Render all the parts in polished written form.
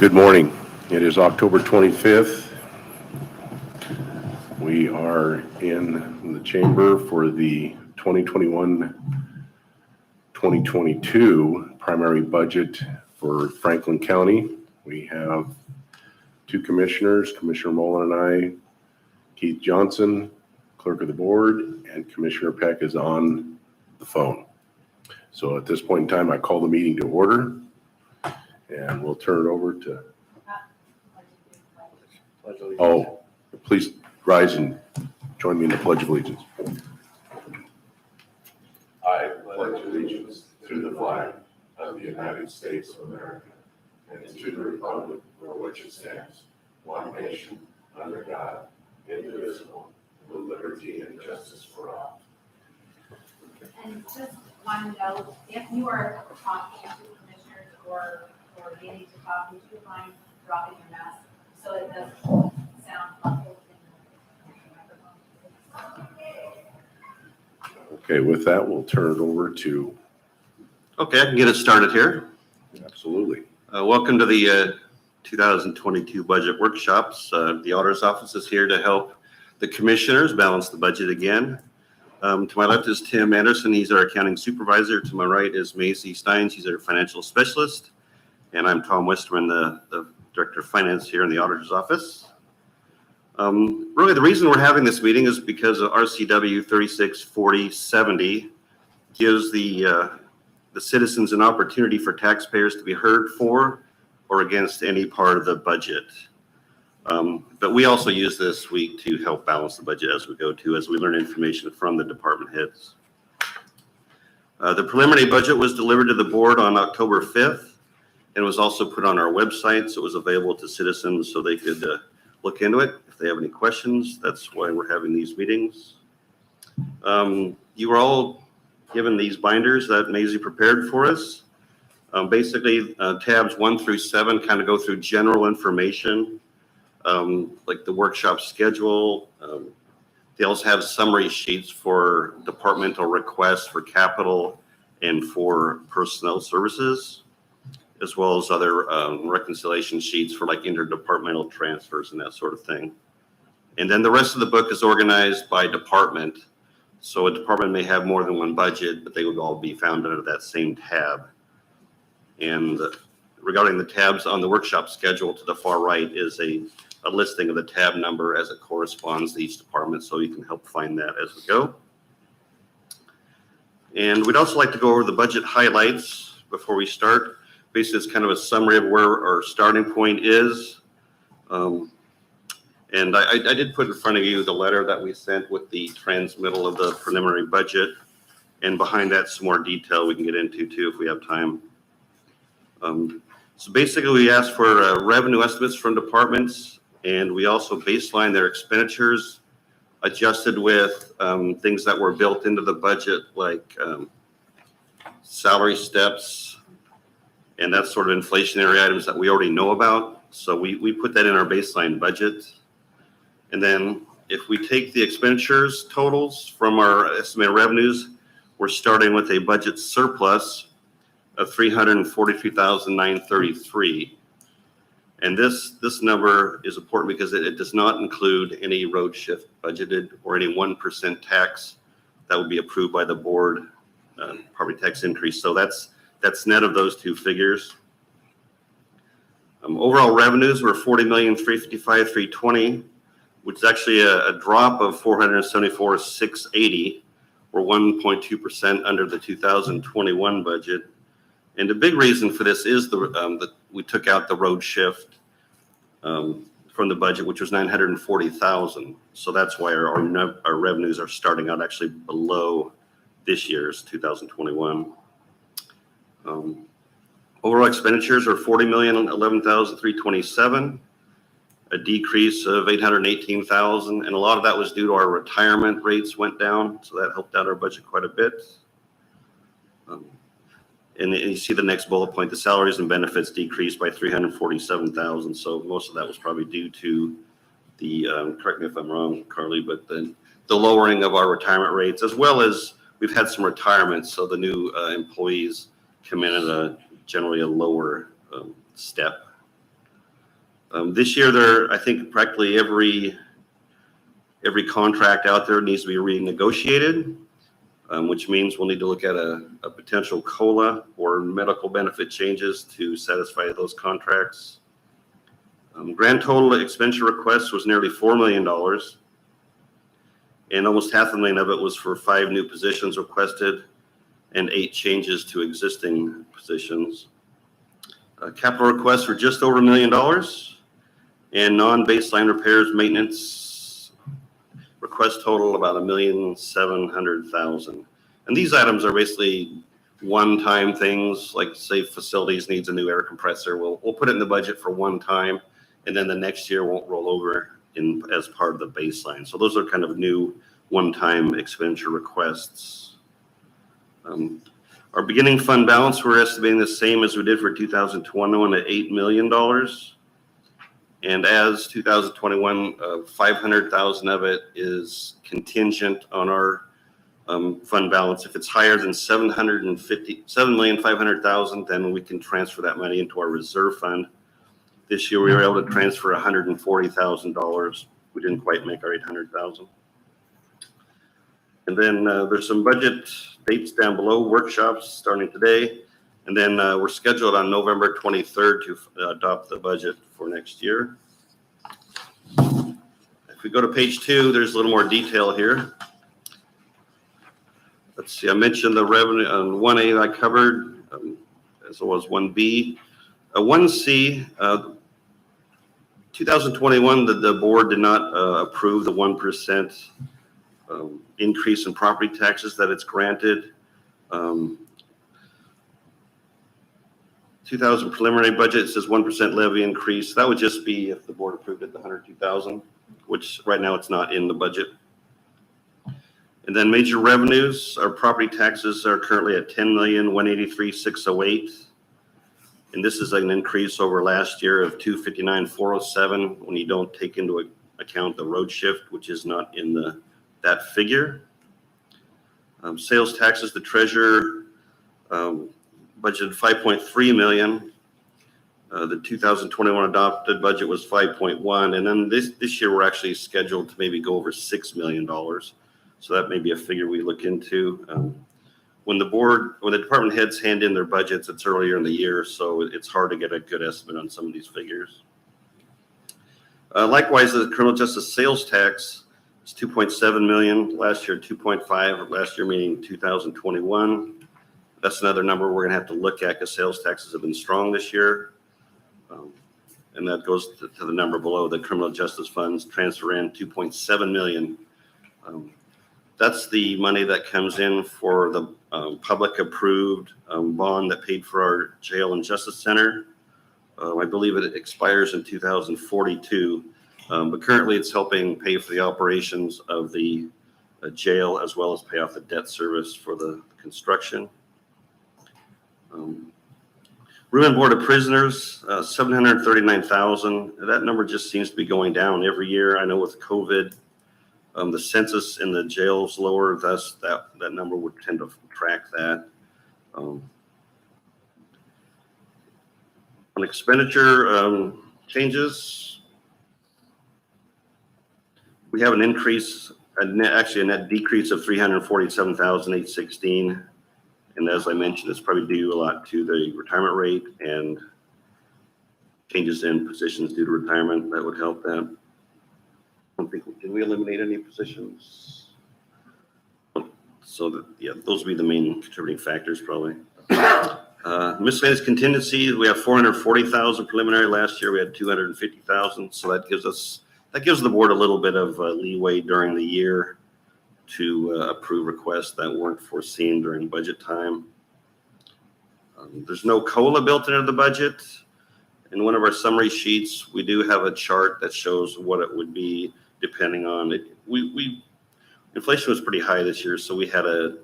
Good morning. It is October 25th. We are in the chamber for the 2021-2022 primary budget for Franklin County. We have two commissioners, Commissioner Mullen and I, Keith Johnson, clerk of the board, and Commissioner Peck is on the phone. So at this point in time, I call the meeting to order, and we'll turn it over to please rise and join me in the Pledge of Allegiance. I pledge allegiance to the flag of the United States of America and to the republic for which it stands, one nation, under God, indivisible, with liberty and justice for all. And just one note, if you are talking to commissioners or getting to talk, would you mind dropping your mask so it doesn't sound muffled in the microphone? Okay, with that, we'll turn it over to. Okay, I can get it started here. Absolutely. Welcome to the 2022 budget workshops. The auditor's office is here to help the commissioners balance the budget again. To my left is Tim Anderson. He's our accounting supervisor. To my right is Maisie Steins. He's our financial specialist. And I'm Tom Westerman, the director of finance here in the auditor's office. Really, the reason we're having this meeting is because of RCW 364070 gives the citizens an opportunity for taxpayers to be heard for or against any part of the budget. But we also use this week to help balance the budget as we go to, as we learn information from the department heads. The preliminary budget was delivered to the board on October 5th and was also put on our website, so it was available to citizens so they could look into it if they have any questions. That's why we're having these meetings. You were all given these binders that Maisie prepared for us. Basically, tabs 1 through 7 kind of go through general information, like the workshop schedule. They also have summary sheets for departmental requests for capital and for personnel services, as well as other reconciliation sheets for like interdepartmental transfers and that sort of thing. And then the rest of the book is organized by department. So a department may have more than one budget, but they would all be found under that same tab. And regarding the tabs on the workshop schedule to the far right is a listing of the tab number as it corresponds to each department, so you can help find that as we go. And we'd also like to go over the budget highlights before we start. Basically, it's kind of a summary of where our starting point is. And I did put in front of you the letter that we sent with the transmittal of the preliminary budget. And behind that, some more detail we can get into too if we have time. So basically, we asked for revenue estimates from departments, and we also baseline their expenditures adjusted with things that were built into the budget, like salary steps, and that sort of inflationary items that we already know about. So we put that in our baseline budget. And then if we take the expenditures totals from our estimated revenues, we're starting with a budget surplus of $343,933. And this number is important because it does not include any road shift budgeted or any 1% tax that would be approved by the board, property tax increase. So that's net of those two figures. Overall revenues were $40,355,320, which is actually a drop of $474,680, or 1.2% under the 2021 budget. And the big reason for this is we took out the road shift from the budget, which was $940,000. So that's why our revenues are starting out actually below this year's 2021. Overall expenditures are $40,011,327, a decrease of $818,000, and a lot of that was due to our retirement rates went down, so that helped out our budget quite a bit. And you see the next bullet point, the salaries and benefits decreased by $347,000. So most of that was probably due to the, correct me if I'm wrong, Carly, but the lowering of our retirement rates, as well as we've had some retirements. So the new employees come in at generally a lower step. This year, I think practically every contract out there needs to be renegotiated, which means we'll need to look at a potential COLA or medical benefit changes to satisfy those contracts. Grand total expenditure request was nearly $4 million, and almost $500,000 of it was for 5 new positions requested and 8 changes to existing positions. Capital requests were just over $1 million, and non-baseline repairs maintenance request total about $1,700,000. And these items are basically one-time things, like say facilities needs a new air compressor. We'll put it in the budget for one time, and then the next year won't roll over in as part of the baseline. So those are kind of new one-time expenditure requests. Our beginning fund balance, we're estimating the same as we did for 2021 at $8 million. And as 2021, 500,000 of it is contingent on our fund balance. If it's higher than 7,500,000, then we can transfer that money into our reserve fund. This year we were able to transfer $140,000. We didn't quite make our 800,000. And then there's some budget dates down below, workshops starting today. And then we're scheduled on November 23rd to adopt the budget for next year. If we go to page 2, there's a little more detail here. Let's see, I mentioned the revenue on 1A I covered, as well as 1B. 1C, 2021, the board did not approve the 1% increase in property taxes that it's granted. 2000 preliminary budget says 1% levy increase. That would just be if the board approved it, the 102,000, which right now it's not in the budget. And then major revenues, our property taxes are currently at $10,183,608. And this is an increase over last year of $259,407 when you don't take into account the road shift, which is not in that figure. Sales taxes, the treasurer budgeted $5.3 million. The 2021 adopted budget was 5.1, and then this year we're actually scheduled to maybe go over $6 million. So that may be a figure we look into. When the department heads hand in their budgets, it's earlier in the year, so it's hard to get a good estimate on some of these figures. Likewise, the criminal justice sales tax is $2.7 million. Last year, 2.5. Last year, meaning 2021. That's another number we're going to have to look at because sales taxes have been strong this year. And that goes to the number below. The criminal justice funds transfer in $2.7 million. That's the money that comes in for the public approved bond that paid for our jail and justice center. I believe it expires in 2042, but currently it's helping pay for the operations of the jail as well as pay off the debt service for the construction. Room and board of prisoners, 739,000. That number just seems to be going down every year. I know with COVID, the census in the jail's lower, thus that number would tend to track that. On expenditure changes, we have an increase, actually a net decrease of 347,816. And as I mentioned, it's probably due a lot to the retirement rate and changes in positions due to retirement. That would help that. I don't think, did we eliminate any positions? So that, yeah, those would be the main contributing factors probably. Miscellaneous contingencies, we have 440,000 preliminary. Last year we had 250,000. So that gives the board a little bit of leeway during the year to approve requests that weren't foreseen during budget time. There's no COLA built into the budget. In one of our summary sheets, we do have a chart that shows what it would be depending on it. Inflation was pretty high this year, so we had a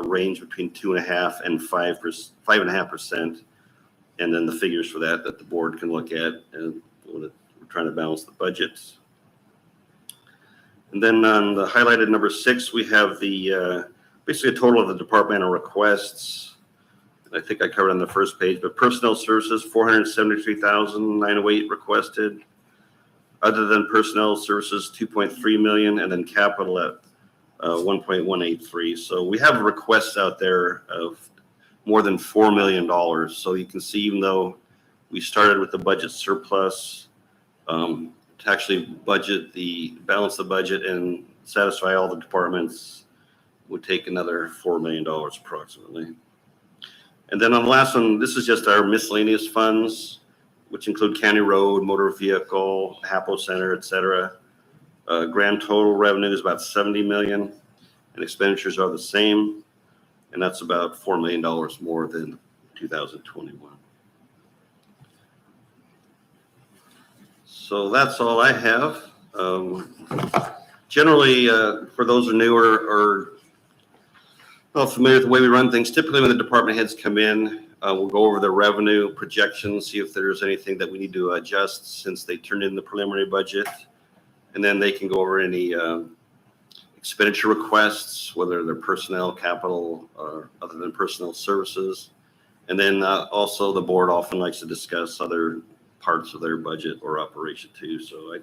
range between 2.5% and 5.5%, and then the figures for that the board can look at and we're trying to balance the budgets. And then on the highlighted number 6, we have the basically a total of the departmental requests. I think I covered on the first page, but personnel services, 473,908 requested. Other than personnel services, 2.3 million, and then capital at 1.183. So we have requests out there of more than $4 million. So you can see, even though we started with the budget surplus, to actually balance the budget and satisfy all the departments would take another $4 million approximately. And then on the last one, this is just our miscellaneous funds, which include county road, motor vehicle, HAPO center, et cetera. Grand total revenue is about 70 million, and expenditures are the same, and that's about $4 million more than 2021. So that's all I have. Generally, for those who are newer or not familiar with the way we run things, typically when the department heads come in, we'll go over the revenue projections, see if there's anything that we need to adjust since they turned in the preliminary budget. And then they can go over any expenditure requests, whether they're personnel, capital, or other than personnel services. And then also the board often likes to discuss other parts of their budget or operation too. So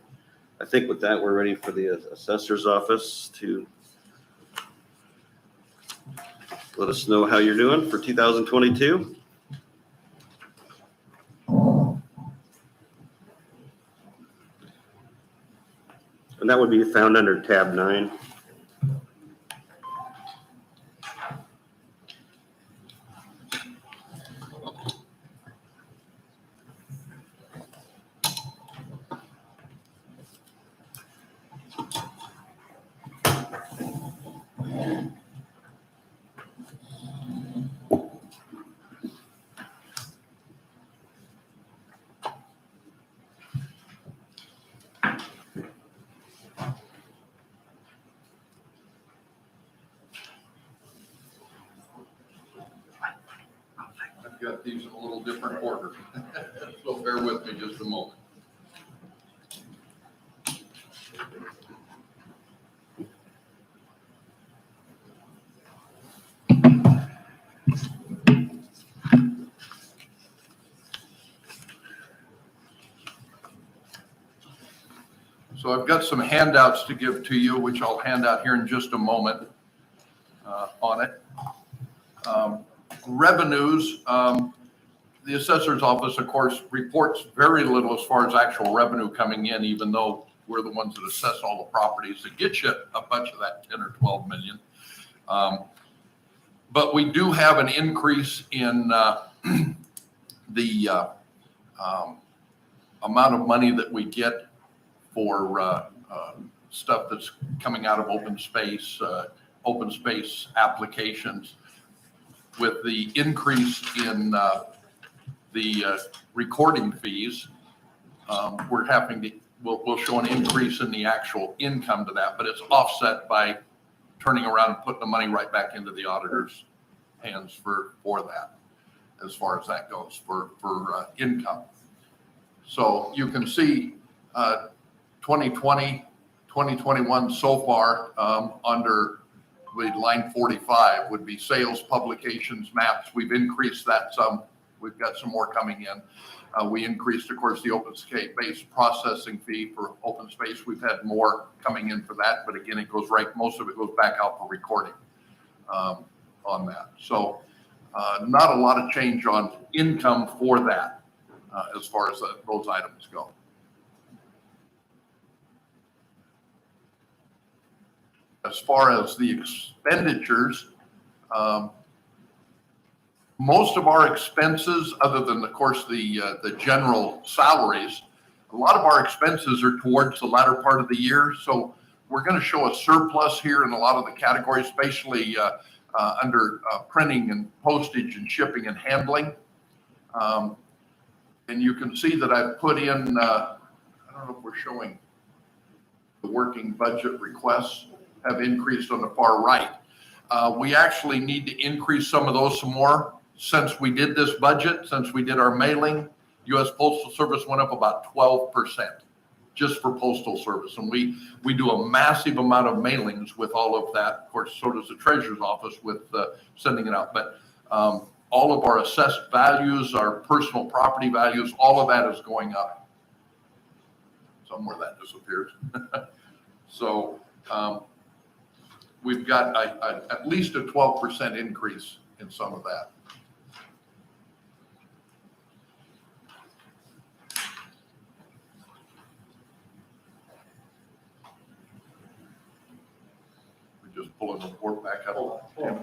I think with that, we're ready for the assessor's office to let us know how you're doing for 2022. And that would be found under tab 9. I've got these in a little different order, so bear with me just a moment. So I've got some handouts to give to you, which I'll hand out here in just a moment on it. Revenues, the assessor's office, of course, reports very little as far as actual revenue coming in, even though we're the ones that assess all the properties that get you a bunch of that 10 or 12 million. But we do have an increase in the amount of money that we get for stuff that's coming out of open space applications. With the increase in the recording fees, we're having to, we'll show an increase in the actual income to that, but it's offset by turning around and putting the money right back into the auditor's hands for that, as far as that goes for income. So you can see 2020, 2021 so far under line 45 would be sales, publications, maps. We've increased that some. We've got some more coming in. We increased, of course, the open space processing fee for open space. We've had more coming in for that, but again, it goes right. Most of it goes back out for recording on that. So not a lot of change on income for that as far as those items go. As far as the expenditures, most of our expenses, other than, of course, the general salaries, a lot of our expenses are towards the latter part of the year. So we're going to show a surplus here in a lot of the categories, especially under printing and postage and shipping and handling. And you can see that I've put in, I don't know if we're showing the working budget requests have increased on the far right. We actually need to increase some of those some more. Since we did this budget, since we did our mailing, U.S. Postal Service went up about 12% just for Postal Service. And we do a massive amount of mailings with all of that. Of course, so does the Treasurer's Office with sending it out. But all of our assessed values, our personal property values, all of that is going up. Somewhere that disappears. So we've got at least a 12% increase in some of that. We're just pulling the report back up. Okay.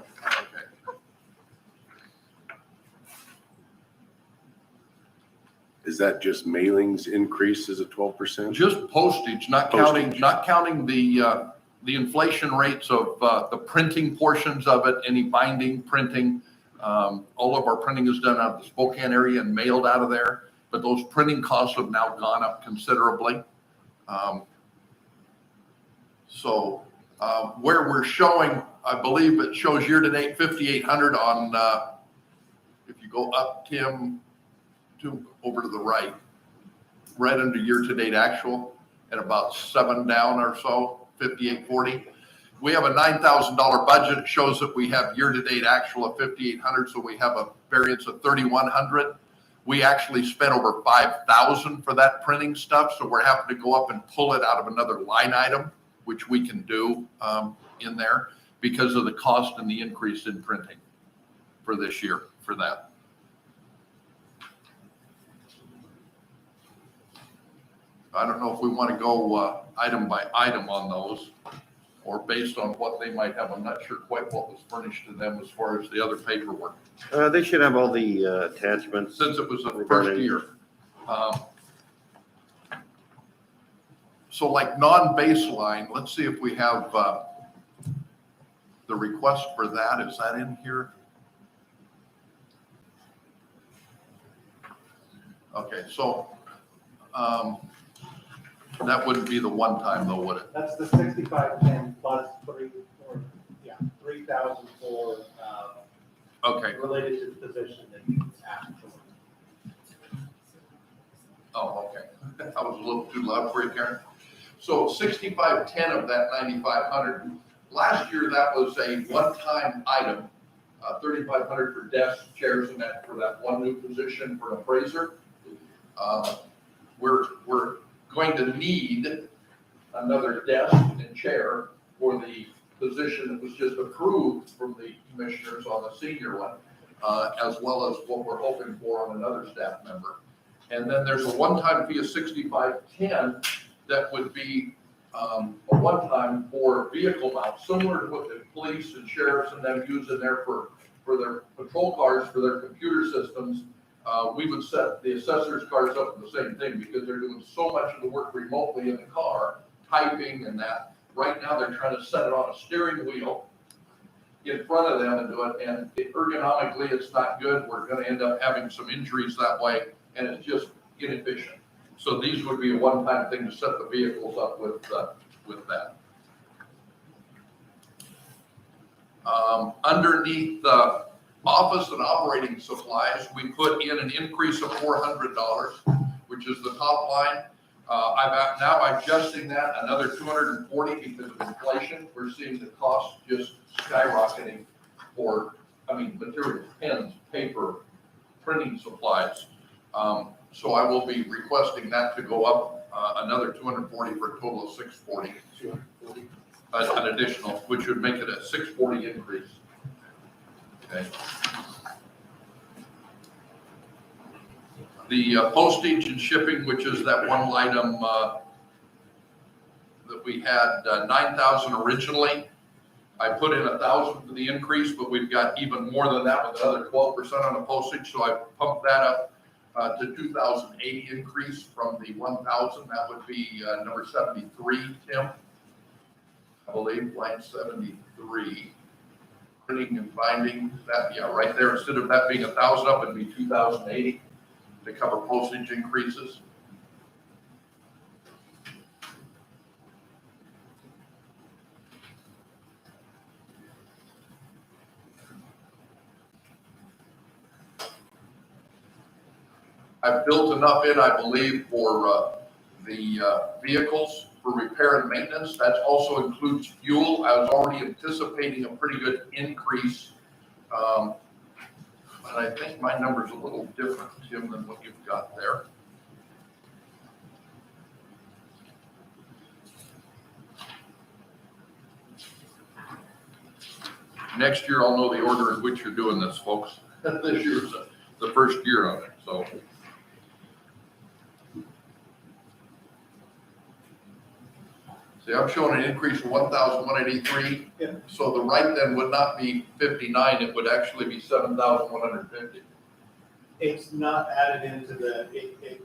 Is that just mailings increases of 12%? Just postage, not counting the inflation rates of the printing portions of it, any binding, printing. All of our printing is done out of the Spokane area and mailed out of there, but those printing costs have now gone up considerably. So where we're showing, I believe it shows year-to-date 5,800 on, if you go up, Tim, over to the right under year-to-date actual, at about 7 down or so, 5,840. We have a $9,000 budget. It shows that we have year-to-date actual of 5,800, so we have a variance of 3,100. We actually spent over 5,000 for that printing stuff, so we're having to go up and pull it out of another line item, which we can do in there because of the cost and the increase in printing for this year for that. I don't know if we want to go item by item on those or based on what they might have. I'm not sure quite what was furnished to them as far as the other paperwork. They should have all the attachments. Since it was the first year. So like non-baseline, let's see if we have the request for that. Is that in here? Okay, so that wouldn't be the one time though, would it? That's the 6510 plus 3,000 for, Okay. related to the position that you asked for. Oh, okay. I was a little too loud for you, Karen. So 6510 of that 9,500. Last year, that was a one-time item, 3,500 for desks, chairs, and that for that one new position for an appraiser. We're going to need another desk and chair for the position that was just approved from the commissioners on the senior one, as well as what we're hoping for on another staff member. And then there's a one-time fee of 6510 that would be a one-time for vehicle mounts, similar to what the police and sheriffs and them use in there for their patrol cars, for their computer systems. We would set the assessor's cars up for the same thing because they're doing so much of the work remotely in the car, typing and that. Right now, they're trying to set it on a steering wheel in front of them and do it. And ergonomically, it's not good. We're going to end up having some injuries that way, and it's just inefficient. So these would be a one-time thing to set the vehicles up with that. Underneath the office and operating supplies, we put in an increase of $400, which is the top line. I'm now adjusting that another $240 because of inflation. We're seeing the cost just skyrocketing for, materials, pens, paper, printing supplies. So I will be requesting that to go up another $240 for a total of $640. An additional, which would make it a $640 increase. Okay. The postage and shipping, which is that one item that we had 9,000 originally. I put in 1,000 for the increase, but we've got even more than that with another 12% on the postage. So I pumped that up to 2,080 increase from the 1,000. That would be number 73, Tim. I believe line 73. Printing and binding, that, yeah, right there. Instead of that being 1,000 up, it'd be 2,080 to cover postage increases. I've built enough in, I believe, for the vehicles for repair and maintenance. That also includes fuel. I was already anticipating a pretty good increase But I think my number's a little different, Tim, than what you've got there. Next year, I'll know the order in which you're doing this, folks. This year's the first year on it, so. See, I'm showing an increase of 1,183. Yeah. So the right then would not be 59, it would actually be 7,150. It's not added into the, it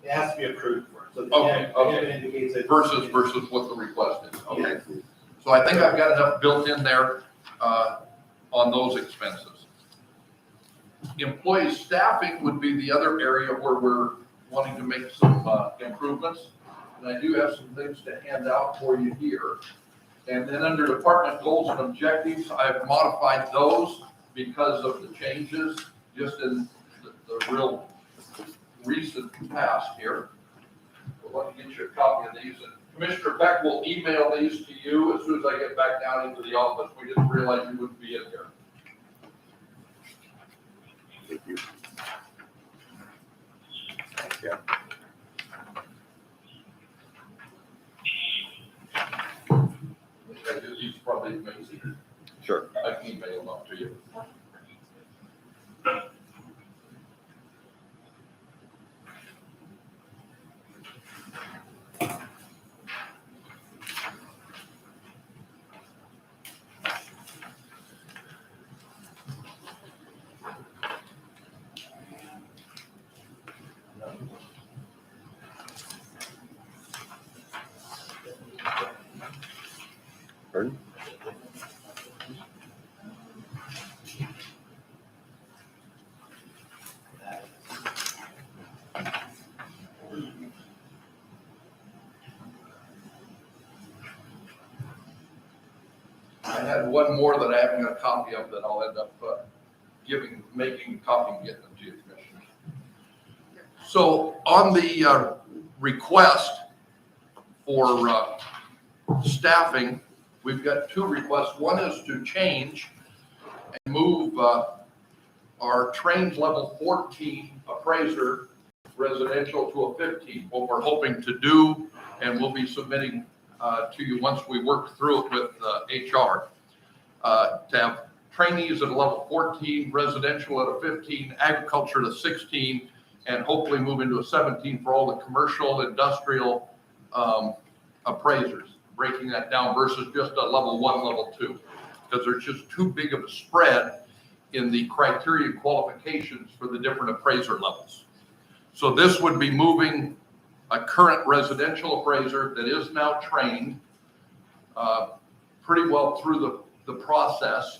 has to be approved for it. So the Okay, okay. it indicates that. Versus what the request is. Okay. So I think I've got enough built in there on those expenses. Employee staffing would be the other area where we're wanting to make some improvements. And I do have some things to hand out for you here. And then under department goals and objectives, I've modified those because of the changes just in the real recent past here. So let me get you a copy of these. And Commissioner Beck will email these to you as soon as I get back down into the office. We didn't realize you wouldn't be in here. Thank you. Yeah. These probably amazing. Sure. I can email them up to you. Pardon? I had one more that I haven't got a copy of that I'll end up making a copy and getting them to you, Commissioners. So on the request for staffing, we've got two requests. One is to change and move our trained level 14 appraiser residential to a 15. What we're hoping to do, and we'll be submitting to you once we work through it with HR, to have trainees at a level 14, residential at a 15, agriculture at a 16, and hopefully move into a 17 for all the commercial, industrial appraisers, breaking that down versus just a level 1, level 2, because there's just too big of a spread in the criteria and qualifications for the different appraiser levels. So this would be moving a current residential appraiser that is now trained pretty well through the process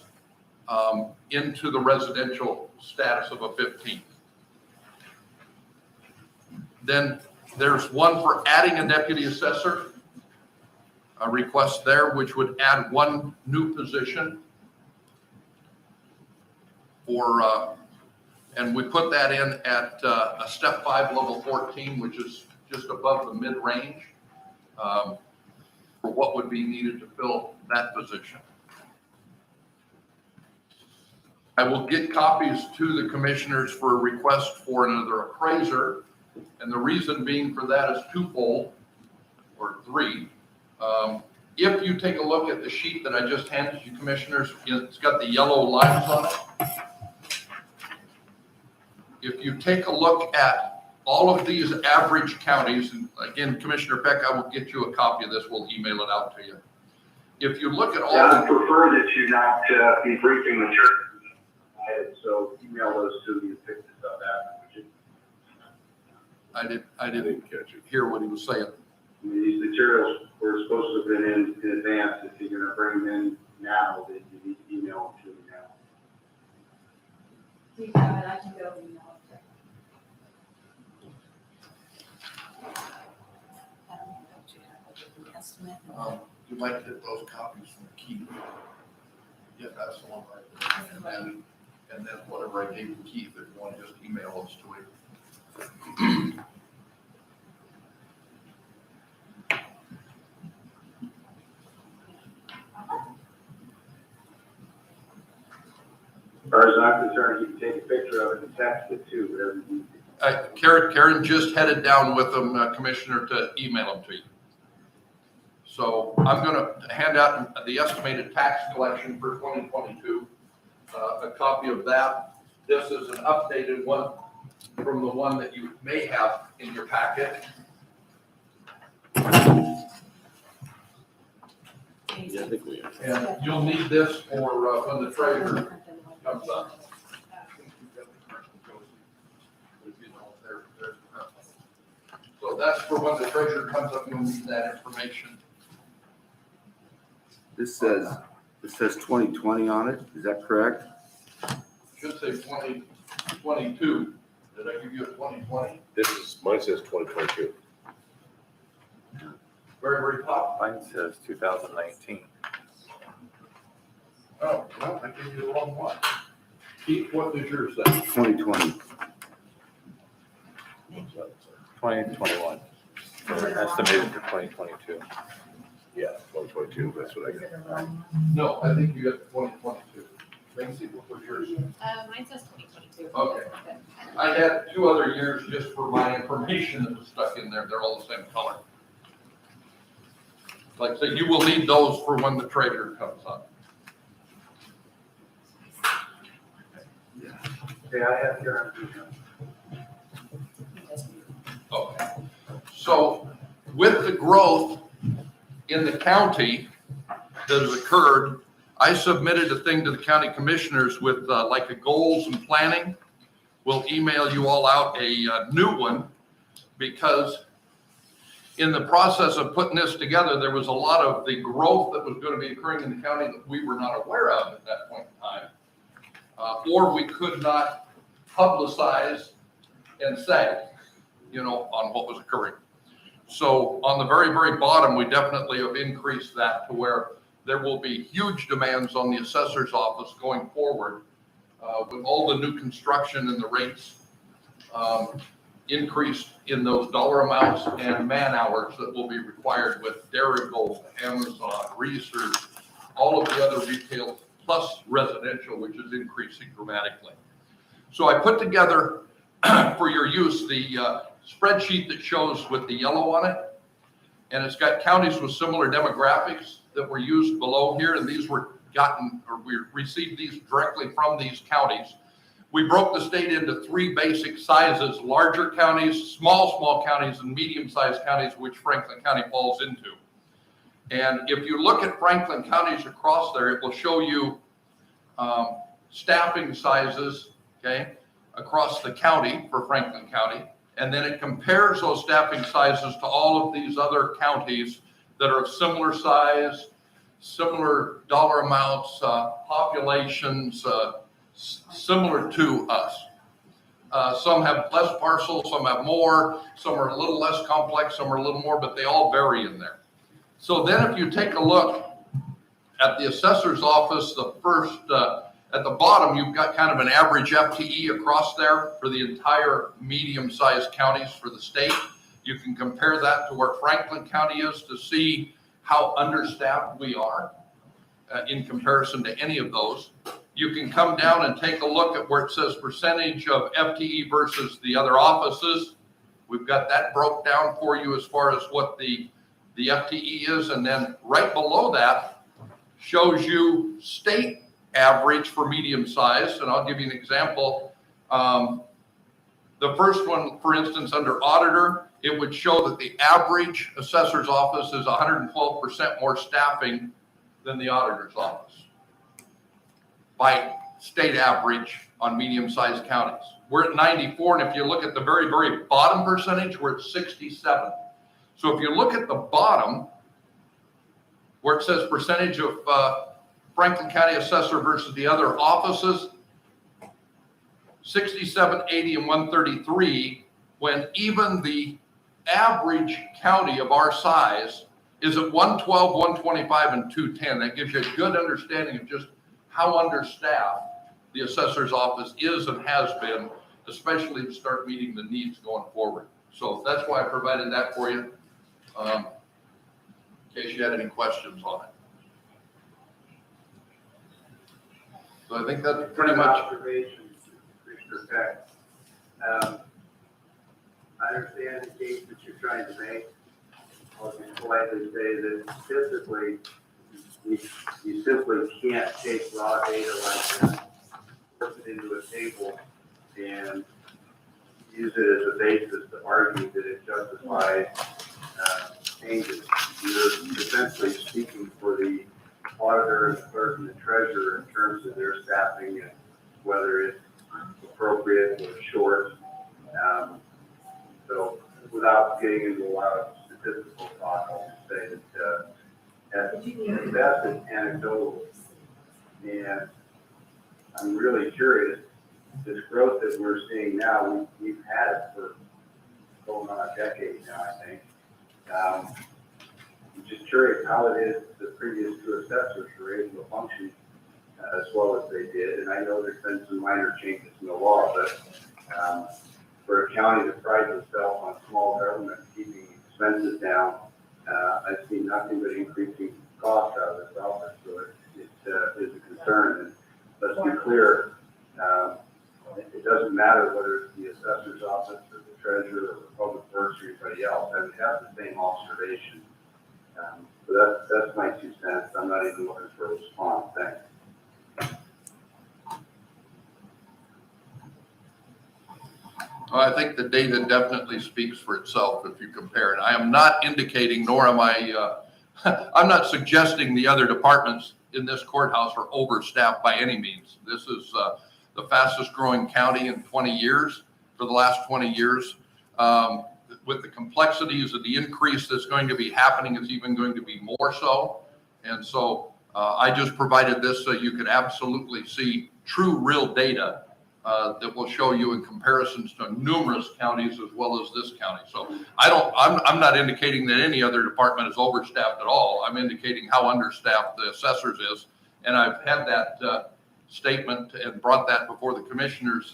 into the residential status of a 15. Then there's one for adding a deputy assessor, a request there, which would add one new position for, and we put that in at a step 5, level 14, which is just above the mid-range for what would be needed to fill that position. I will get copies to the commissioners for a request for another appraiser. And the reason being for that is twofold, or three. If you take a look at the sheet that I just handed you, commissioners, it's got the yellow lines on it. If you take a look at all of these average counties, and again, Commissioner Peck, I will get you a copy of this. We'll email it out to you. If you look at all Yeah, I the, prefer that you not be briefing material. So email those to me and pick this up after. I I didn't didn't catch it. hear what he was saying. I mean, these materials were supposed to have been in advance. If you're gonna bring them in now, then you need to email them to me now. Do you have it? I can go email it. You might get those copies from Keith. Yeah, that's the one right there. And then whatever I gave Keith, if you want to just email those to him. All far as I'm concerned, you can take a picture of it and text it too, whatever you need. Karen just headed down with them, Commissioner, to email them to you. So I'm gonna hand out the estimated tax collection for 2022, a copy of that. This is an updated one from the one that you may have in your packet. Yeah, I think we have. And you'll need this for when the treasurer comes up. So that's for when the treasurer comes up, you'll need that information. This says 2020 on it, is that correct? Should say 2022. Did I give you a 2020? Mine says 2022. Very, very top. Mine says 2019. Oh, well, I gave you the wrong one. Keith, what does yours say? 2020. 2021. Estimated for 2022. Yeah, 2022, that's what I got. No, I think you got 2022. Lindsay, what was yours? Mine says 2022. Okay. I had 2 other years just for my information that was stuck in there. They're all the same color. Like I said, you will need those for when the treasurer comes up. Okay, I have Karen. Okay. So with the growth in the county that has occurred, I submitted a thing to the county commissioners with like a goals and planning. We'll email you all out a new one because in the process of putting this together, there was a lot of the growth that was going to be occurring in the county that we were not aware of at that point in time. Or we could not publicize and say, on what was occurring. So on the very, very bottom, we definitely have increased that to where there will be huge demands on the assessor's office going forward with all the new construction and the rates increased in those dollar amounts and man hours that will be required with Derigold, Amazon, Research, all of the other retail plus residential, which is increasing dramatically. So I put together for your use the spreadsheet that shows with the yellow on it. And it's got counties with similar demographics that were used below here. And these were we received these directly from these counties. We broke the state into 3 basic sizes: larger counties, small counties, and medium-sized counties, which Franklin County falls into. And if you look at Franklin counties across there, it will show you staffing sizes, okay, across the county for Franklin County. And then it compares those staffing sizes to all of these other counties that are of similar size, similar dollar amounts, populations, similar to us. Some have less parcels, some have more, some are a little less complex, some are a little more, but they all vary in there. So then if you take a look at the assessor's office, the first, at the bottom, you've got kind of an average FTE across there for the entire medium-sized counties for the state. You can compare that to where Franklin County is to see how understaffed we are in comparison to any of those. You can come down and take a look at where it says percentage of FTE versus the other offices. We've got that broke down for you as far as what the FTE is. And then right below that shows you state average for medium size. And I'll give you an example. The first one, for instance, under auditor, it would show that the average assessor's office is 112% more staffing than the auditor's office by state average on medium-sized counties. We're at 94, and if you look at the very, very bottom percentage, we're at 67. So if you look at the bottom, where it says percentage of Franklin County assessor versus the other offices, 67, 80, and 133, when even the average county of our size is at 112, 125, and 210. That gives you a good understanding of just how understaffed the assessor's office is and has been, especially to start meeting the needs going forward. So that's why I provided that for you, in case you had any questions on it. So I think that's Good pretty much, observation, Commissioner Peck. I understand the case that you're trying to make. I'll just politely say that typically, you simply can't take raw data like that, put it into a table, and use it as a basis to argue that it justifies changes. You're essentially speaking for the auditor, and the clerk, and the treasurer in terms of their staffing and whether it's appropriate or short. So without getting into a lot of statistical talk, I'll just say that at best it's anecdotal. And I'm really curious, this growth that we're seeing now, we've had it for going on a decade now, I think. I'm just curious how it is the previous two assessors were able to function as well as they did. And I know there's been some minor changes in the law, but for a county that prides itself on small government keeping expenses down, I've seen nothing but increasing costs out of this office. So it is a concern. And let's be clear, it doesn't matter whether it's the assessor's office or the treasurer or the public works or anybody else. I would have the same observation. So that's my 2 cents. I'm not even looking for a response. Thanks. I think the data definitely speaks for itself if you compare it. I am not indicating, nor am I, I'm not suggesting the other departments in this courthouse are overstaffed by any means. This is the fastest growing county in 20 years, for the last 20 years. With the complexities of the increase that's going to be happening, it's even going to be more so. And so I just provided this so you could absolutely see true real data that will show you in comparisons to numerous counties as well as this county. So I'm not indicating that any other department is overstaffed at all. I'm indicating how understaffed the assessors is. And I've had that statement and brought that before the commissioners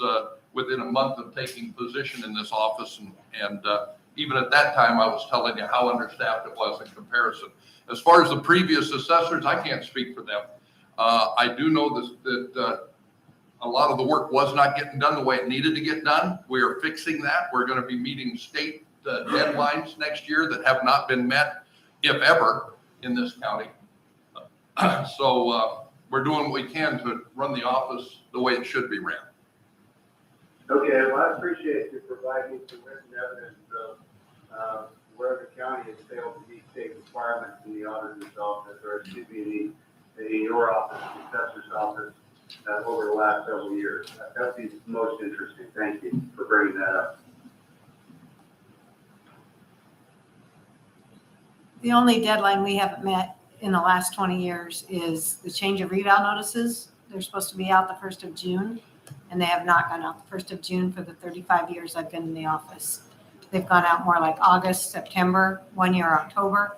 within a month of taking position in this office. And even at that time, I was telling you how understaffed it was in comparison. As far as the previous assessors, I can't speak for them. I do know that a lot of the work was not getting done the way it needed to get done. We are fixing that. We're going to be meeting state deadlines next year that have not been met, if ever, in this county. So we're doing what we can to run the office the way it should be ran. Okay, well, I appreciate you providing some written evidence of where the county has failed to meet state requirements in the auditor's office, or excuse me, in your office, the assessor's office, over the last several years. That would be most interesting. Thank you for bringing that up. The only deadline we haven't met in the last 20 years is the change of reval notices. They're supposed to be out the 1st of June, and they have not gone out the 1st of June for the 35 years I've been in the office. They've gone out more like August, September, 1 year October.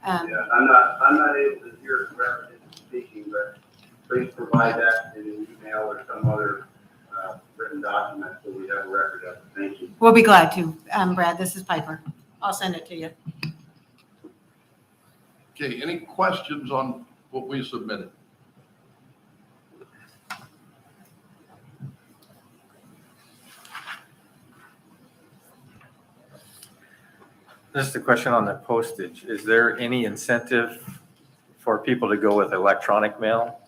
Yeah, I'm not able to hear representative speaking, but please provide that in an email or some other written document so we have a record of it. Thank you. We'll be glad to. Brad, this is Piper. I'll send it to you. Okay, any questions on what we submitted? Just a question on the postage. Is there any incentive for people to go with electronic mail?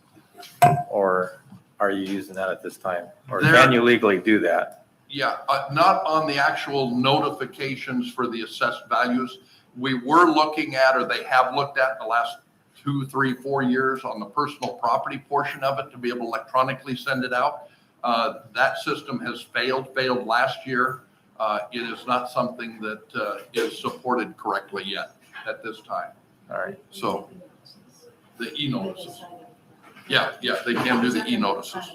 Or are you using that at this time? Or can you legally do that? Yeah, not on the actual notifications for the assessed values. We were looking at, or they have looked at the last 2, 3, 4 years on the personal property portion of it to be able to electronically send it out. That system has failed last year. It is not something that is supported correctly yet at this time. All right. So the e-notices. Yeah, they can do the e-notices.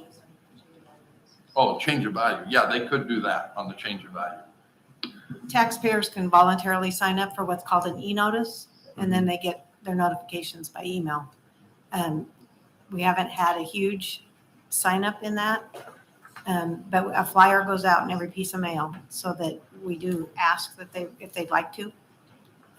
Oh, change of value. Yeah, they could do that on the change of value. Taxpayers can voluntarily sign up for what's called an e-notice, and then they get their notifications by email. We haven't had a huge sign up in that, but a flyer goes out in every piece of mail so that we do ask that if they'd like to.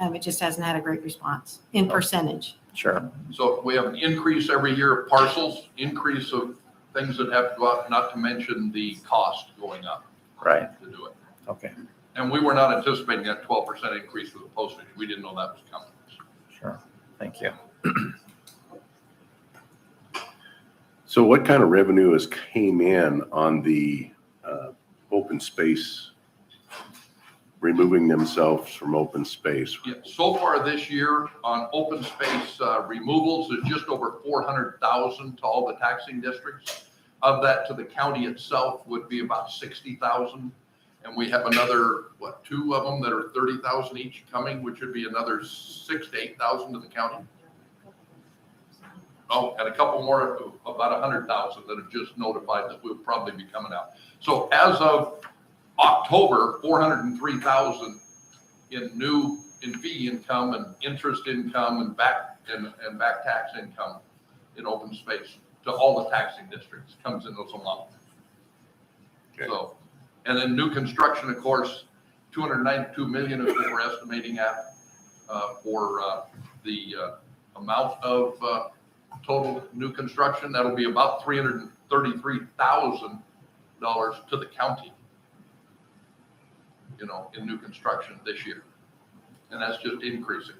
It just hasn't had a great response in percentage. Sure. So we have an increase every year of parcels, increase of things that have to go out, not to mention the cost going up. Right. To do it. Okay, And we were not anticipating that 12% increase for the postage. We didn't know that was coming. sure. Thank you. So what kind of revenue has came in on the open space, removing themselves from open space? Yeah, so far this year on open space removals is just over 400,000 to all the taxing districts. Of that to the county itself would be about 60,000. And we have another, what, 2 of them that are 30,000 each coming, which would be another 6,000 to 8,000 to the county. Oh, and a couple more, about 100,000 that have just notified that will probably be coming out. So as of October, 403,000 in fee income and interest income and back tax income in open space to all the taxing districts comes in those amounts. Okay. So, and then new construction, of course, 292 million is what we're estimating at for the amount of total new construction. That'll be about $333,000 to the county, in new construction this year. And that's just increasing.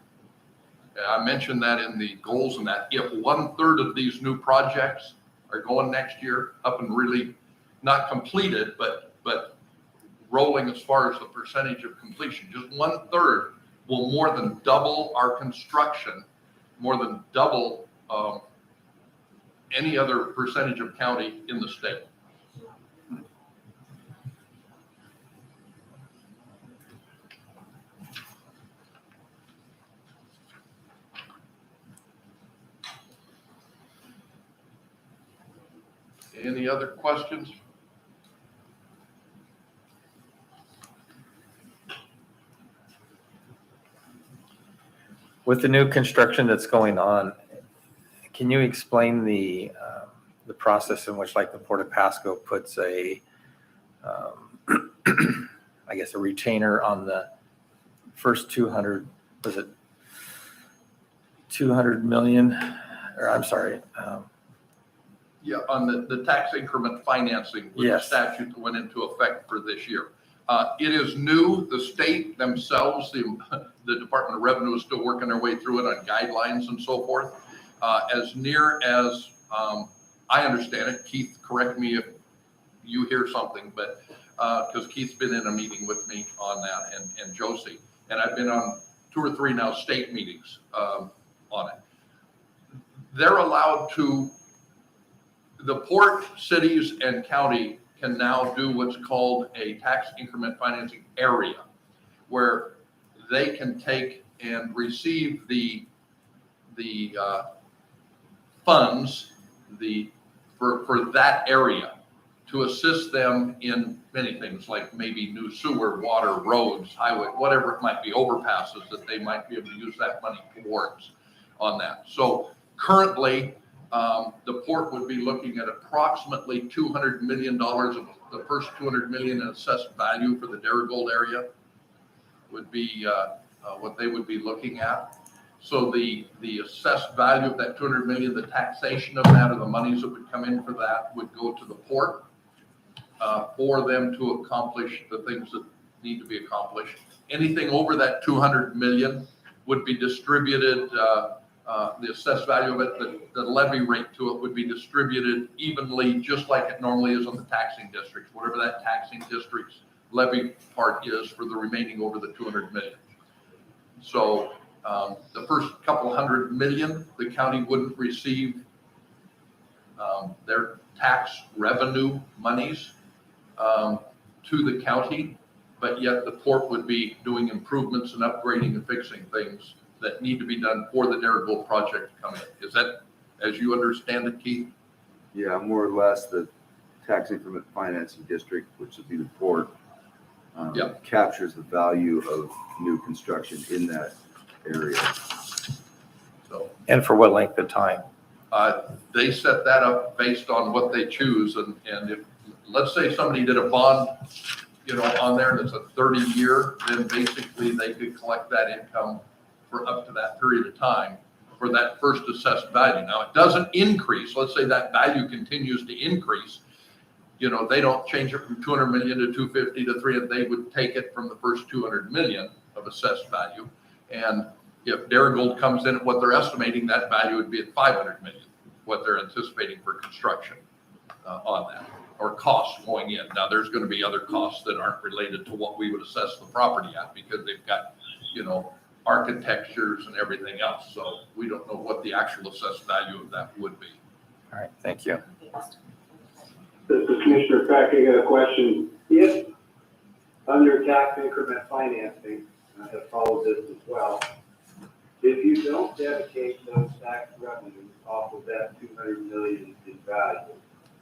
I mentioned that in the goals and that if 1/3 of these new projects are going next year up and really not completed, but rolling as far as the percentage of completion, just 1/3 will more than double our construction, more than double any other percentage of county in the state. Any other questions? With the new construction that's going on, can you explain the process in which, like, the Port of Pasco puts a, I guess, a retainer on the first 200, was it 200 million? Or I'm sorry. Yeah, on the tax increment financing with the Yes. statute that went into effect for this year. It is new. The state themselves, the Department of Revenue is still working their way through it on guidelines and so forth. As near as I understand it, Keith, correct me if you hear something, but because Keith's been in a meeting with me on that and Josie, and I've been on 2 or 3 now state meetings on it. They're allowed to, the port, cities, and county can now do what's called a tax increment financing area, where they can take and receive the funds for that area to assist them in many things, like maybe new sewer, water, roads, highway, whatever it might be, overpasses that they might be able to use that money towards on that. So currently, the port would be looking at approximately $200 million of the first $200 million in assessed value for the Darigold area would be what they would be looking at. So the assessed value of that 200 million, the taxation of that, or the monies that would come in for that would go to the port for them to accomplish the things that need to be accomplished. Anything over that 200 million would be distributed, the assessed value of it, the levy rate to it would be distributed evenly, just like it normally is on the taxing districts, whatever that taxing district's levy part is for the remaining over the 200 million. So the first couple $100 million, the county wouldn't receive their tax revenue monies to the county, but yet the port would be doing improvements and upgrading and fixing things that need to be done for the Darigold project to come in. Is that, as you understand it, Keith? Yeah, more or less the tax increment financing district, which would be the port, Yep. captures the value of new construction in that area. So And for what length of time? they set that up based on what they choose. And if, let's say somebody did a bond, on there that's a 30-year, then basically they could collect that income for up to that period of time. for that first assessed value. Now, it doesn't increase. Let's say that value continues to increase. You know, they don't change it from 200 million to 250 to 300. They would take it from the first 200 million of assessed value. And if Darigold comes in at what they're estimating, that value would be at 500 million, what they're anticipating for construction on that, or costs going in. Now, there's going to be other costs that aren't related to what we would assess the property at, because they've got, you know, architectures and everything else. So we don't know what the actual assessed value of that would be. All right, thank you. This is Commissioner Peck. I got a question. If under tax increment financing, and I have followed this as well, if you don't dedicate those tax revenues off of that 200 million in value,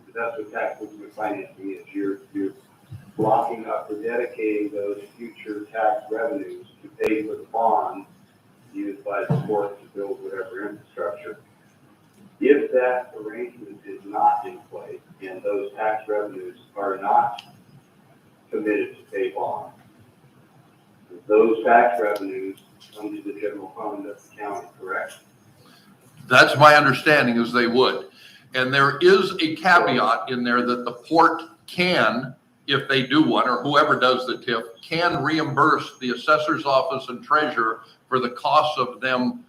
because that's what tax increment financing is, you're blocking up or dedicating those future tax revenues to pay for the bonds used by the port to build whatever infrastructure. If that arrangement is not in place and those tax revenues are not committed to pay bonds, those tax revenues come to the general fund of the county, correct? That's my understanding, is they would. And there is a caveat in there that the port can, if they do one, or whoever does the TIF, can reimburse the assessor's office and treasurer for the costs of them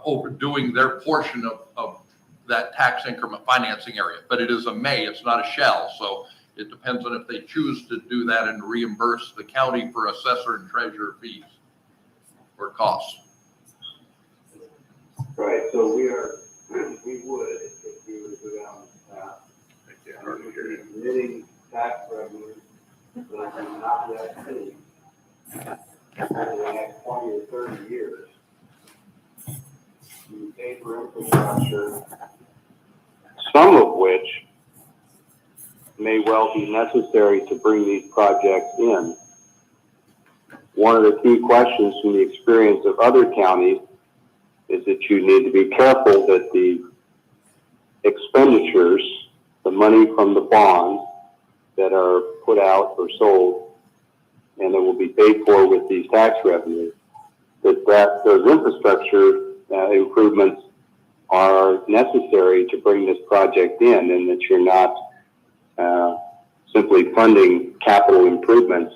overdoing their portion of that tax increment financing area. But it is a may, it's not a shall. So it depends on if they choose to do that and reimburse the county for assessor and treasurer fees or costs. Right, so we would, if we were to go down this path, committing tax revenues that are not yet paid over the next 20 or 30 years. You pay for infrastructure, some of which may well be necessary to bring these projects in. One of the key questions from the experience of other counties is that you need to be careful that the expenditures, the money from the bonds that are put out or sold and that will be paid for with these tax revenues, that those infrastructure improvements are necessary to bring this project in, and that you're not simply funding capital improvements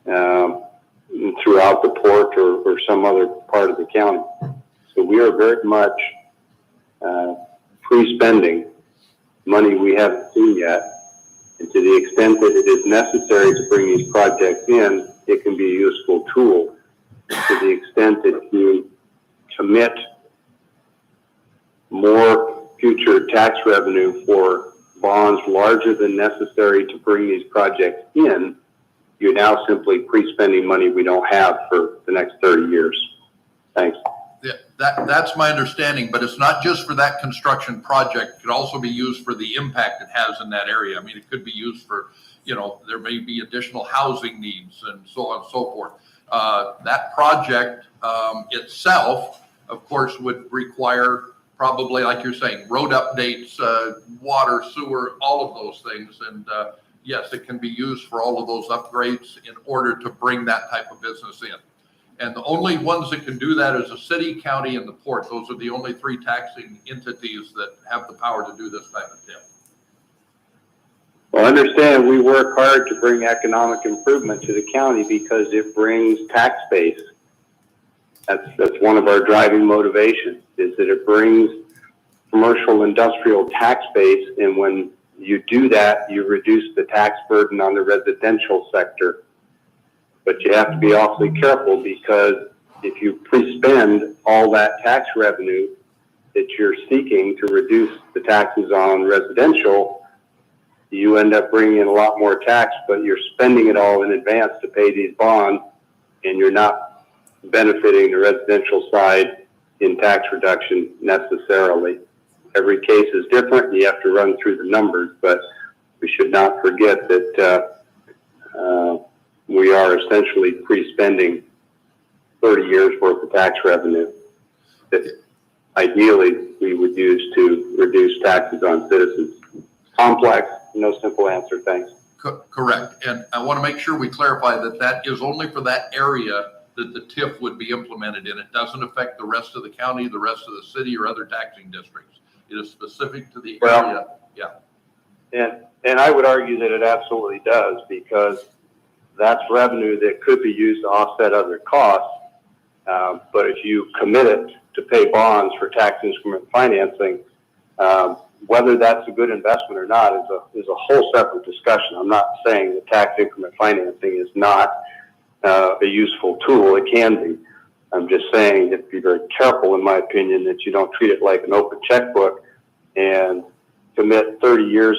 throughout the port or some other part of the county. So we are very much pre-spending money we haven't seen yet. And to the extent that it is necessary to bring these projects in, it can be a useful tool. To the extent that you commit more future tax revenue for bonds larger than necessary to bring these projects in, you're now simply pre-spending money we don't have for the next 30 years. Thanks. Yeah, that's my understanding, but it's not just for that construction project. It could also be used for the impact it has in that area. I mean, it could be used for, you know, there may be additional housing needs and so on and so forth. That project itself, of course, would require probably, like you're saying, road updates, water, sewer, all of those things. And yes, it can be used for all of those upgrades in order to bring that type of business in. And the only ones that can do that is a city, county, and the port. Those are the only three taxing entities that have the power to do this type of TIF. Well, understand we work hard to bring economic improvement to the county because it brings tax base. That's one of our driving motivations, is that it brings commercial industrial tax base. And when you do that, you reduce the tax burden on the residential sector. But you have to be awfully careful, because if you pre-spend all that tax revenue that you're seeking to reduce the taxes on residential, you end up bringing in a lot more tax, but you're spending it all in advance to pay these bonds, and you're not benefiting the residential side in tax reduction necessarily. Every case is different, and you have to run through the numbers, but we should not forget that we are essentially pre-spending 30 years worth of tax revenue that ideally we would use to reduce taxes on citizens. Complex, no simple answer, thanks. Correct. And I want to make sure we clarify that that is only for that area that the TIF would be implemented in. It doesn't affect the rest of the county, the rest of the city, or other taxing districts. It is specific to the Well- area. And I would argue that it absolutely does, because that's revenue that could be used to offset other costs. But if you commit it to pay bonds for tax instrument financing, whether that's a good investment or not is a whole separate discussion. I'm not saying that tax increment financing is not a useful tool. It can be. I'm just saying you have to be very careful, in my opinion, that you don't treat it like an open checkbook and commit 30 years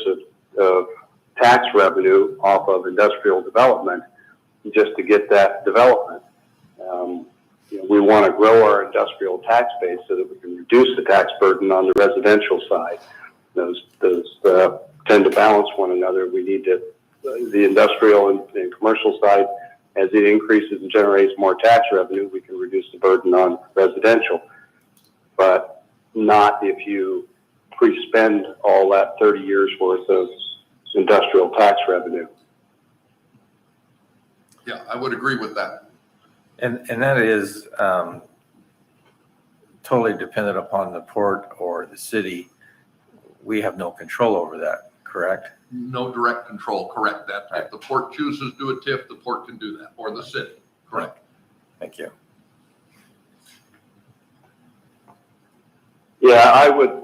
of tax revenue off of industrial development just to get that development. We want to grow our industrial tax base so that we can reduce the tax burden on the residential side. Those tend to balance one another. We need to, the industrial and commercial side, as it increases and generates more tax revenue, we can reduce the burden on residential. But not if you pre-spend all that 30 years worth of industrial tax revenue. Yeah, I would agree with that. And that is totally dependent upon the port or the city. We have no control over that, correct? No direct control, correct. That if the port chooses to do a TIF, the port can do that, or the city, correct. Thank you. Yeah, I would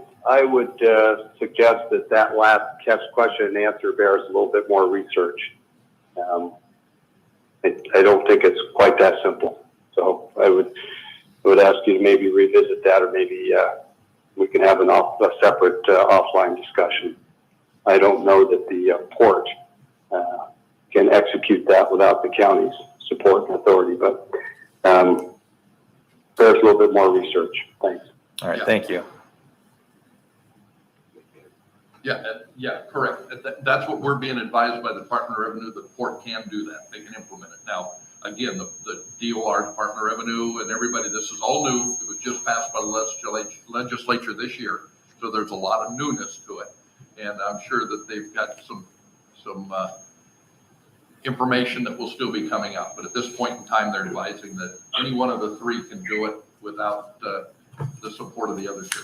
suggest that last question and answer bears a little bit more research. I don't think it's quite that simple. So I would ask you to maybe revisit that, or maybe we can have a separate offline discussion. I don't know that the port can execute that without the county's support and authority, but there's a little bit more research. Thanks. All right, Yeah. thank you. Yeah, correct. That's what we're being advised by the Department of Revenue. The port can do that. They can implement it. Now, again, the DOR, Department of Revenue, and everybody, this is all new. It was just passed by the legislature this year. So there's a lot of newness to it. And I'm sure that they've got some information that will still be coming out. But at this point in time, they're advising that any one of the three can do it without the support of the other two.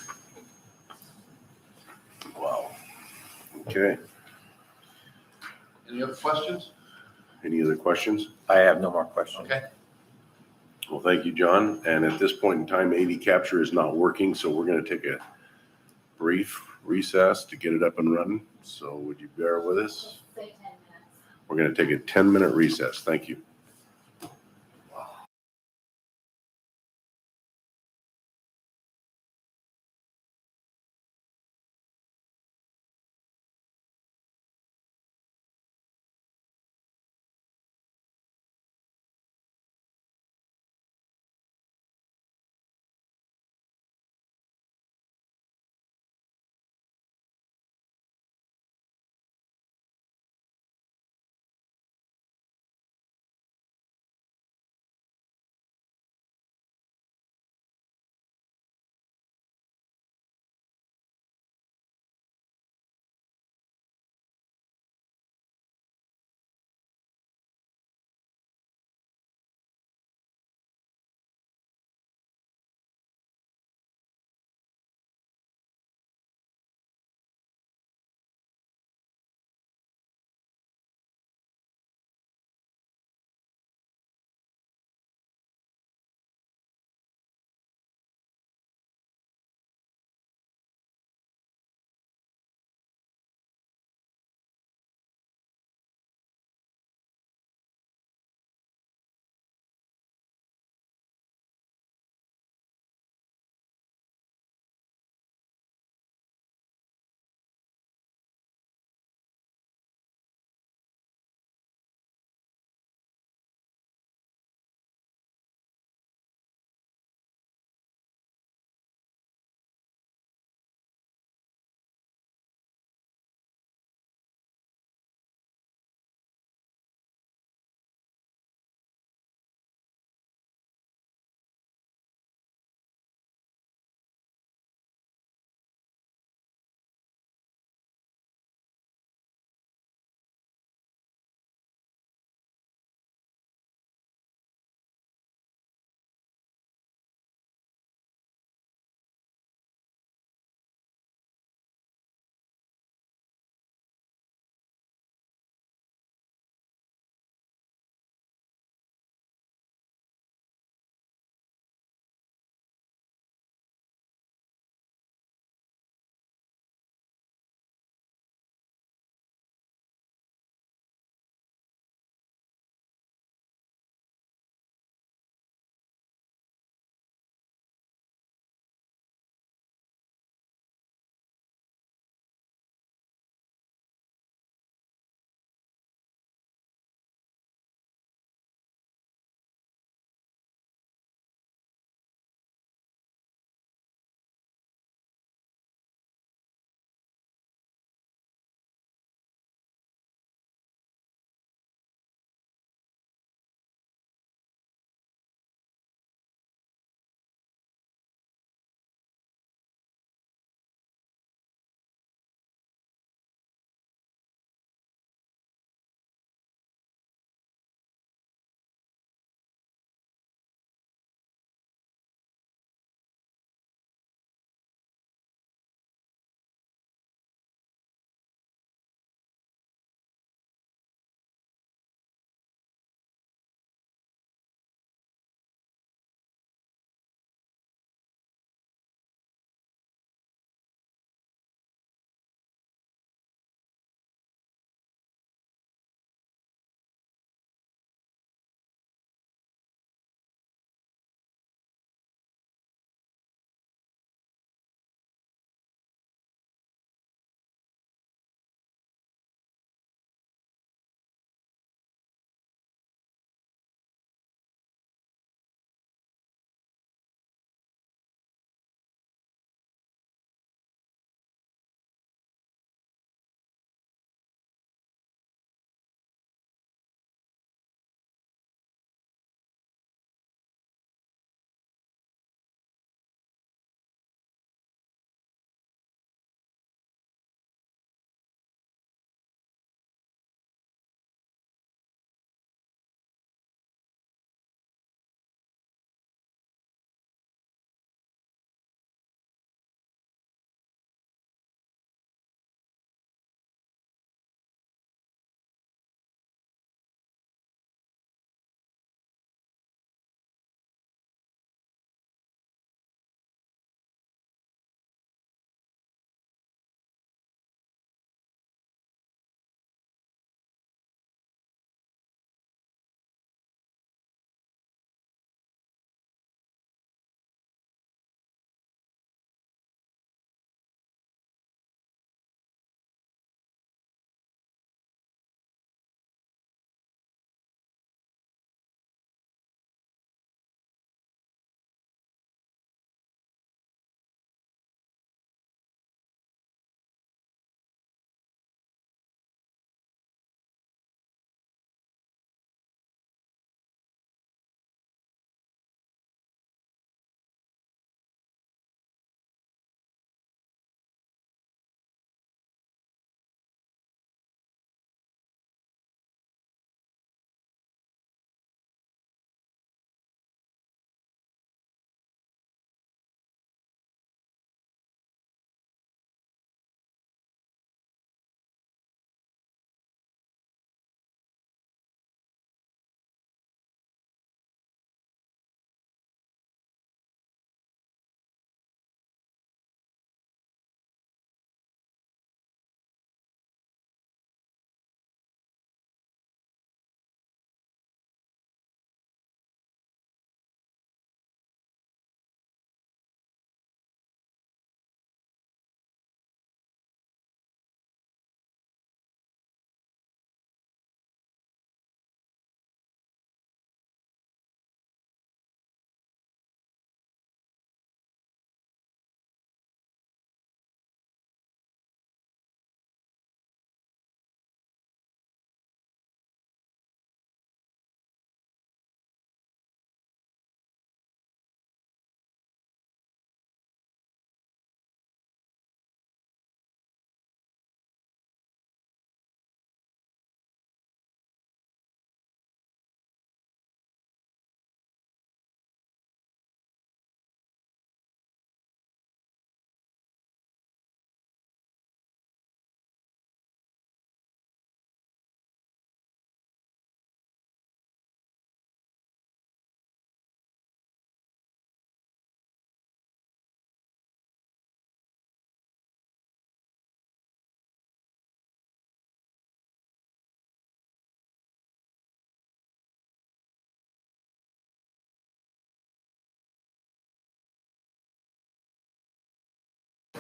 Wow. Okay. Any other questions? Any other questions? I have no more questions. Okay. Well, thank you, John. And at this point in time, AV capture is not working, so we're going to take a brief recess to get it up and running. So would you bear with us? Say 10 minutes. We're going to take a 10-minute recess. Thank you.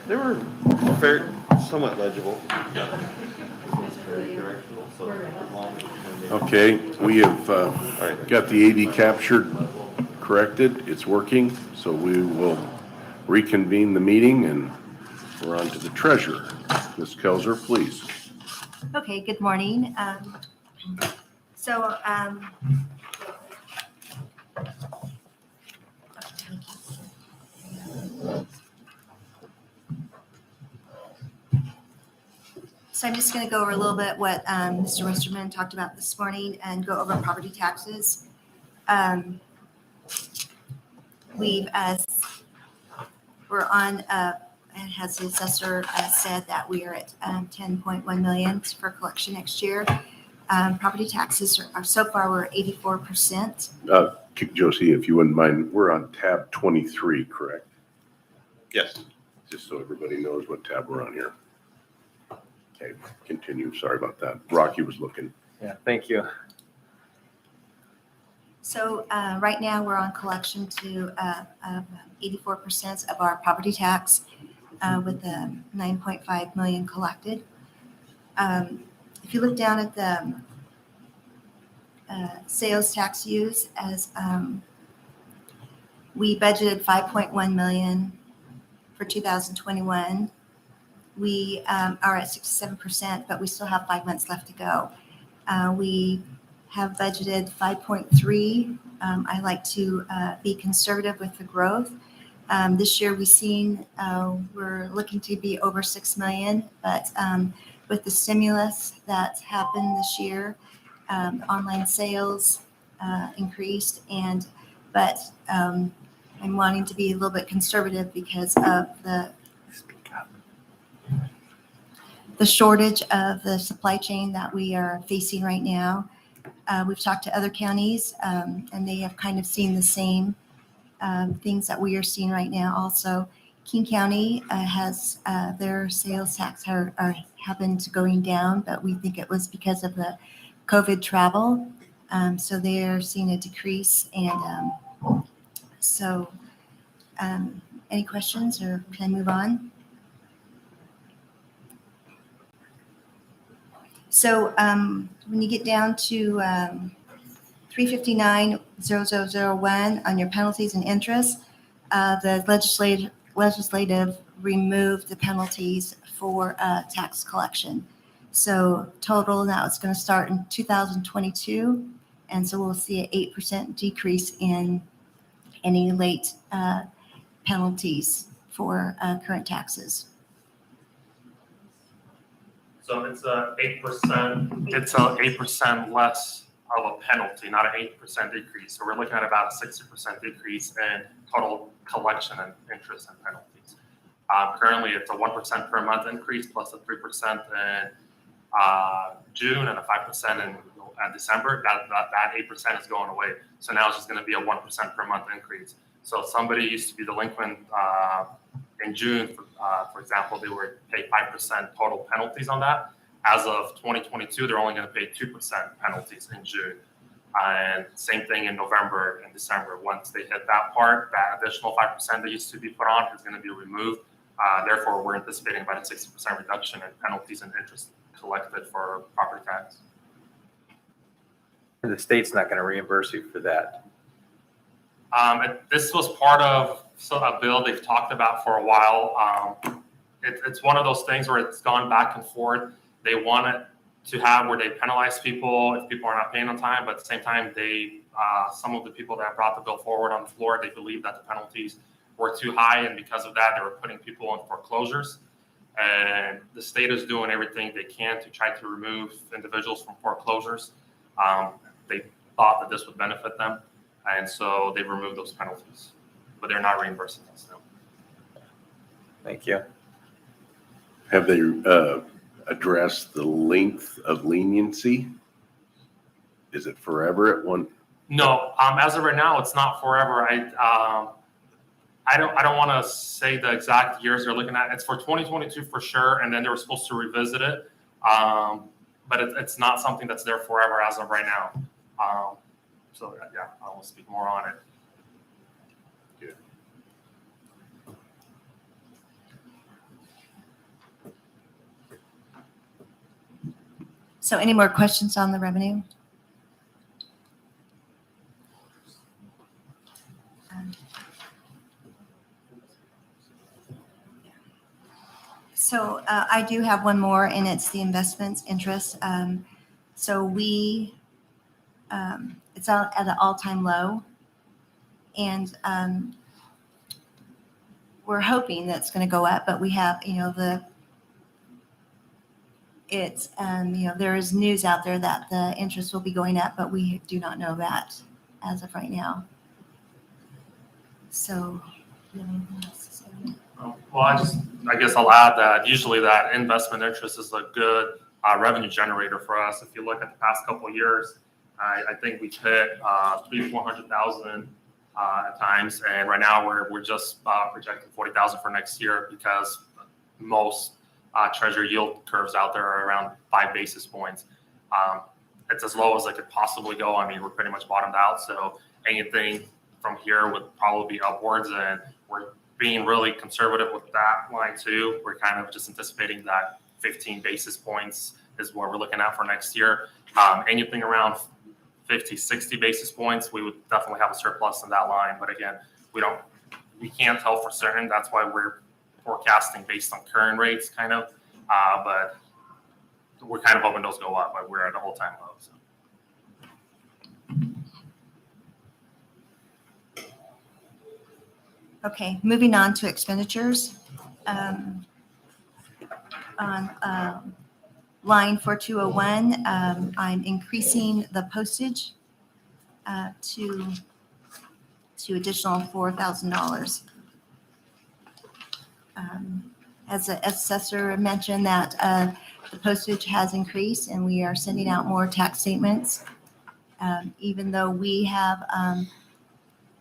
They were fair, somewhat legible. Okay, we have got the AD captured, corrected, it's working, so we will reconvene the meeting and we're on to the treasurer. Ms. Kelzer, please. Okay, good morning. So, I'm just going to go over a little bit what Mr. Westerman talked about this morning and go over property taxes. We've, as we're on, and has the assessor said that we are at 10.1 million for collection next year. Property taxes are so far we're 84%. Josie, if you wouldn't mind, we're on tab 23, correct? Yes. Just so everybody knows what tab we're on here. Okay, continue. Sorry about that. Rocky was looking. Yeah, thank you. So right now we're on collection to 84% of our property tax with the 9.5 million collected. If you look down at the sales tax use, as we budgeted 5.1 million for 2021. We are at 67%, but we still have 5 months left to go. We have budgeted 5.3. I like to be conservative with the growth. This year we're looking to be over 6 million, but with the stimulus that's happened this year, online sales increased, but I'm wanting to be a little bit conservative because of the shortage of the supply chain that we are facing right now. We've talked to other counties, and they have kind of seen the same things that we are seeing right now. Also, King County has their sales tax have been going down, but we think it was because of the COVID travel. So they are seeing a decrease. And any questions, or can I move on? So when you get down to 359.0001 on your penalties and interest, the legislative removed the penalties for tax collection. So total now it's going to start in 2022, and so we'll see an 8% decrease in any late penalties for current taxes. So it's 8%. It's 8% less of a penalty, not an 8% decrease. So we're looking at about a 60% decrease in total collection and interest and penalties. Currently, it's a 1% per month increase plus a 3% in June and a 5% in December. That 8% is going away. So now it's just going to be a 1% per month increase. So if somebody used to be delinquent in June, for example, they would pay 5% total penalties on that. As of 2022, they're only going to pay 2% penalties in June. And same thing in November and December. Once they hit that part, that additional 5% that used to be put on is going to be removed. Therefore, we're anticipating about a 60% reduction in penalties and interest collected for property tax. And the state's not going to reimburse you for that. This was part of a bill they've talked about for a while. It's one of those things where it's gone back and forth. They want it to have where they penalize people if people are not paying on time, but at the same time, some of the people that brought the bill forward on the floor, they believe that the penalties were too high, and because of that, they were putting people in foreclosures. And the state is doing everything they can to try to remove individuals from foreclosures. They thought that this would benefit them, and so they removed those penalties, but they're not reimbursing us now. Thank you. Have they addressed the length of leniency? Is it forever at one? No, as of right now, it's not forever. I don't want to say the exact years they're looking at. It's for 2022 for sure, and then they were supposed to revisit it. But it's not something that's there forever as of right now. So yeah, I won't speak more on it. So any more questions on the revenue? So I do have one more, and it's the investments interest. So it's out at an all-time low, and we're hoping that's going to go up. But we have, there is news out there that the interest will be going up, but we do not know that as of right now. So, you have anything else to say? Well, I guess I'll add that usually that investment interest is a good revenue generator for us. If you look at the past couple of years, I think we've hit $300,000-$400,000 at times, and right now we're just projecting $40,000 for next year because most treasury yield curves out there are around 5 basis points. It's as low as it could possibly go. I mean, we're pretty much bottomed out, so anything from here would probably be upwards, and we're being really conservative with that line too. We're kind of just anticipating that 15 basis points is what we're looking at for next year. Anything around 50, 60 basis points, we would definitely have a surplus in that line. But again, we can't tell for certain. That's why we're forecasting based on current rates kind of, but we're kind of hoping those go up, but we're at an all-time low. So. Okay, moving on to expenditures. On line 4201, I'm increasing the postage to additional $4,000. As the assessor mentioned that the postage has increased and we are sending out more tax statements, even though we have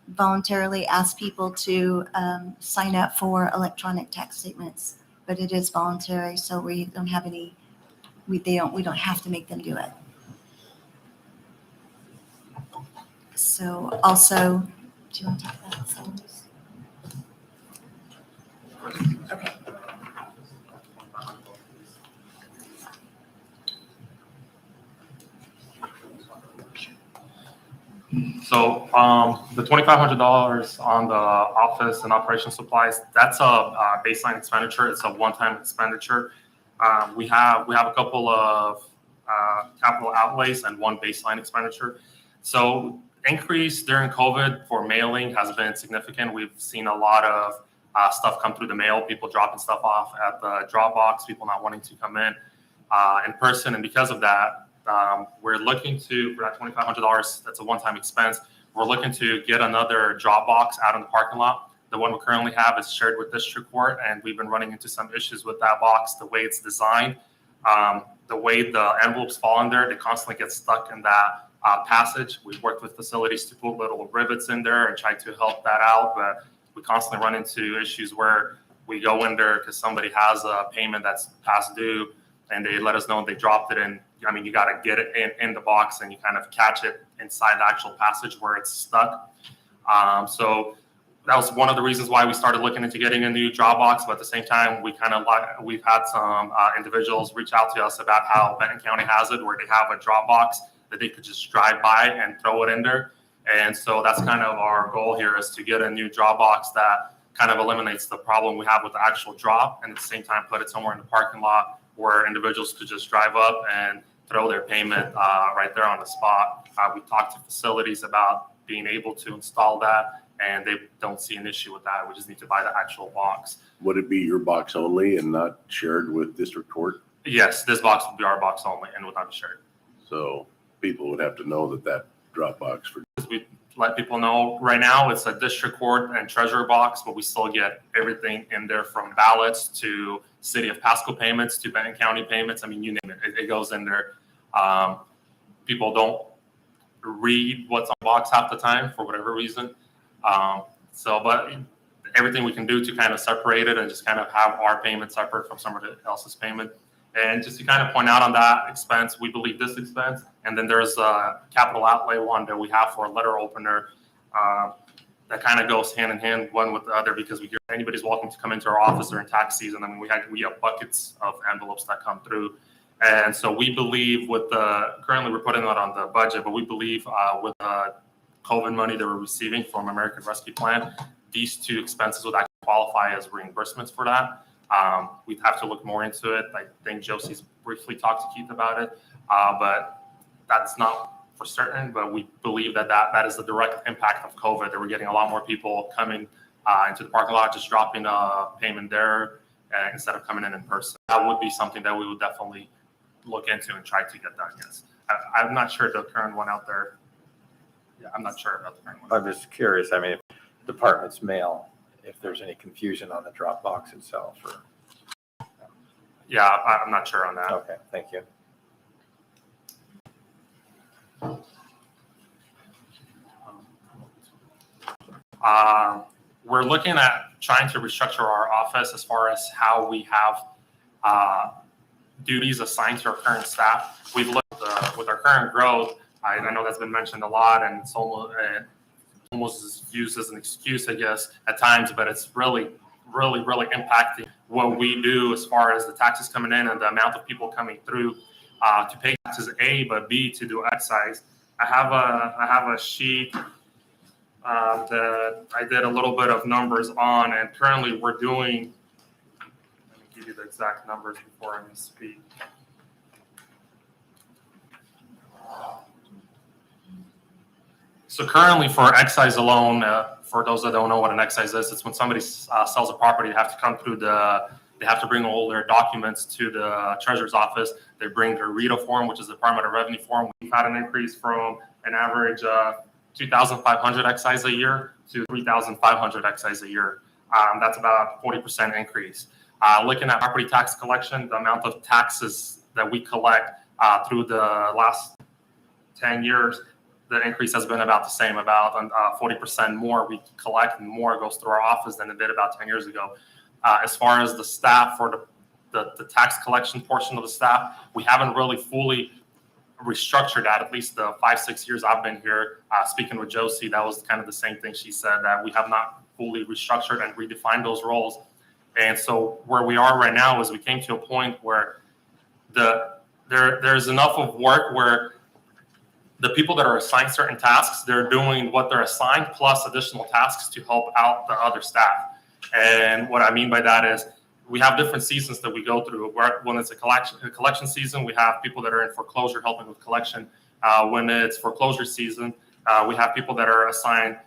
voluntarily asked people to sign up for electronic tax statements, but it is voluntary, so we don't have any. We don't have to make them do it. So also, do you want to talk about salaries? Okay. So the $2,500 on the office and operation supplies, that's a baseline expenditure. It's a one-time expenditure. We have a couple of capital outlays and one baseline expenditure. So increase during COVID for mailing has been significant. We've seen a lot of stuff come through the mail, people dropping stuff off at the drop box, people not wanting to come in person. And because of that, we're looking to, for that $2,500, that's a one-time expense. We're looking to get another drop box out in the parking lot. The one we currently have is shared with District Court, and we've been running into some issues with that box, the way it's designed, the way the envelopes fall in there, they constantly get stuck in that passage. We've worked with facilities to put little rivets in there and try to help that out, but we constantly run into issues where we go in there because somebody has a payment that's past due, and they let us know they dropped it in. I mean, you got to get it in the box and you kind of catch it inside the actual passage where it's stuck. So that was one of the reasons why we started looking into getting a new drop box. But at the same time, we've had some individuals reach out to us about how Benton County has it, where they have a drop box that they could just drive by and throw it in there. And so that's kind of our goal here, is to get a new drop box that kind of eliminates the problem we have with the actual drop, and at the same time put it somewhere in the parking lot where individuals could just drive up and throw their payment right there on the spot. We talked to facilities about being able to install that, and they don't see an issue with that. We just need to buy the actual box. Would it be your box only and not shared with District Court? Yes, this box would be our box only and would not be shared. So people would have to know that drop box for. We let people know right now it's a District Court and Treasurer box, but we still get everything in there, from ballots to City of Pasco payments to Benton County payments. I mean, you name it, it goes in there. People don't read what's on the box half the time for whatever reason. But everything we can do to kind of separate it and just kind of have our payment separate from somebody else's payment. And just to kind of point out on that expense, we believe this expense, and then there's a capital outlay one that we have for a letter opener that kind of goes hand in hand one with the other, because anybody's welcome to come into our office during tax season. I mean, we have buckets of envelopes that come through, And so we believe currently we're putting that on the budget, but we believe with COVID money that we're receiving from American Rescue Plan, these two expenses would actually qualify as reimbursements for that. We'd have to look more into it. I think Josie's briefly talked to Keith about it, but that's not for certain. But we believe that is the direct impact of COVID, that we're getting a lot more people coming into the parking lot, just dropping a payment there instead of coming in person. That would be something that we would definitely look into and try to get done, yes. I'm not sure the current one out there. Yeah, I'm not sure about the current one. I'm just curious, I mean, if departments mail, if there's any confusion on the drop box itself or. Yeah, I'm not sure on that. Okay, thank you. We're looking at trying to restructure our office as far as how we have duties assigned to our current staff. We've looked with our current growth. I know that's been mentioned a lot, and it's almost used as an excuse, I guess, at times. But it's really impacting what we do as far as the taxes coming in and the amount of people coming through to pay taxes. A, but B, to do excise. I have a sheet that I did a little bit of numbers on, and currently we're doing. Let me give you the exact numbers before I misspeak. So currently for excise alone, for those that don't know what an excise is, it's when somebody sells a property, they have to come through they have to bring all their documents to the treasurer's office. They bring their RETA form, which is the Department of Revenue form. We've had an increase from an average 2,500 excise a year to 3,500 excise a year. That's about a 40% increase. Looking at property tax collection, the amount of taxes that we collect through the last 10 years, the increase has been about the same, about 40% more we collect and more goes through our office than it did about 10 years ago. As far as the staff or the tax collection portion of the staff, we haven't really fully restructured that, at least the 5-6 years I've been here. Speaking with Josie, that was kind of the same thing she said, that we have not fully restructured and redefined those roles. And so where we are right now is we came to a point where there's enough of work where the people that are assigned certain tasks, they're doing what they're assigned plus additional tasks to help out the other staff. And what I mean by that is we have different seasons that we go through. When it's a collection season, we have people that are in foreclosure helping with collection. When it's foreclosure season, we have people that are assigned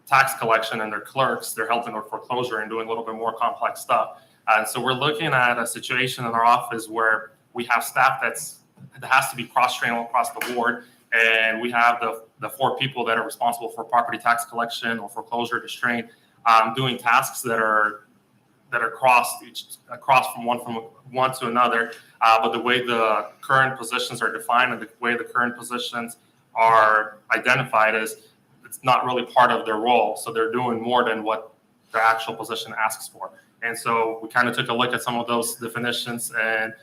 tax collection and they're clerks. They're helping with foreclosure and doing a little bit more complex stuff. And so we're looking at a situation in our office where we have staff that has to be cross-trained across the board. And we have the 4 people that are responsible for property tax collection or foreclosure restraint, doing tasks that are across from one to another. But the way the current positions are defined and the way the current positions are identified is it's not really part of their role. So they're doing more than what the actual position asks for. And so we kind of took a look at some of those definitions and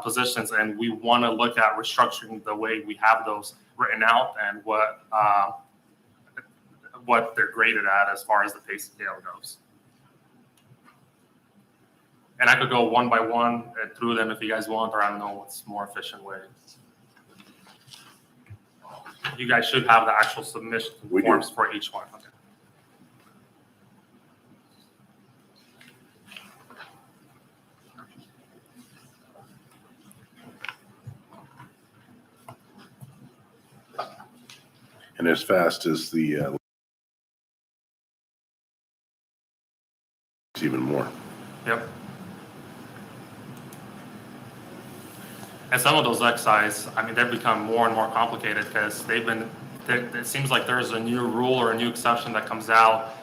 positions, and we want to look at restructuring the way we have those written out and what they're graded at as far as the pay scale goes. And I could go one by one through them if you guys want, or I don't know what's more efficient way. You guys should have the actual submission forms for each one. Okay. And as fast as the even more. Yep. And some of those excise, I mean, they've become more and more complicated because it seems like there's a new rule or a new exception that comes out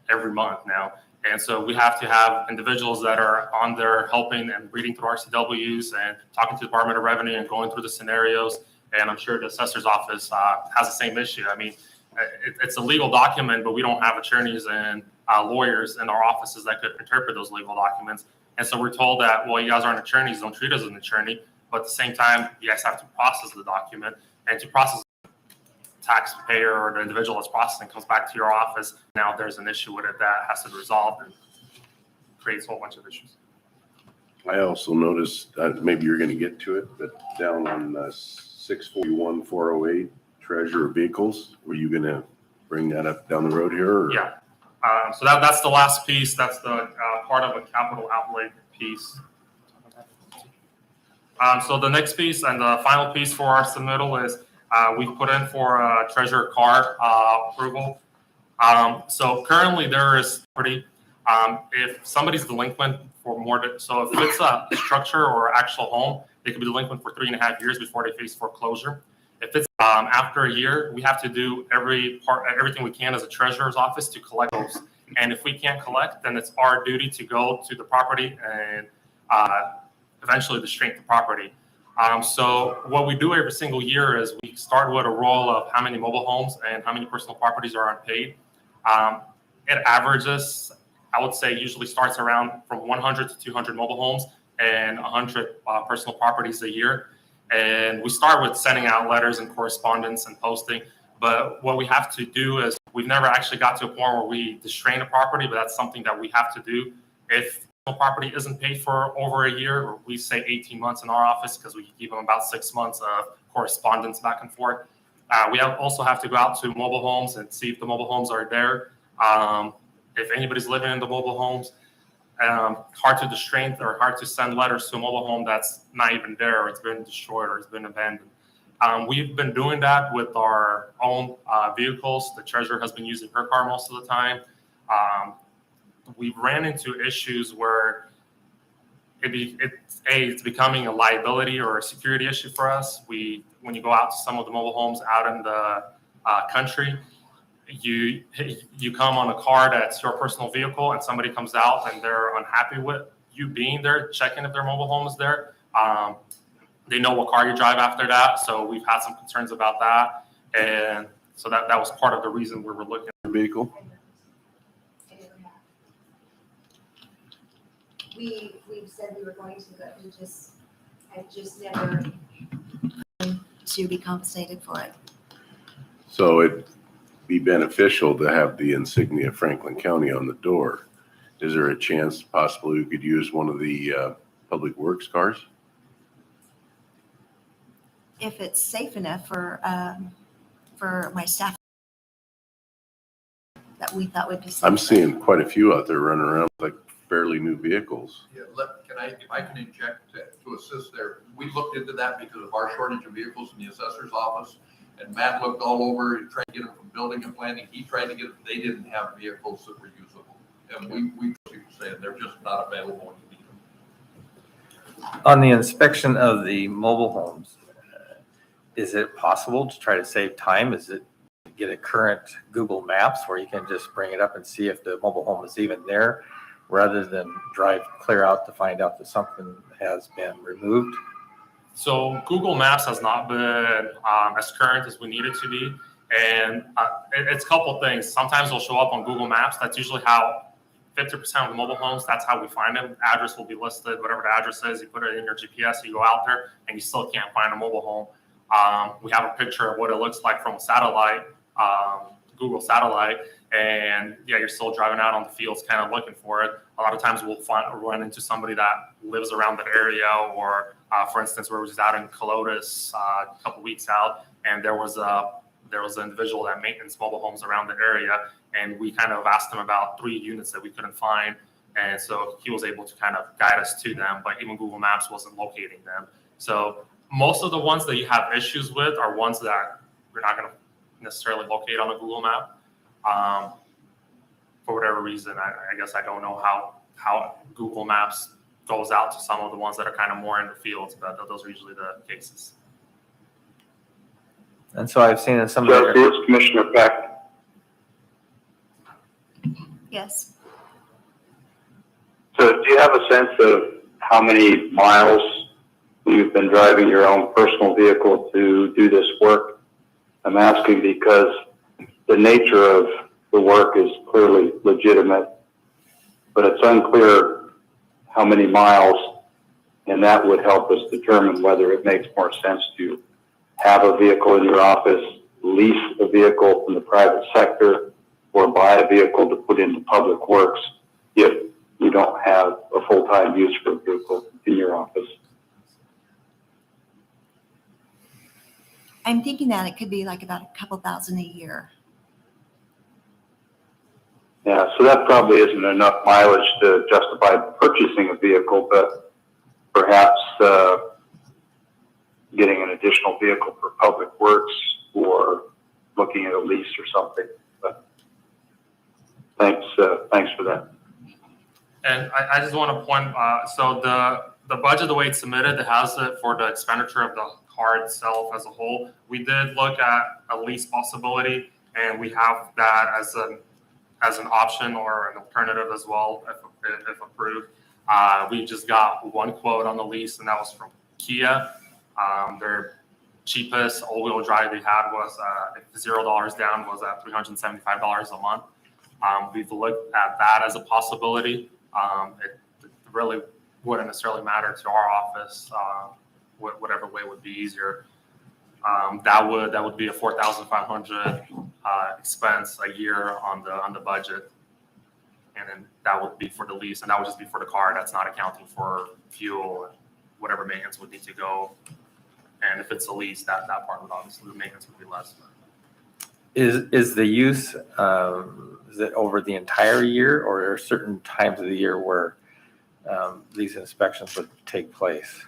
every month now. And so we have to have individuals that are on there helping and reading through RCWs and talking to the Department of Revenue and going through the scenarios. And I'm sure the assessor's office has the same issue. I mean, it's a legal document, but we don't have attorneys and lawyers in our offices that could interpret those legal documents. And so we're told that, well, you guys aren't attorneys, don't treat us as an attorney. But at the same time, you guys have to process the document. And to process the taxpayer or the individual that's processing comes back to your office. Now there's an issue with it that has to be resolved and creates a whole bunch of issues. I also noticed, maybe you're gonna get to it, but down on 641-408, treasure of vehicles, were you gonna bring that up down the road here? Or? Yeah. So that's the last piece. That's the part of a capital outlay piece. So the next piece and the final piece for our submittal is we put in for a treasurer car approval. So currently there is pretty, if somebody's delinquent for more than, so if it's a structure or actual home, they could be delinquent for 3.5 years before they face foreclosure. If it's after a year, we have to do everything we can as a treasurer's office to collect those. And if we can't collect, then it's our duty to go to the property and eventually distract the property. So what we do every single year is we start with a roll of how many mobile homes and how many personal properties are unpaid. It averages, I would say, usually starts around from 100 to 200 mobile homes and 100 personal properties a year. And we start with sending out letters and correspondence and posting. But what we have to do is we've never actually got to a point where we distrain a property, but that's something that we have to do. If the property isn't paid for over a year, or we say 18 months in our office because we give them about 6 months of correspondence back and forth. We also have to go out to mobile homes and see if the mobile homes are there. If anybody's living in the mobile homes, hard to distrain or hard to send letters to a mobile home that's not even there, or it's been destroyed or it's been abandoned. We've been doing that with our own vehicles. The treasurer has been using her car most of the time. We've ran into issues where it's becoming a liability or a security issue for us. When you go out to some of the mobile homes out in the country, you come on a car that's your personal vehicle and somebody comes out and they're unhappy with you being there, checking if their mobile home is there. They know what car you drive after that. So we've had some concerns about that. And so that was part of the reason we were looking at the vehicle. We've said we were going to, but I've just never to be compensated for it. So it'd be beneficial to have the insignia Franklin County on the door. Is there a chance possibly we could use one of the Public Works cars? If it's safe enough for my staff, that we thought would be safe. I'm seeing quite a few out there running around with like fairly new vehicles. Yeah, if I can inject to assist there, we looked into that because of our shortage of vehicles in the assessor's office. And Matt looked all over, trying to get them from building and planning. He tried to get them, they didn't have vehicles that were usable. And we saying they're just not available when you need them. On the inspection of the mobile homes, is it possible to try to save time? Is it get a current Google Maps where you can just bring it up and see if the mobile home is even there, rather than drive clear out to find out that something has been removed? So Google Maps has not been as current as we need it to be. And it's a couple things. Sometimes it'll show up on Google Maps. That's usually how 50% of the mobile homes, that's how we find them. Address will be listed, whatever the address is, you put it in your GPS, you go out there and you still can't find a mobile home. We have a picture of what it looks like from a satellite, Google satellite. And yeah, you're still driving out on the fields kind of looking for it. A lot of times we'll run into somebody that lives around that area, or for instance, we were just out in Colotis a couple weeks out, and there was an individual that maintains mobile homes around the area, and we kind of asked him about 3 units that we couldn't find, and so he was able to kind of guide us to them, but even Google Maps wasn't locating them. So most of the ones that you have issues with are ones that you're not going to necessarily locate on a Google map. For whatever reason, I guess I don't know how Google Maps goes out to some of the ones that are kind of more in the fields, but those are usually the cases. And so I've seen in some of the Commissioner Peck. Yes. So do you have a sense of how many miles you've been driving your own personal vehicle to do this work? I'm asking because the nature of the work is clearly legitimate, but it's unclear how many miles, and that would help us determine whether it makes more sense to have a vehicle in your office, lease a vehicle from the private sector, or buy a vehicle to put into Public Works if you don't have a full-time use for a vehicle in your office? I'm thinking that it could be like about a couple thousand a year. Yeah, so that probably isn't enough mileage to justify purchasing a vehicle, but perhaps getting an additional vehicle for public works or looking at a lease or something. But thanks for that. And I just want to point, so the budget, the way it's submitted, it has it for the expenditure of the car itself as a whole. We did look at a lease possibility, and we have that as an option or an alternative as well, if approved. We just got one quote on the lease, and that was from Kia. Their cheapest all-wheel drive they had was $0 down was at $375 a month. We've looked at that as a possibility. It really wouldn't necessarily matter to our office. Whatever way would be easier. That would be a $4,500 expense a year on the budget, and then that would be for the lease, and that would just be for the car. That's not accounting for fuel, and whatever maintenance would need to go. And if it's a lease, that part would obviously the maintenance would be less. Is the use, is it over the entire year, or are there certain times of the year where these inspections would take place?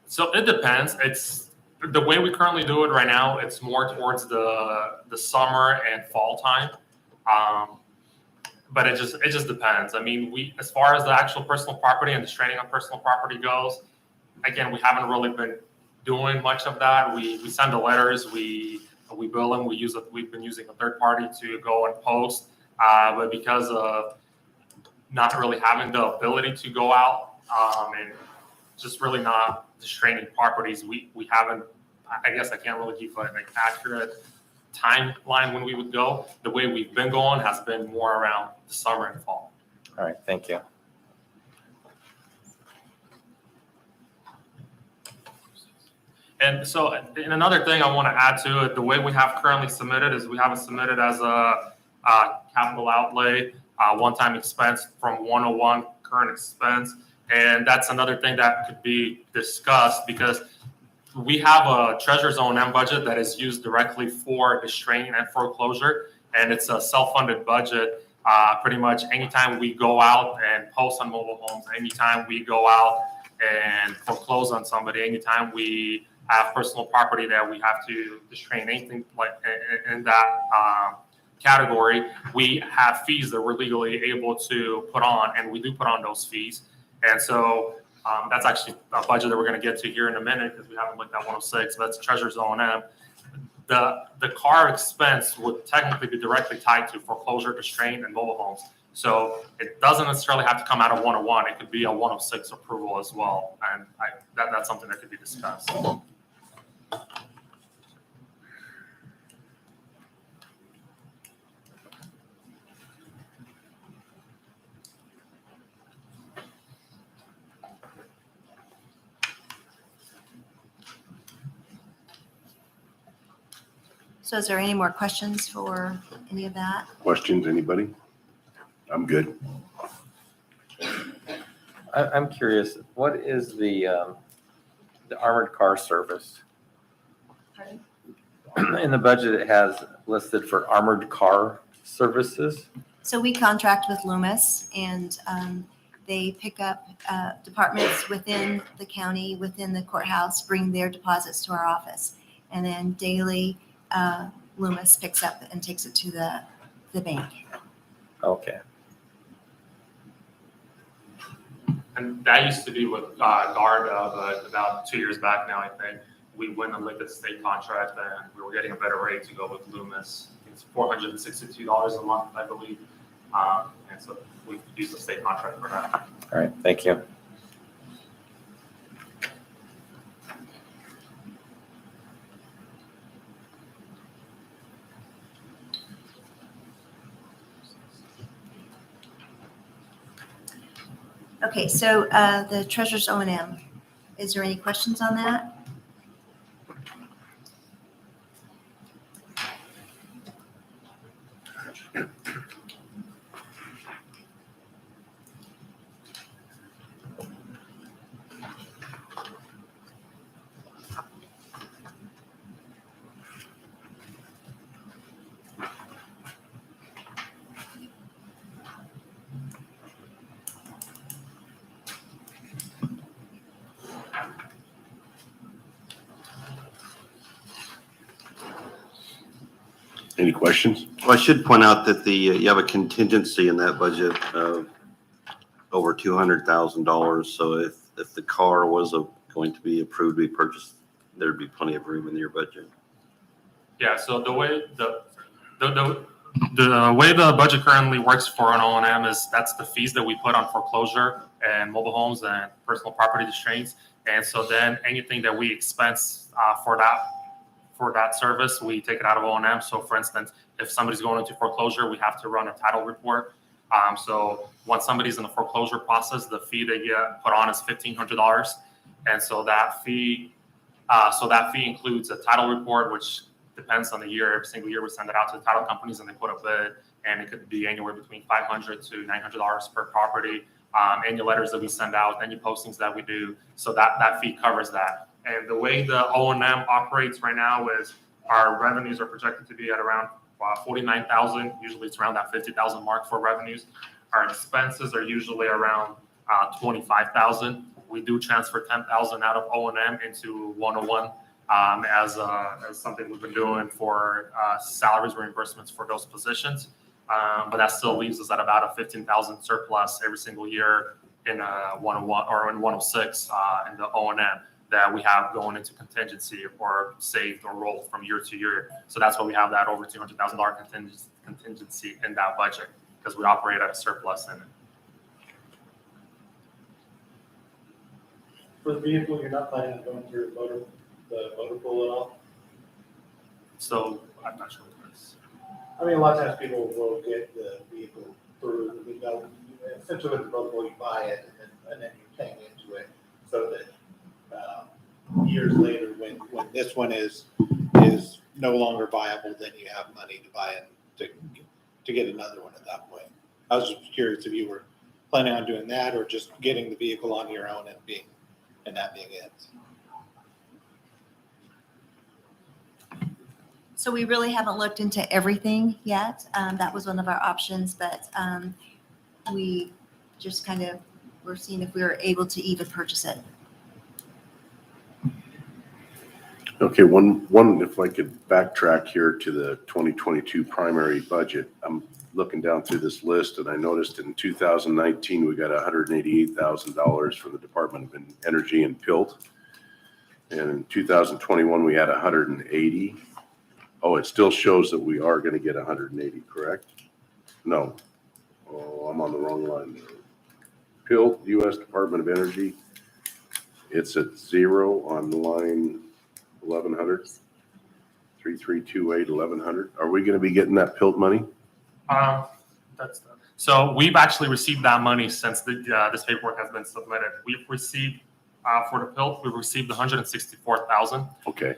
So it depends. It's the way we currently do it right now. It's more towards the summer and fall time, but it just depends. I mean, as far as the actual personal property and the straining of personal property goes, again, we haven't really been doing much of that. We send the letters, we bill them. We've been using a third party to go and post, but because of not really having the ability to go out and just really not straining properties, we haven't. I guess I can't really give an accurate timeline when we would go. The way we've been going has been more around the summer and fall. All right, thank you. And so, and another thing I want to add to it, the way we have currently submitted is we have it submitted as a capital outlay, one-time expense from 101 current expense. And that's another thing that could be discussed because we have a treasurer's O&M budget that is used directly for the straining and foreclosure. And it's a self-funded budget. Pretty much anytime we go out and post on mobile homes, anytime we go out and foreclose on somebody, anytime we have personal property that we have to strain, anything like in that category, we have fees that we're legally able to put on, and we do put on those fees. And so that's actually a budget that we're going to get to here in a minute because we haven't looked at 106. That's treasurer's O&M. The car expense would technically be directly tied to foreclosure, restraint, and mobile homes. So it doesn't necessarily have to come out of 101. It could be a 106 approval as well, and that's something that could be discussed. So is there any more questions for any of that? Questions, anybody? I'm good. I'm curious, what is the armored car service? In the budget, it has listed for armored car services. So we contract with Loomis, and they pick up departments within the county, within the courthouse, bring their deposits to our office. And then daily, Loomis picks up and takes it to the bank. Okay. And that used to be with Garda, but about 2 years back now, I think, we went and looked at the state contract and we were getting a better rate to go with Loomis. It's $462 a month, I believe. And so we used the state contract for that. All right, thank you. Okay, so the treasurer's O&M, is there any questions on that? Any questions? Well, I should point out that you have a contingency in that budget of over $200,000. So if the car was going to be approved to be purchased, there'd be plenty of room in your budget. Yeah, so the way the way the budget currently works for an O&M is that's the fees that we put on foreclosure and mobile homes and personal property restraints. And so then anything that we expense for that service, we take it out of O&M. So for instance, if somebody's going into foreclosure, we have to run a title report. So once somebody's in the foreclosure process, the fee they get put on is $1,500. And so that fee includes a title report, which depends on the year. Every single year we send it out to the title companies and they put a bid, and it could be anywhere between $500 to $900 per property. Any letters that we send out, any postings that we do. So that fee covers that. And the way the O&M operates right now is our revenues are projected to be at around 49,000. Usually it's around that 50,000 mark for revenues. Our expenses are usually around 25,000. We do transfer 10,000 out of O&M into 101 as something we've been doing for salaries reimbursements for those positions. But that still leaves us at about a 15,000 surplus every single year in 101 or in 106 in the O&M that we have going into contingency or saved or rolled from year to year. So that's why we have that over $200,000 contingency in that budget, because we operate at a surplus in it. For the vehicle, you're not planning on going through the motor pool at all? So I'm not sure what it is. I mean, a lot of times people will get the vehicle through, essentially with the motor pool, you buy it and then you're paying into it so that years later, when this one is no longer viable, then you have money to buy it, to get another one at that point. I was just curious if you were planning on doing that or just getting the vehicle on your own and that being it. So we really haven't looked into everything yet. That was one of our options, but we just we're seeing if we were able to even purchase it. Okay, one, if I could backtrack here to the 2022 primary budget. I'm looking down through this list and I noticed in 2019, we got $188,000 from the Department of Energy and PILT. And in 2021, we had 180. Oh, it still shows that we are going to get 180, correct? No. Oh, I'm on the wrong line there. PILT, U.S. Department of Energy, it's at 0 on line 1100. 3328 1100. Are we going to be getting that PILT money? So we've actually received that money since this paperwork has been submitted. We've received for the PILT, we've received 164,000. Okay.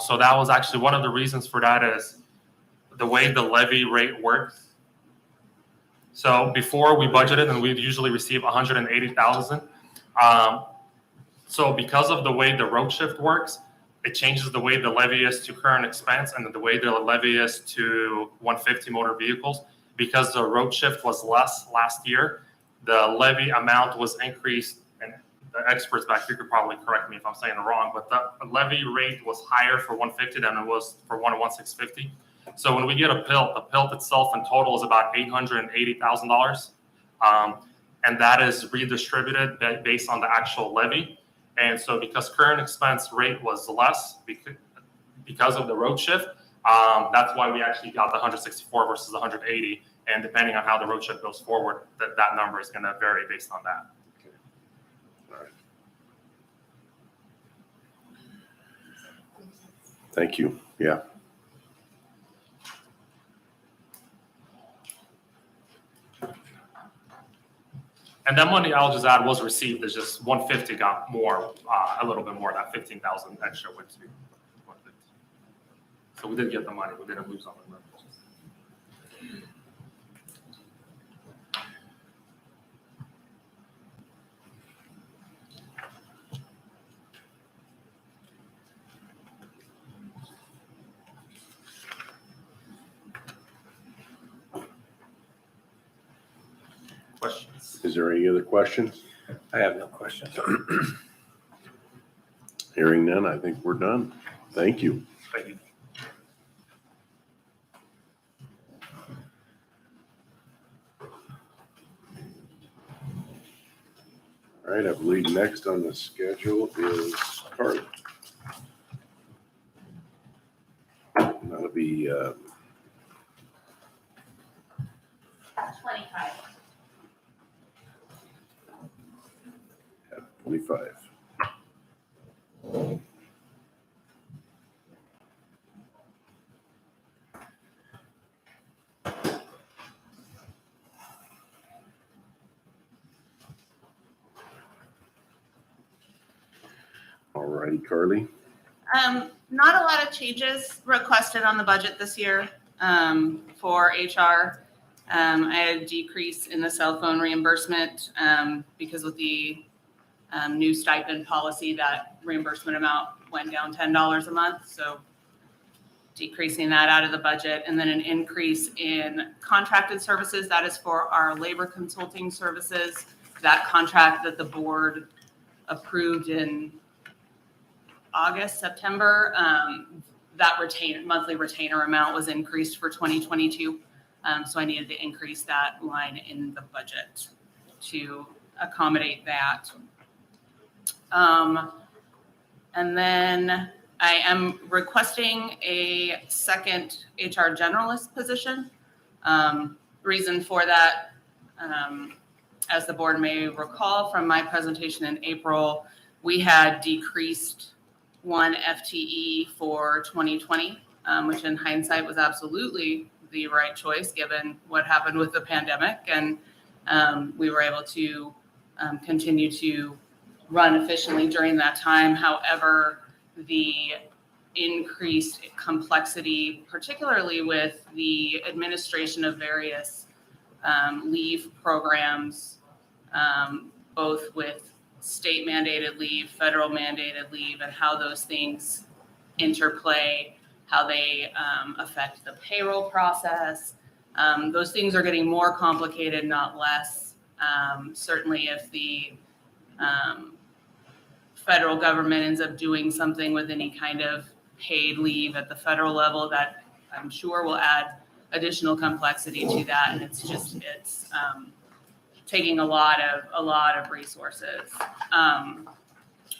So that was actually one of the reasons for that is the way the levy rate works. So before we budgeted, and we'd usually receive 180,000. So because of the way the road shift works, it changes the way the levy is to current expense and the way the levy is to 150 motor vehicles. Because the road shift was less last year, the levy amount was increased. And the experts back here could probably correct me if I'm saying it wrong, but the levy rate was higher for 150 than it was for 101,650. So when we get a PILT, the PILT itself in total is about $880,000. And that is redistributed based on the actual levy. And so because current expense rate was less because of the road shift, that's why we actually got the 164 versus 180. And depending on how the road shift goes forward, that number is going to vary based on that. All right. Thank you. Yeah. And that money I'll just add was received. It's just 150 got more, a little bit more. That 15,000 extra went to 150. So we did get the money. We didn't lose on the money. Questions? Is there any other questions? I have no questions. Hearing none, I think we're done. Thank you. Thank you. All right, I believe next on the schedule is Carly. And that'll be 25. 25. All righty, Carly. Not a lot of changes requested on the budget this year for HR. I had a decrease in the cell phone reimbursement because with the new stipend policy, that reimbursement amount went down $10 a month. So decreasing that out of the budget, and then an increase in contracted services. That is for our labor consulting services. That contract that the board approved in August, September, that monthly retainer amount was increased for 2022. So I needed to increase that line in the budget to accommodate that. And then I am requesting a second HR generalist position. Reason for that, as the board may recall from my presentation in April, we had decreased one FTE for 2020, which in hindsight was absolutely the right choice given what happened with the pandemic. And we were able to continue to run efficiently during that time. However, the increased complexity, particularly with the administration of various leave programs, both with state mandated leave, federal mandated leave, and how those things interplay, how they affect the payroll process. Those things are getting more complicated, not less. Certainly if the federal government ends up doing something with any kind of paid leave at the federal level, that I'm sure will add additional complexity to that. And it's taking a lot of resources.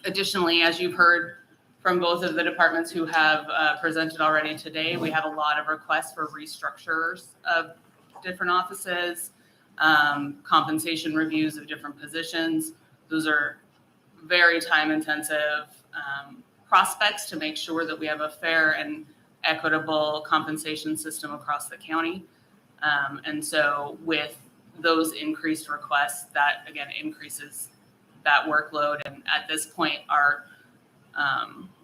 Additionally, as you've heard from both of the departments who have presented already today, we have a lot of requests for restructures of different offices, compensation reviews of different positions. Those are very time-intensive prospects to make sure that we have a fair and equitable compensation system across the county. And so with those increased requests, that again increases that workload. And at this point, our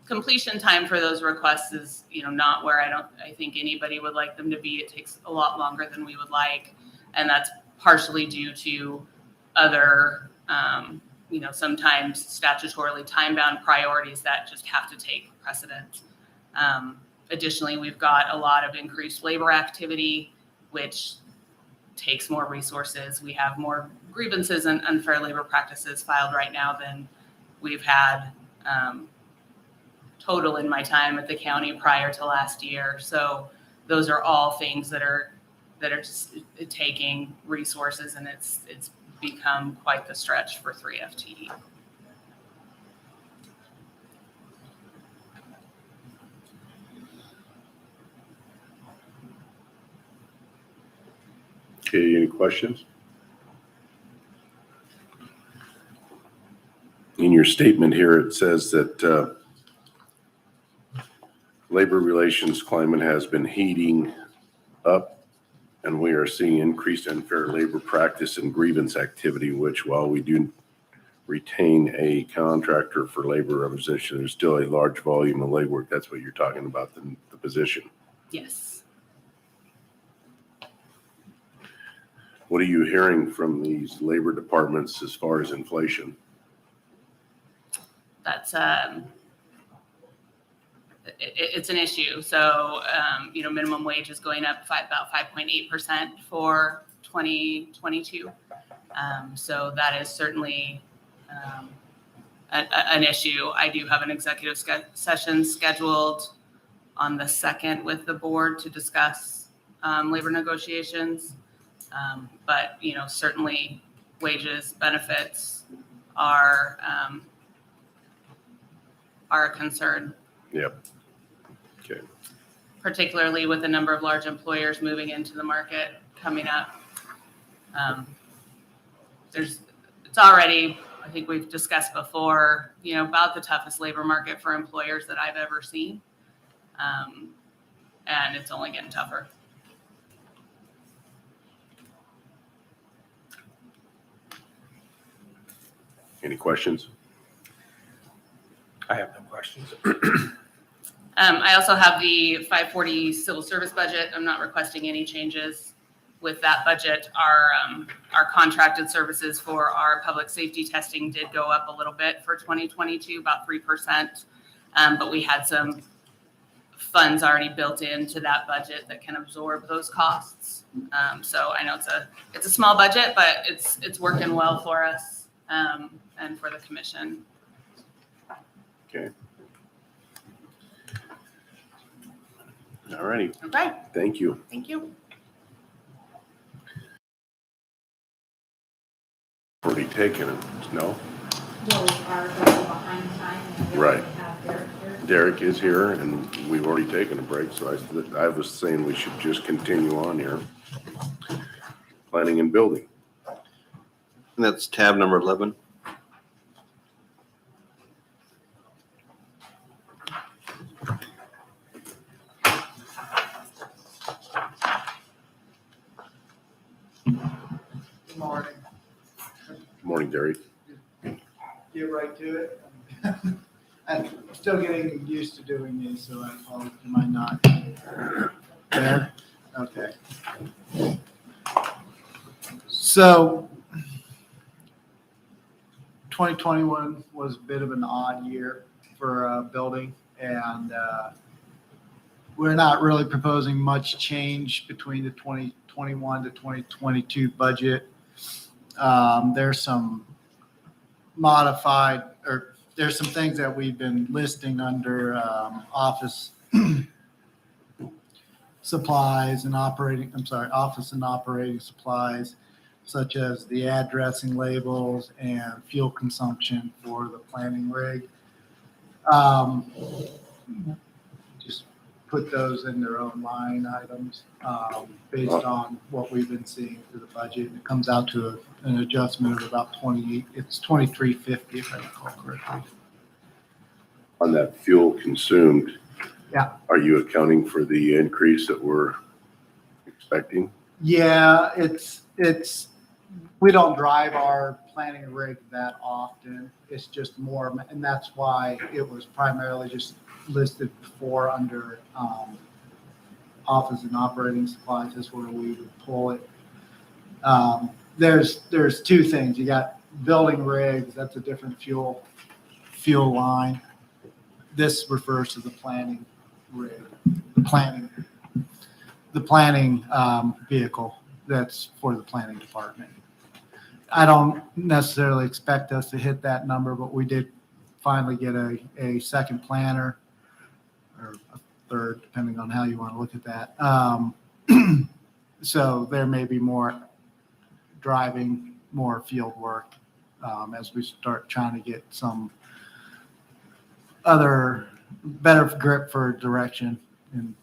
completion time for those requests is, not where I think anybody would like them to be. It takes a lot longer than we would like. And that's partially due to other, sometimes statutorily time-bound priorities that just have to take precedent. Additionally, we've got a lot of increased labor activity, which takes more resources. We have more grievances and unfair labor practices filed right now than we've had total in my time at the county prior to last year. So those are all things that are just taking resources, and it's become quite the stretch for 3 FTE. Okay, any questions? In your statement here, it says that labor relations climate has been heating up, and we are seeing increased unfair labor practice and grievance activity, which while we do retain a contractor for labor representation, there's still a large volume of legwork. That's what you're talking about, the position. Yes. What are you hearing from these labor departments as far as inflation? That's it's an issue. So minimum wage is going up about 5.8% for 2022. So that is certainly an issue. I do have an executive session scheduled on the 2nd with the board to discuss labor negotiations. But certainly wages, benefits, are a concern. Yep. Okay. Particularly with the number of large employers moving into the market coming up. It's already, I think we've discussed before, about the toughest labor market for employers that I've ever seen. And it's only getting tougher. Any questions? I have no questions. I also have the 540 civil service budget. I'm not requesting any changes with that budget. Our contracted services for our public safety testing did go up a little bit for 2022, about 3%. But we had some funds already built into that budget that can absorb those costs. So I know it's a small budget, but it's working well for us and for the commission. Okay. All righty. Okay, Thank you. thank you. Already taken it. No? Well, we are going behind time. And we Right. have Derek here. Derek is here and we've already taken a break, so I was saying we should just continue on here. Planning and building. And that's tab number 11. Good morning. Morning, Derek. Get right to it. I'm still getting used to doing these, so I apologize. Am I not there? Okay. So 2021 was a bit of an odd year for building, and we're not really proposing much change between the 2021 to 2022 budget. There's some modified, or there's some things that we've been listing under office supplies and office and operating supplies, such as the addressing labels and fuel consumption for the planning rig. Just put those in their own line items based on what we've been seeing through the budget. It comes out to an adjustment of about 28. It's 2350 if I recall correctly. On that fuel consumed. Yeah. Are you accounting for the increase that we're expecting? Yeah, it's we don't drive our planning rig that often. It's just more, and that's why it was primarily just listed before under office and operating supplies. Is where we would pull it. There's two things. You got building rigs. That's a different fuel line. This refers to the planning rig, the planning vehicle that's for the planning department. I don't necessarily expect us to hit that number, but we did finally get a second planner, or a third, depending on how you want to look at that. So there may be more driving, more field work as we start trying to get some other better grip for direction and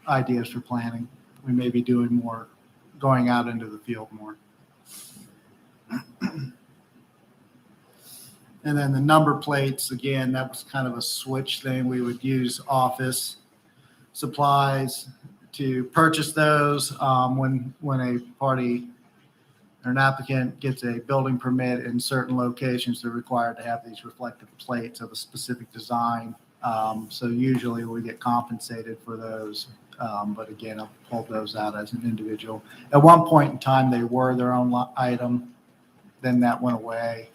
ideas for planning. We may be doing more, going out into the field more. And then the number plates, again, that was kind of a switch thing. We would use office supplies to purchase those when a party or an applicant gets a building permit in certain locations. They're required to have these reflective plates of a specific design. So usually we get compensated for those. But again, I'll pull those out as an individual. At one point in time, they were their own item. Then that went away.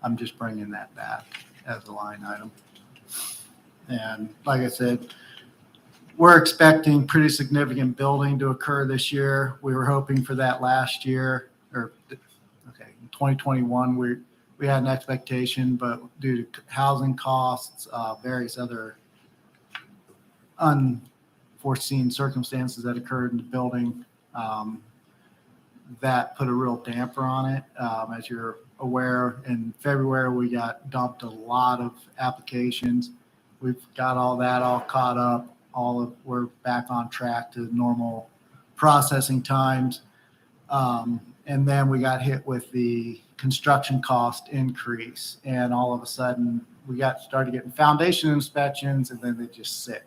I'm just bringing that back as a line item. And like I said, we're expecting pretty significant building to occur this year. We were hoping for that last year, in 2021, we had an expectation, but due to housing costs, various other unforeseen circumstances that occurred in the building, that put a real damper on it. As you're aware, in February, we got dumped a lot of applications. We've got all that all caught up. We're back on track to normal processing times. And then we got hit with the construction cost increase. And all of a sudden, we started getting foundation inspections, and then they just sit.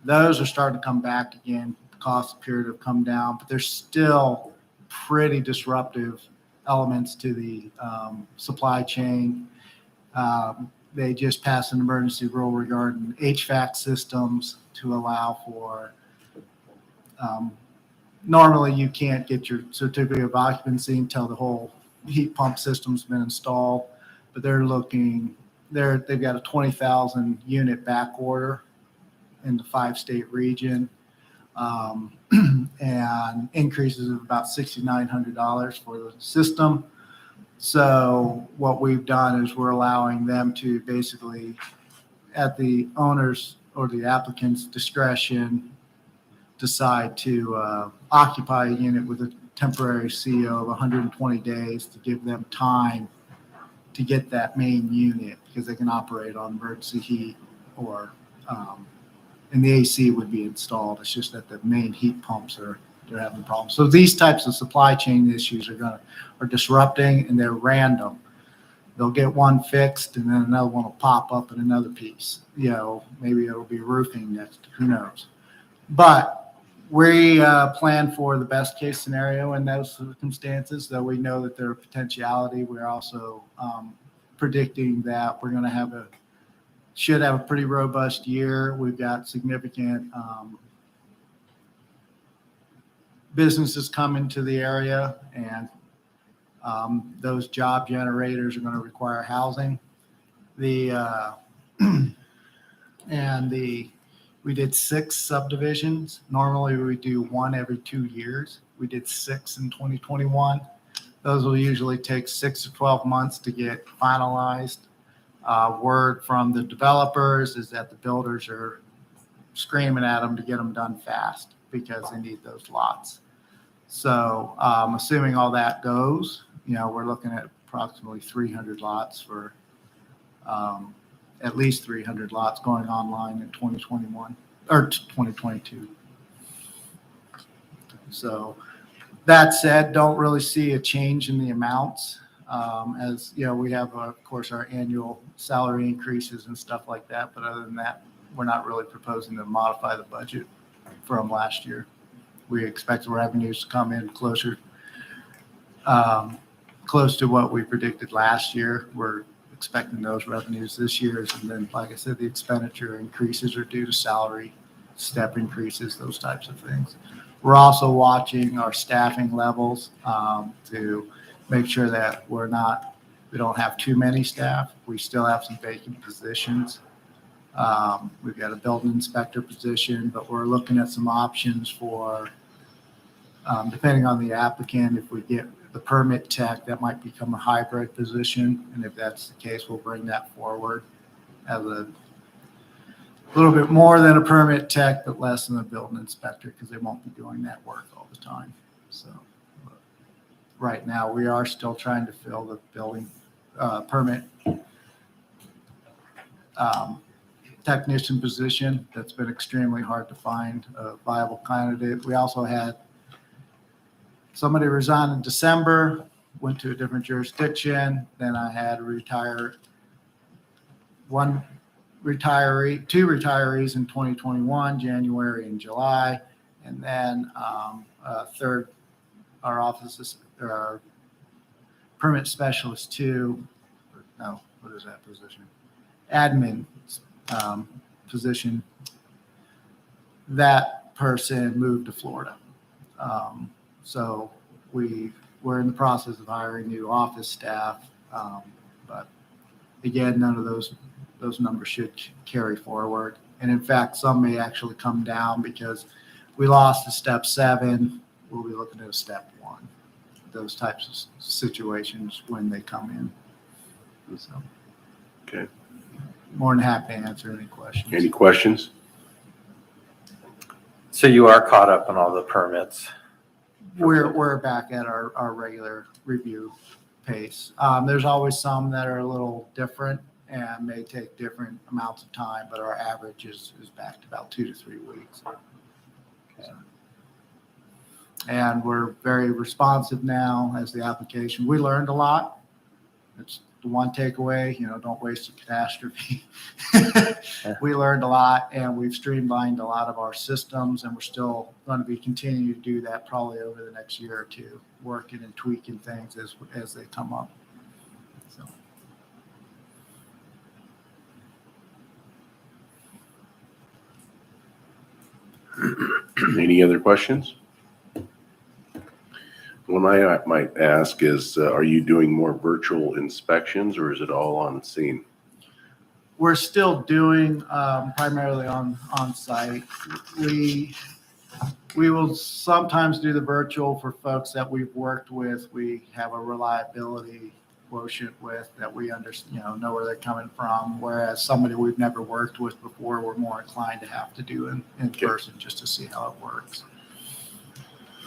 Those are starting to come back again. The costs appear to have come down, but there's still pretty disruptive elements to the supply chain. They just passed an emergency rule regarding HVAC systems to allow for, normally you can't get your certificate of occupancy until the whole heat pump system's been installed, but they've got a 20,000 unit back order in the 5-state region, and increases of about $6,900 for the system. So what we've done is we're allowing them to basically, at the owner's or the applicant's discretion, decide to occupy a unit with a temporary CO of 120 days to give them time to get that main unit, because they can operate on emergency heat or and the AC would be installed. It's just that the main heat pumps they're having problems. So these types of supply chain issues are disrupting, and they're random. They'll get one fixed, and then another one will pop up in another piece. Maybe it'll be roofing next. Who knows? But we plan for the best case scenario in those circumstances, though we know that there are potentiality. We're also predicting that we're going to should have a pretty robust year. We've got significant businesses coming to the area, and those job generators are going to require housing. We did 6 subdivisions. Normally we do 1 every 2 years. We did 6 in 2021. Those will usually take 6 to 12 months to get finalized. Word from the developers is that the builders are screaming at them to get them done fast because they need those lots. So assuming all that goes, we're looking at approximately 300 lots for at least 300 lots going online in 2021 or 2022. So that said, don't really see a change in the amounts. As we have, of course, our annual salary increases and stuff like that. But other than that, we're not really proposing to modify the budget from last year. We expect the revenues to come in close to what we predicted last year. We're expecting those revenues this year. And then, like I said, the expenditure increases are due to salary step increases, those types of things. We're also watching our staffing levels to make sure that we don't have too many staff. We still have some vacant positions. We've got a building inspector position, but we're looking at some options for, depending on the applicant, if we get the permit tech, that might become a hybrid position. And if that's the case, we'll bring that forward as a little bit more than a permit tech, but less than a building inspector, because they won't be doing that work all the time. So right now, we are still trying to fill the building permit technician position. That's been extremely hard to find a viable candidate. We also had somebody resign in December, went to a different jurisdiction. Then I had two retirees in 2021, January and July. And then third, our offices, our permit specialist two, no, what is that position? Admin position. That person moved to Florida. So we're in the process of hiring new office staff. But again, none of those numbers should carry forward. And in fact, some may actually come down because we lost a step 7. We'll be looking at a step 1. Those types of situations when they come in. So, Okay. More than happy to answer any questions. Any questions? So you are caught up on all the permits? We're back at our regular review pace. There's always some that are a little different and may take different amounts of time, but our average is back to about 2 to 3 weeks. And we're very responsive now as the application. We learned a lot. It's the one takeaway, don't waste a catastrophe. We learned a lot, and we've streamlined a lot of our systems, and we're still going to be continuing to do that probably over the next year or two, working and tweaking things as they come up. So. Any other questions? One I might ask is, are you doing more virtual inspections or is it all on scene? We're still doing primarily on site. We will sometimes do the virtual for folks that we've worked with. We have a reliability quotient with that we know where they're coming from. Whereas somebody we've never worked with before, we're more inclined to have to do in person just to see how it works.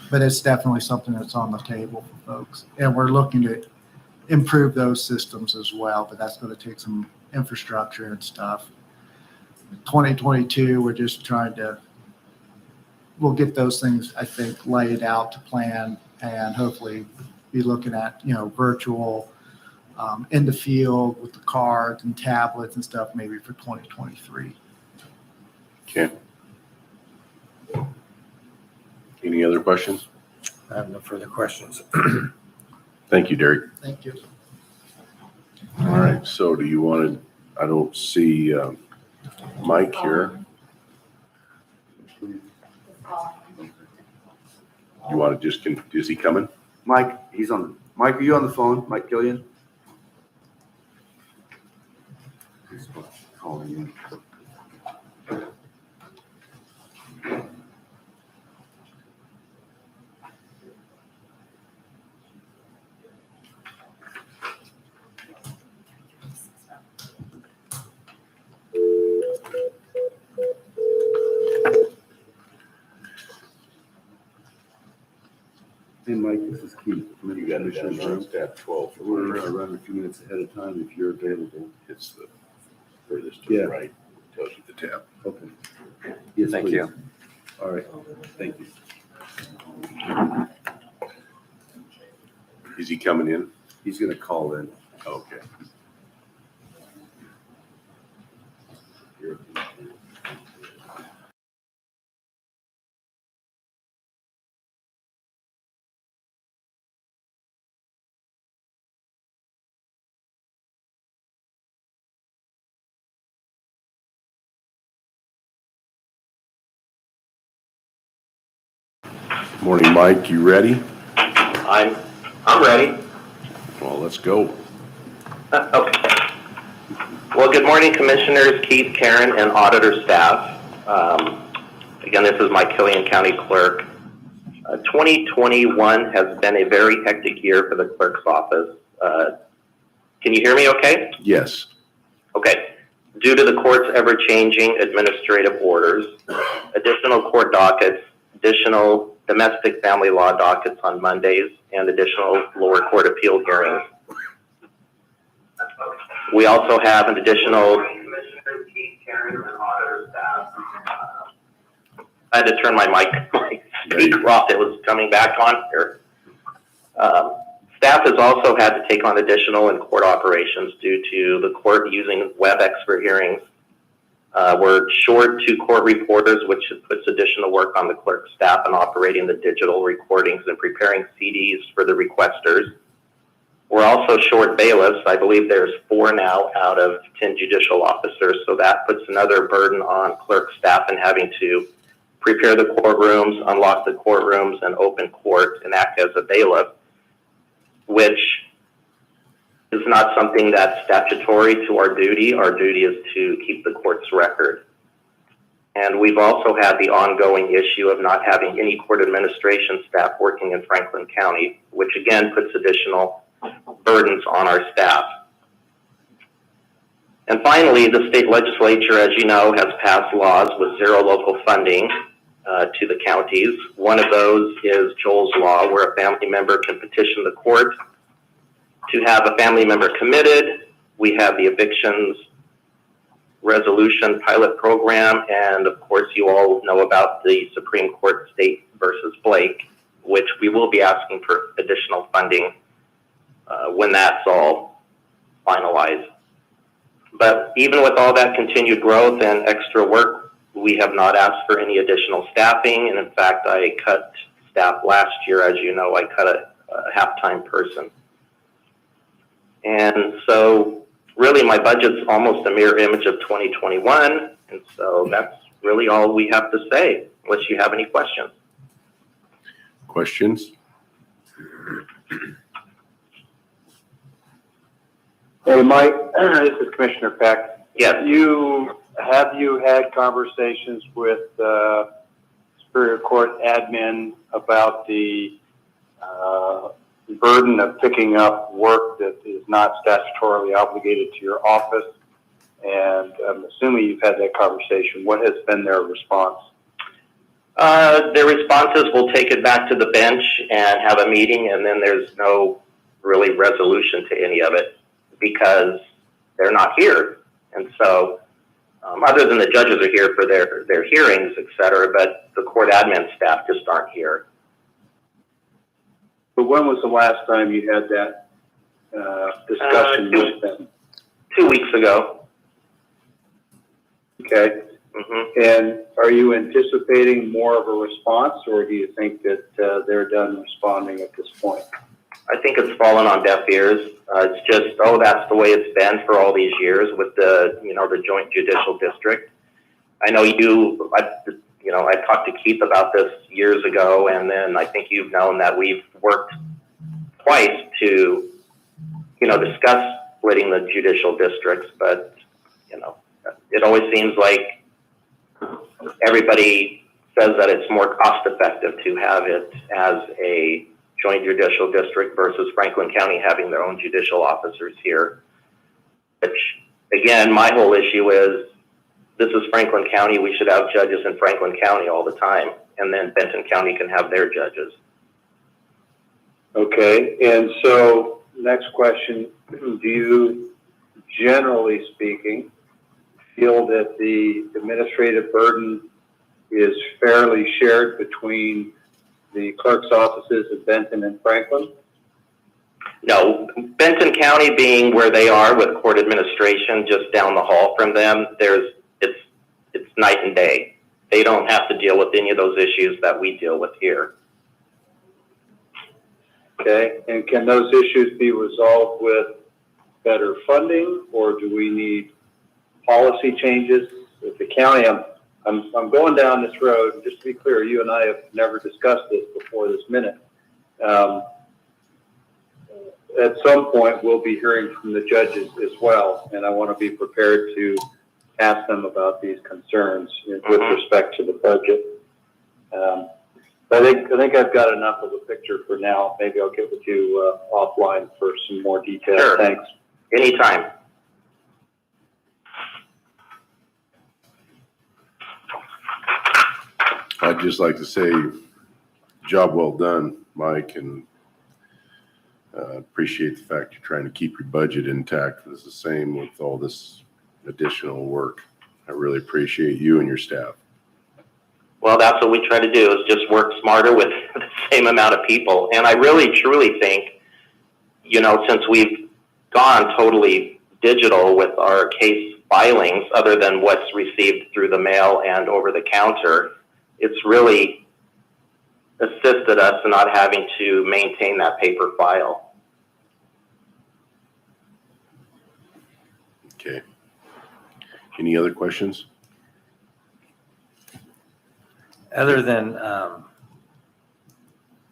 But it's definitely something that's on the table for folks. And we're looking to improve those systems as well, but that's going to take some infrastructure and stuff. 2022, we're just we'll get those things, I think, laid out to plan and hopefully be looking at, virtual in the field with the cards and tablets and stuff maybe for 2023. Okay. Any other questions? I have no further questions. Thank you, Derek. Thank you. All right, so do you want to, I don't see Mike here. You want to just, is he coming? Mike, Mike, are you on the phone? Mike Killian? He's calling you. Hey, Mike, this is Keith. You got it down on tab 12. We're running a few minutes ahead of time if you're available. It's the furthest to Yeah. the right, tells you the tab. Okay. Yes, Thank please. you. All right, thank you. Is he coming in? He's gonna call in. Okay. Morning, Mike. You ready? I'm ready. Well, let's go. Okay. Well, good morning, Commissioners, Keith, Karen, and auditor staff. Again, this is Mike Killian, County Clerk. 2021 has been a very hectic year for the clerk's office. Can you hear me okay? Yes. Okay. Due to the court's ever-changing administrative orders, additional court dockets, additional domestic family law dockets on Mondays, and additional lower court appeal hearings. We also have an additional. Commissioner Keith, Karen, and auditor staff. I had to turn my speaker off. It was coming back on here. Staff has also had to take on additional in-court operations due to the court using WebEx for hearings. We're short 2 court reporters, which puts additional work on the clerk's staff in operating the digital recordings and preparing CDs for the requesters. We're also short bailiffs. I believe there's 4 now out of 10 judicial officers, so that puts another burden on clerk staff in having to prepare the courtrooms, unlock the courtrooms, and open court and act as a bailiff, which is not something that's statutory to our duty. Our duty is to keep the court's record. And we've also had the ongoing issue of not having any court administration staff working in Franklin County, which again puts additional burdens on our staff. And finally, the state legislature, as you know, has passed laws with zero local funding to the counties. One of those is Joel's Law, where a family member can petition the court to have a family member committed. We have the evictions resolution pilot program, and of course you all know about the Supreme Court State versus Blake, which we will be asking for additional funding when that's all finalized. But even with all that continued growth and extra work, we have not asked for any additional staffing, and in fact I cut staff last year. As you know, I cut a half-time person. And so really my budget's almost a mirror image of 2021, and so that's really all we have to say, unless you have any questions. Questions? Hey, Mike, this is Commissioner Peck. Yes. Have you had conversations with Superior Court admin about the burden of picking up work that is not statutorily obligated to your office? And I'm assuming you've had that conversation. What has been their response? Their response is we'll take it back to the bench and have a meeting, and then there's no really resolution to any of it because they're not here. And so other than the judges are here for their hearings, et cetera, but the court admin staff just aren't here. But when was the last time you had that discussion with them? 2 weeks ago. Okay. Mm-hmm. And are you anticipating more of a response, or do you think that they're done responding at this point? I think it's fallen on deaf ears. It's just, that's the way it's been for all these years with the Joint Judicial District. I know I talked to Keith about this years ago, and then I think you've known that we've worked twice to, discuss splitting the judicial districts, but, it always seems like everybody says that it's more cost effective to have it as a joint judicial district versus Franklin County having their own judicial officers here. Which, again, my whole issue is this is Franklin County. We should have judges in Franklin County all the time, and then Benton County can have their judges. Okay, and so next question, do you, generally speaking, feel that the administrative burden is fairly shared between the clerk's offices in Benton and Franklin? No, Benton County being where they are with court administration just down the hall from them, it's night and day. They don't have to deal with any of those issues that we deal with here. Okay, and can those issues be resolved with better funding, or do we need policy changes with the county? I'm going down this road. Just to be clear, you and I have never discussed this before this minute. At some point, we'll be hearing from the judges as well, and I want to be prepared to ask them about these concerns with respect to the budget. I think I've got enough of a picture for now. Maybe I'll get with you offline for some more details. Sure. Thanks. Anytime. I'd just like to say, job well done, Mike, and appreciate the fact you're trying to keep your budget intact. It's the same with all this additional work. I really appreciate you and your staff. Well, that's what we try to do, is just work smarter with the same amount of people. And I really, truly think, since we've gone totally digital with our case filings, other than what's received through the mail and over the counter, it's really assisted us in not having to maintain that paper file. Okay. Any other questions? Other than,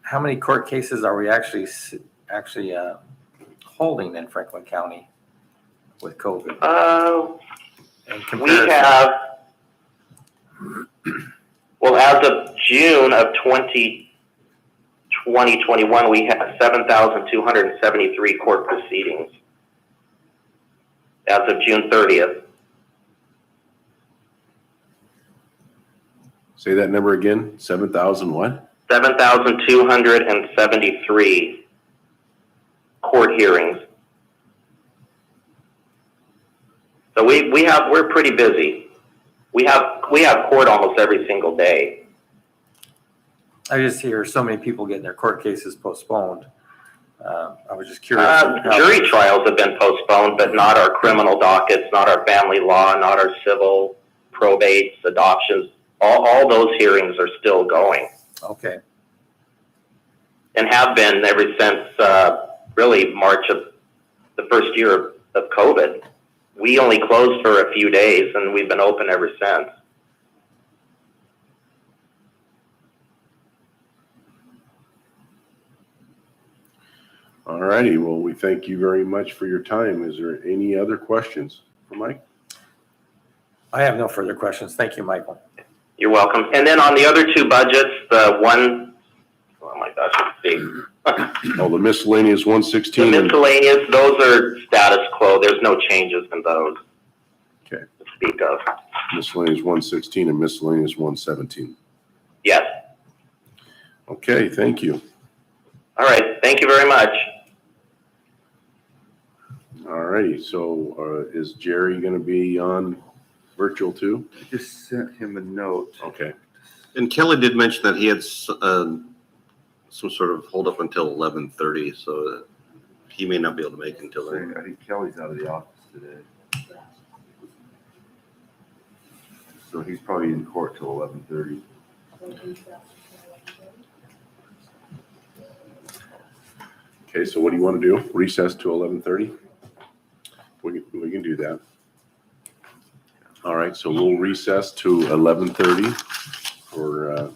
how many court cases are we actually holding in Franklin County with COVID? In We comparison? have, well, as of June of 2021, we have 7,273 court proceedings as of June 30th. Say that number again, 7,000 what? 7,273 court hearings. So we're pretty busy. We have court almost every single day. I just hear so many people getting their court cases postponed. I was just curious. Jury trials have been postponed, but not our criminal dockets, not our family law, not our civil probates, adoptions. All those hearings are still going Okay. and have been ever since really March of the first year of COVID. We only closed for a few days, and we've been open ever since. All righty, well, we thank you very much for your time. Is there any other questions for Mike? I have no further questions. Thank you, Michael. You're welcome. And then on the other two budgets, the one, oh my gosh, it's big. Oh, the miscellaneous The 116. miscellaneous, those are status quo. There's no changes in those. Okay. To speak of. Miscellaneous 116 and miscellaneous 117. Yes. Okay, thank you. All right. Thank you very much. All righty, so is Jerry going to be on virtual too? I just sent him a note. Okay, And Kelly did mention that he had some sort of hold up until 11:30, so he may not be able to make it until then. I think Kelly's out of the office today. So he's probably in court till 11:30. okay, so what do you want to do? Recess to 11:30? We can do that. All right, so we'll recess to 11:30 for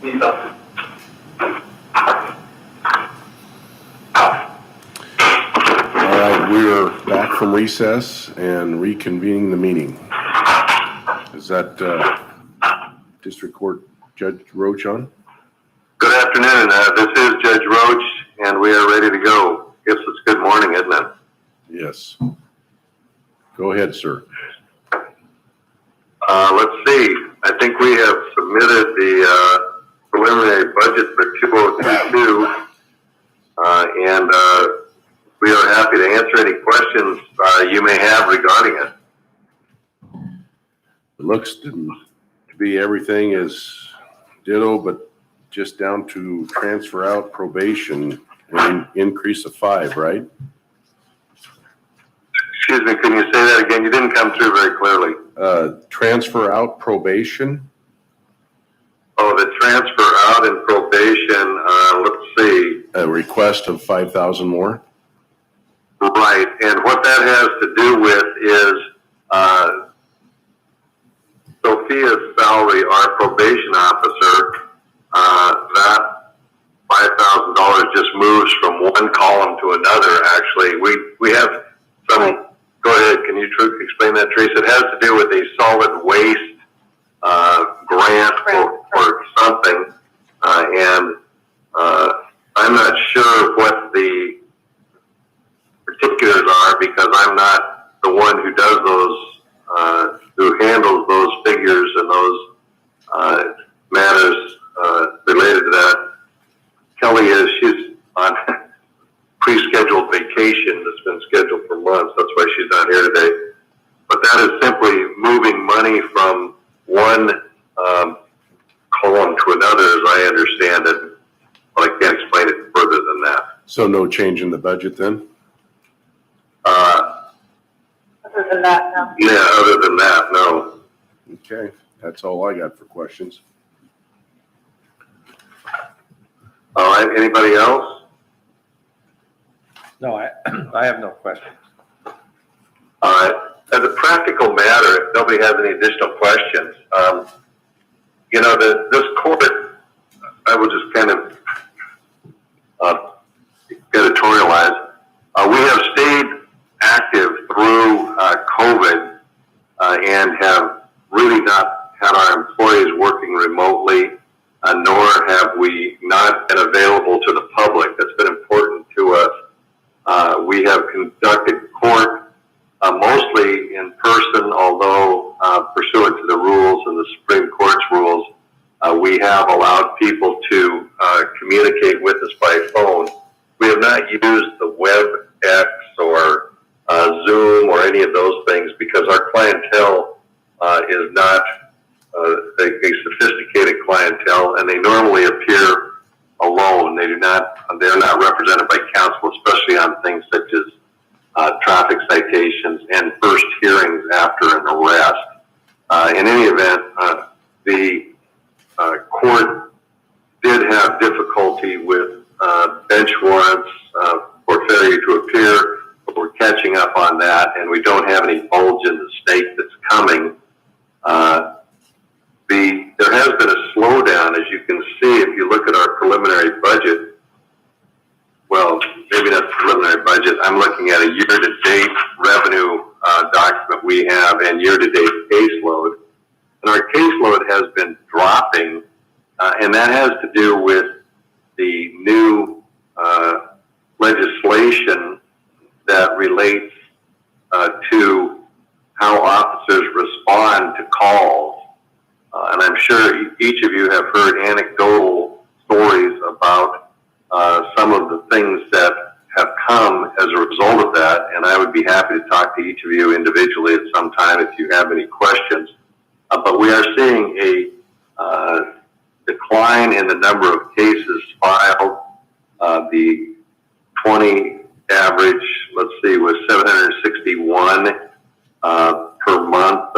All right, we are back from recess and reconvening the meeting. Is that District Court Judge Roach on? Good afternoon. This is Judge Roach, and we are ready to go. Guess it's good morning, isn't it? Yes. Go ahead, sir. Let's see. I think we have submitted the preliminary budget for 2022, and we are happy to answer any questions you may have regarding it. It looks to be everything is ditto, but just down to transfer out probation and increase of 5, right? Excuse me, can you say that again? You didn't come through very clearly. Transfer out probation. Oh, the transfer out in probation, let's see. A request of 5,000 more. Right, and what that has to do with is Sophia's salary, our probation officer, that $5,000 just moves from one column to another, actually. We have some, go ahead, can you explain that, Teresa? It has to do with a solid waste grant or something, and I'm not sure what the particulars are because I'm not the one who does those, who handles those figures and those matters related to that. Kelly is, she's on pre-scheduled vacation that's been scheduled for months. That's why she's not here today. But that is simply moving money from one column to another, as I understand it. But I can't explain it further than that. So no change in the budget then? Other than that, no. Yeah, other than that, no. Okay, that's all I got for questions. All right, anybody else? No, I have no questions. All right. As a practical matter, if nobody has any additional questions, you know, this court, I will just kind of editorialize. We have stayed active through COVID and have really not had our employees working remotely, nor have we not been available to the public. That's been important to us. We have conducted court mostly in person, although pursuant to the rules and the Supreme Court's rules, we have allowed people to communicate with us by phone. We have not used the WebEx or Zoom or any of those things because our clientele is not a sophisticated clientele, and they normally appear alone. They are not represented by counsel, especially on things such as traffic citations and first hearings after an arrest. In any event, the court did have difficulty with bench warrants for failure to appear, but we're catching up on that, and we don't have any bulge in the state that's coming. There has been a slowdown, as you can see, if you look at our preliminary budget. Well, maybe not preliminary budget. I'm looking at a year-to-date revenue document we have and year-to-date caseload. And our caseload has been dropping, and that has to do with the new legislation that relates to how officers respond to calls. And I'm sure each of you have heard anecdotal stories about some of the things that have come as a result of that, and I would be happy to talk to each of you individually at some time if you have any questions. But we are seeing a decline in the number of cases filed. The 20 average, let's see, was 761 per month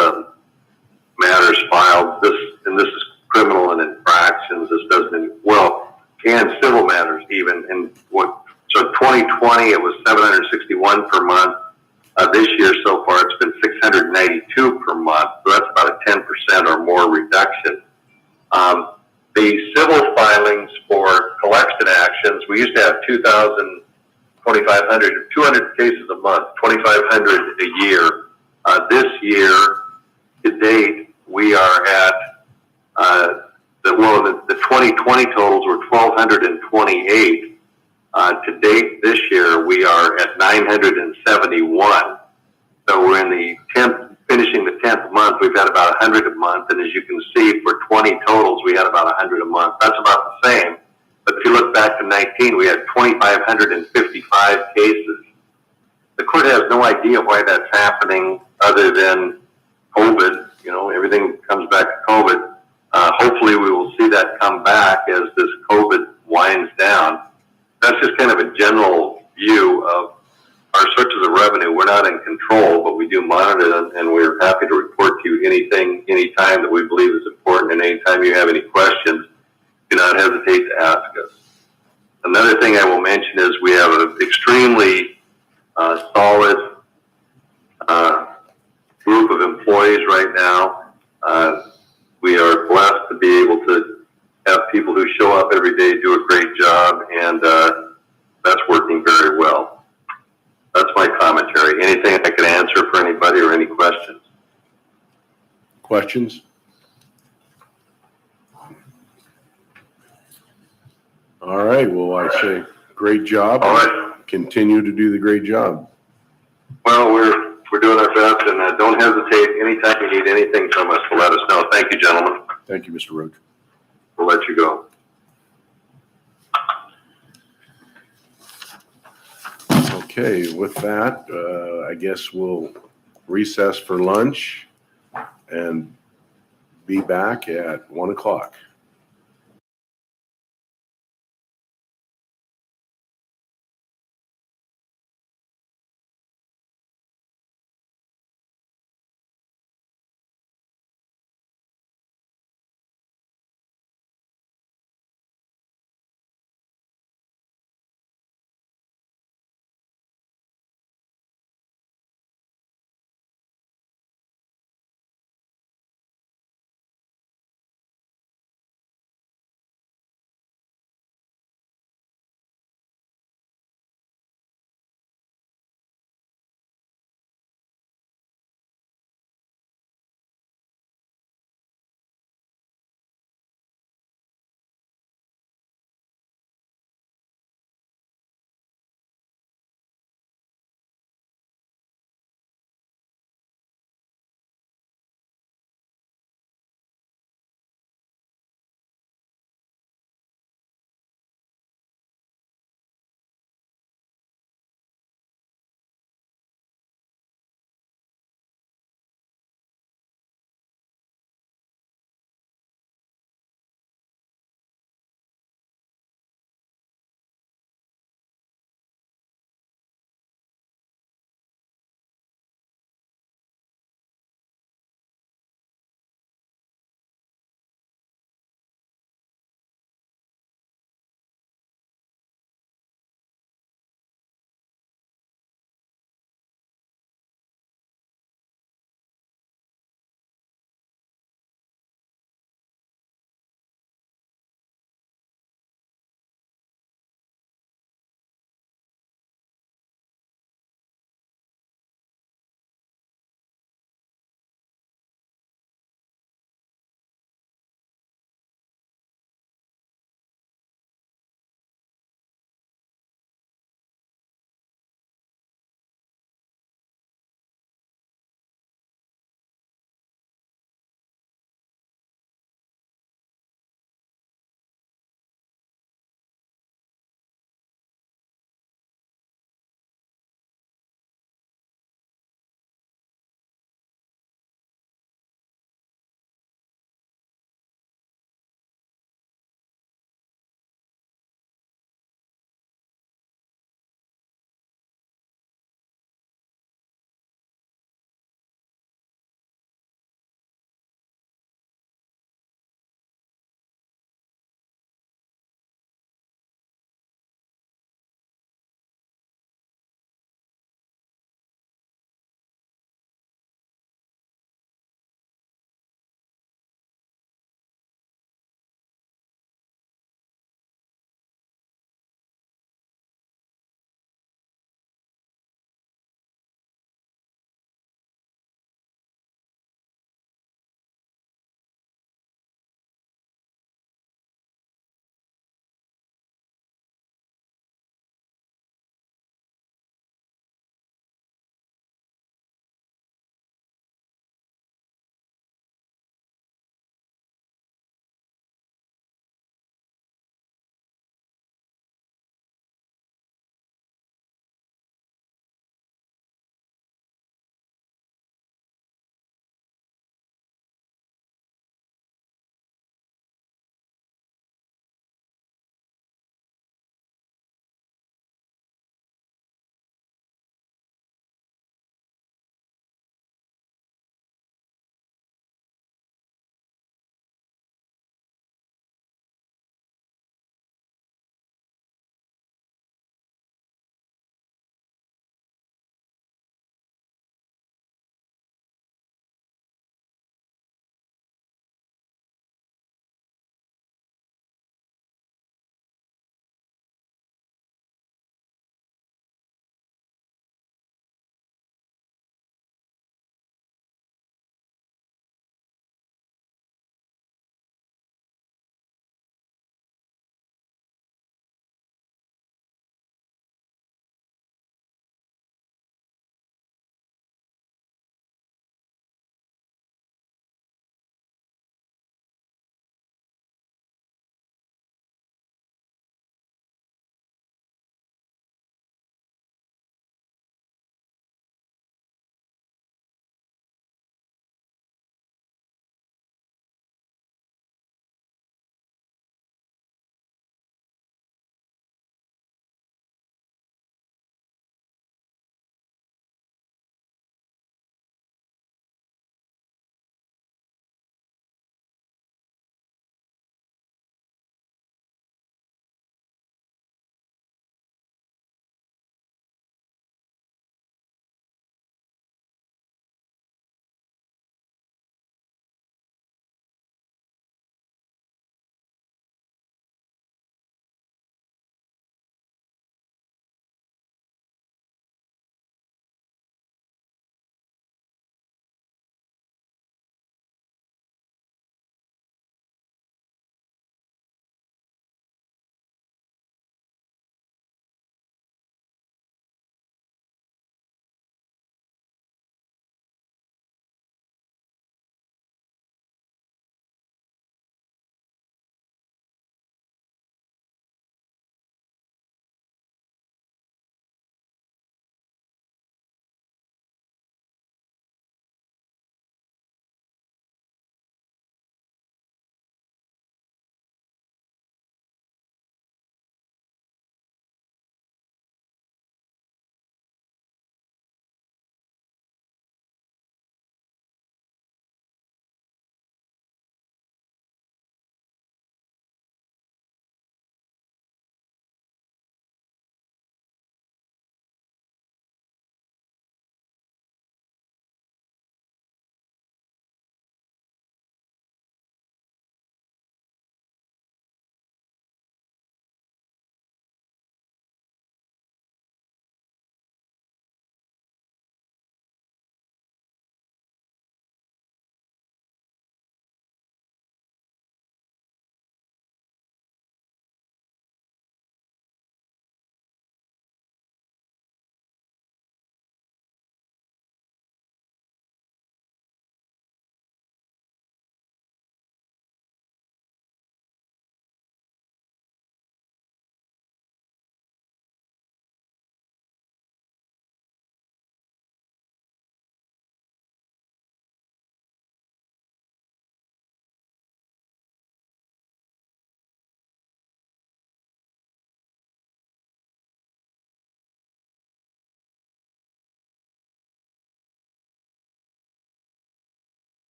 matters filed. This is criminal and infractions. This doesn't, and civil matters even. And so 2020 it was 761 per month. This year so far it's been 692 per month. So that's about a 10% or more reduction. The civil filings for collection actions, we used to have 2,000, 2,500, 200 cases a month, 2,500 a year. This year, to date, we are at, the 2020 totals were 1,228. To date this year, we are at 971. So we're in the 10th, finishing the 10th month, we've had about 100 a month. And as you can see, for 20 totals, we had about 100 a month. That's about the same. But if you look back to 19, we had 2,555 cases. The court has no idea why that's happening other than COVID. You know, everything comes back to COVID. Hopefully we will see that come back as this COVID winds down. That's just kind of a general view of our sources of revenue. We're not in control, but we do monitor them, and we're happy to report to you anytime that we believe is important, and anytime you have any questions, do not hesitate to ask us. Another thing I will mention is we have an extremely solid group of employees right now. We are blessed to be able to have people who show up every day, do a great job, and that's working very well. That's my commentary. Anything I can answer for anybody or any questions? Questions? All right, well, I say great job. All right. Continue to do the great job. Well, we're doing our best, and don't hesitate. Anytime you need anything from us, to let us know. Thank you, gentlemen. Thank you, Mr. Roach. We'll let you go. Okay, with that, I guess we'll recess for lunch and be back at 1 o'clock.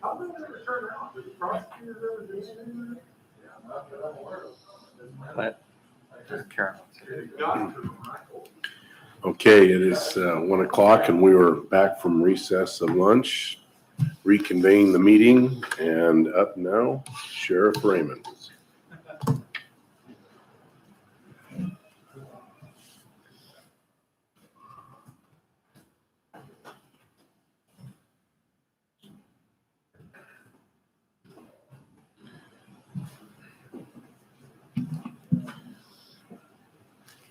How did it ever turn out? Did the prosecutors ever do anything? Yeah, not that I'm aware of. But- Karen. It got to them, right? Okay, it is 1 o'clock and we were back from recess of lunch, reconvene the meeting, and up now, Sheriff Raymond.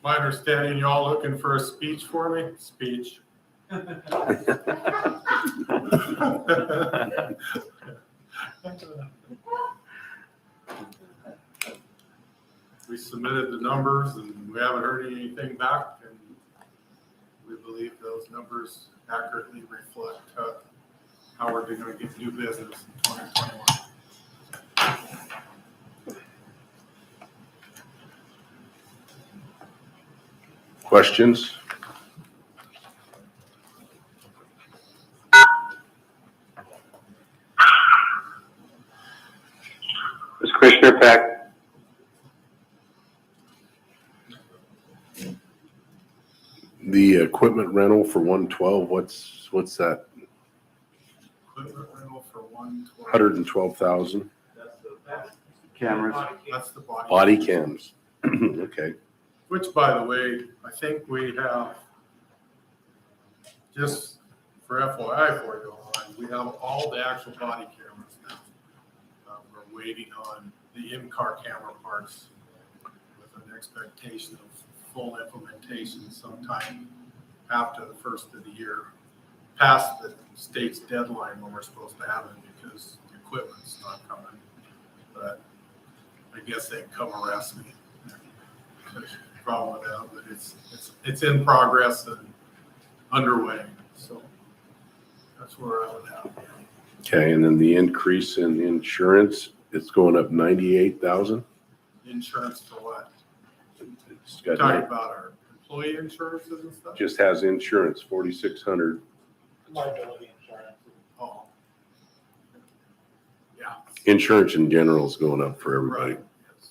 My understanding, you all looking for a speech for me? Speech. We submitted the numbers and we haven't heard anything back, and we believe those numbers accurately reflect how we're going to get new business in 2021. Questions? Ms. Commissioner Peck? The equipment rental for 112, what's that? Equipment rental for 112. 112,000 Cameras. That's the body. body cams. Okay. Which, by the way, I think we have, just for FYI for you all, we have all the actual body cameras now. We're waiting on the in-car camera parts with an expectation of full implementation sometime after the first of the year, past the state's deadline when we're supposed to have it, because the equipment's not coming. But I guess they'd come arrest me. There's a problem with that, but it's in progress and underway. So that's where I would have. Okay, and then the increase in insurance, it's going up 98,000? Insurance for what? It's Talking got, about our employee insurances and stuff? just has insurance, 4,600. Liability insurance. Oh. Yeah. Insurance in general is going up for everybody. Right. Yes.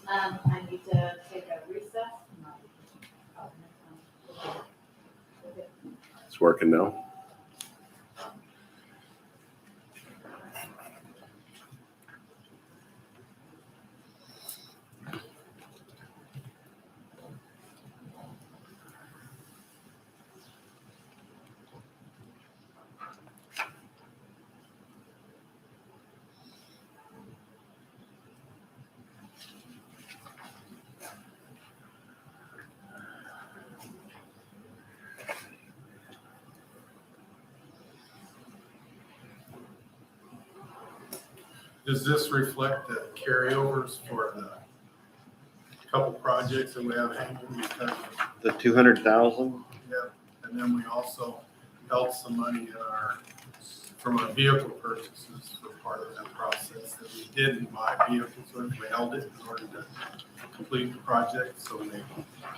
I need to take a recess. It's working now. Does this reflect the carryovers for the couple projects that we have hanging? Because, The 200,000? yeah, and then we also held some money in from our vehicle purchases for part of that process that we didn't buy vehicles with. We held it in order to complete the project, so they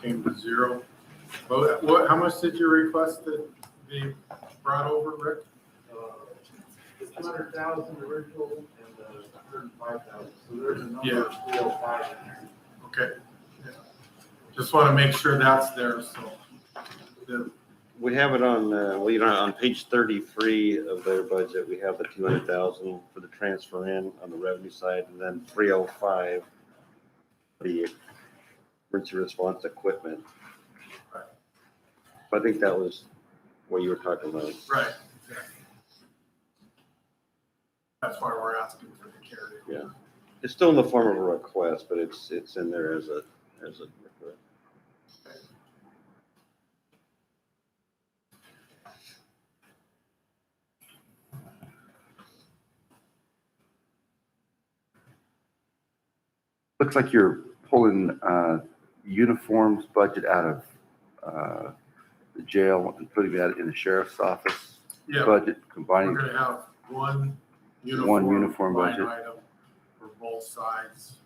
came to zero. But how much did you request that be brought over, Rick? The 200,000 original and the 105,000. So there's a number Yeah. of 305 in there. Okay. Yeah. Just want to make sure that's there, so. We have it on, on page 33 of their budget, we have the 200,000 for the transfer in on the revenue side, and then 305, the emergency response equipment. Right. I think that was what you were talking about. Right. Yeah. That's why we're asking for the carry. Yeah. It's still in the form of a request, but it's in there as a request. Looks like you're pulling uniforms budget out of the jail and putting that in the sheriff's office Yeah, budget, we're combining. gonna have one One uniform line budget. item for both sides.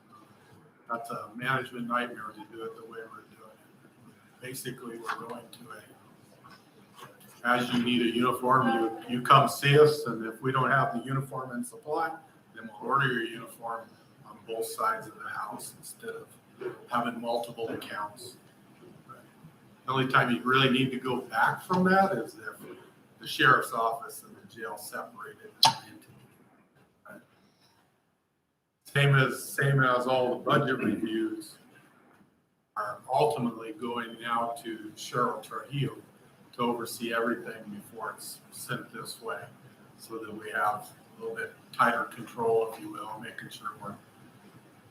That's a management nightmare to do it the way we're doing it. Basically, we're going to as you need a uniform, you come see us, and if we don't have the uniform in supply, then we'll order your uniform on both sides of the house instead of having multiple accounts. The only time you really need to go back from that is if the sheriff's office and the jail separated. Same as all the budget reviews are ultimately going now to Cheryl Trujillo to oversee everything before it's sent this way, so that we have a little bit tighter control, if you will, making sure we're